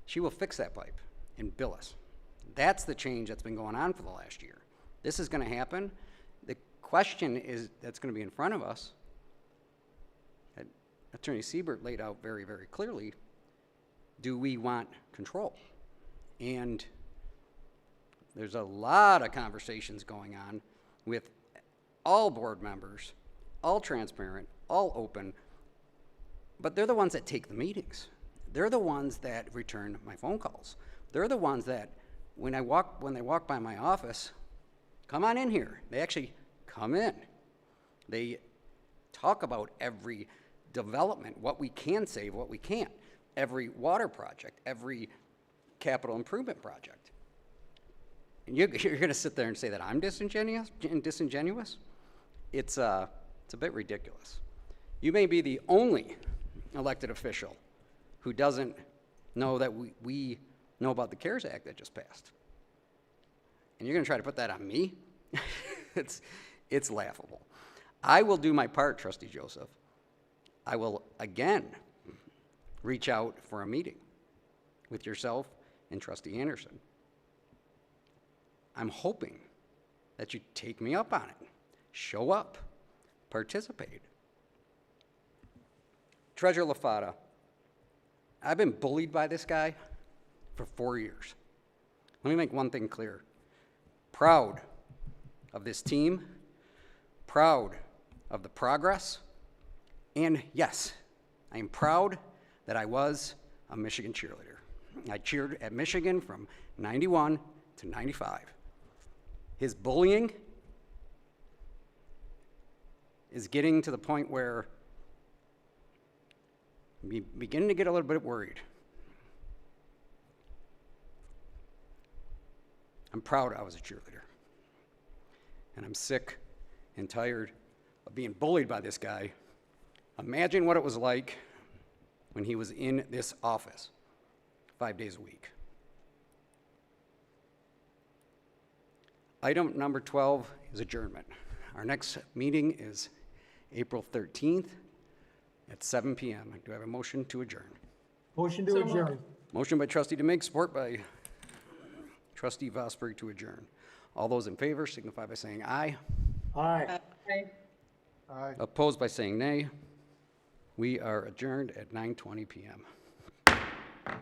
She will fix that pipe and bill us. That's the change that's been going on for the last year. This is going to happen. The question is that's going to be in front of us. Attorney Siebert laid out very, very clearly, do we want control? And there's a lot of conversations going on with all board members, all transparent, all open, but they're the ones that take the meetings. They're the ones that return my phone calls. They're the ones that, when they walk by my office, come on in here. They actually come in. They talk about every development, what we can save, what we can't, every water project, every capital improvement project. And you're going to sit there and say that I'm disingenuous? It's a bit ridiculous. You may be the only elected official who doesn't know that we know about the CARES Act that just passed. And you're going to try to put that on me? It's laughable. I will do my part, Trustee Joseph. I will, again, reach out for a meeting with yourself and Trustee Anderson. I'm hoping that you take me up on it. Show up. Participate. Treasurer LaFata, I've been bullied by this guy for 4 years. Let me make one thing clear. Proud of this team, proud of the progress, and yes, I am proud that I was a Michigan cheerleader. I cheered at Michigan from 91 to 95. His bullying is getting to the point where I'm beginning to get a little bit worried. I'm proud I was a cheerleader. And I'm sick and tired of being bullied by this guy. Imagine what it was like when he was in this office 5 days a week. Item number 12 is adjournment. Our next meeting is April 13th at 7 p.m. Do I have a motion to adjourn?
Motion to
So moved.
adjourn.
Motion by trustee DeMig, support by trustee Vosberg to adjourn. All those in favor signify by saying aye.
Aye.
Aye.
Opposed by saying nay. We are adjourned at 9:20 p.m.
Right.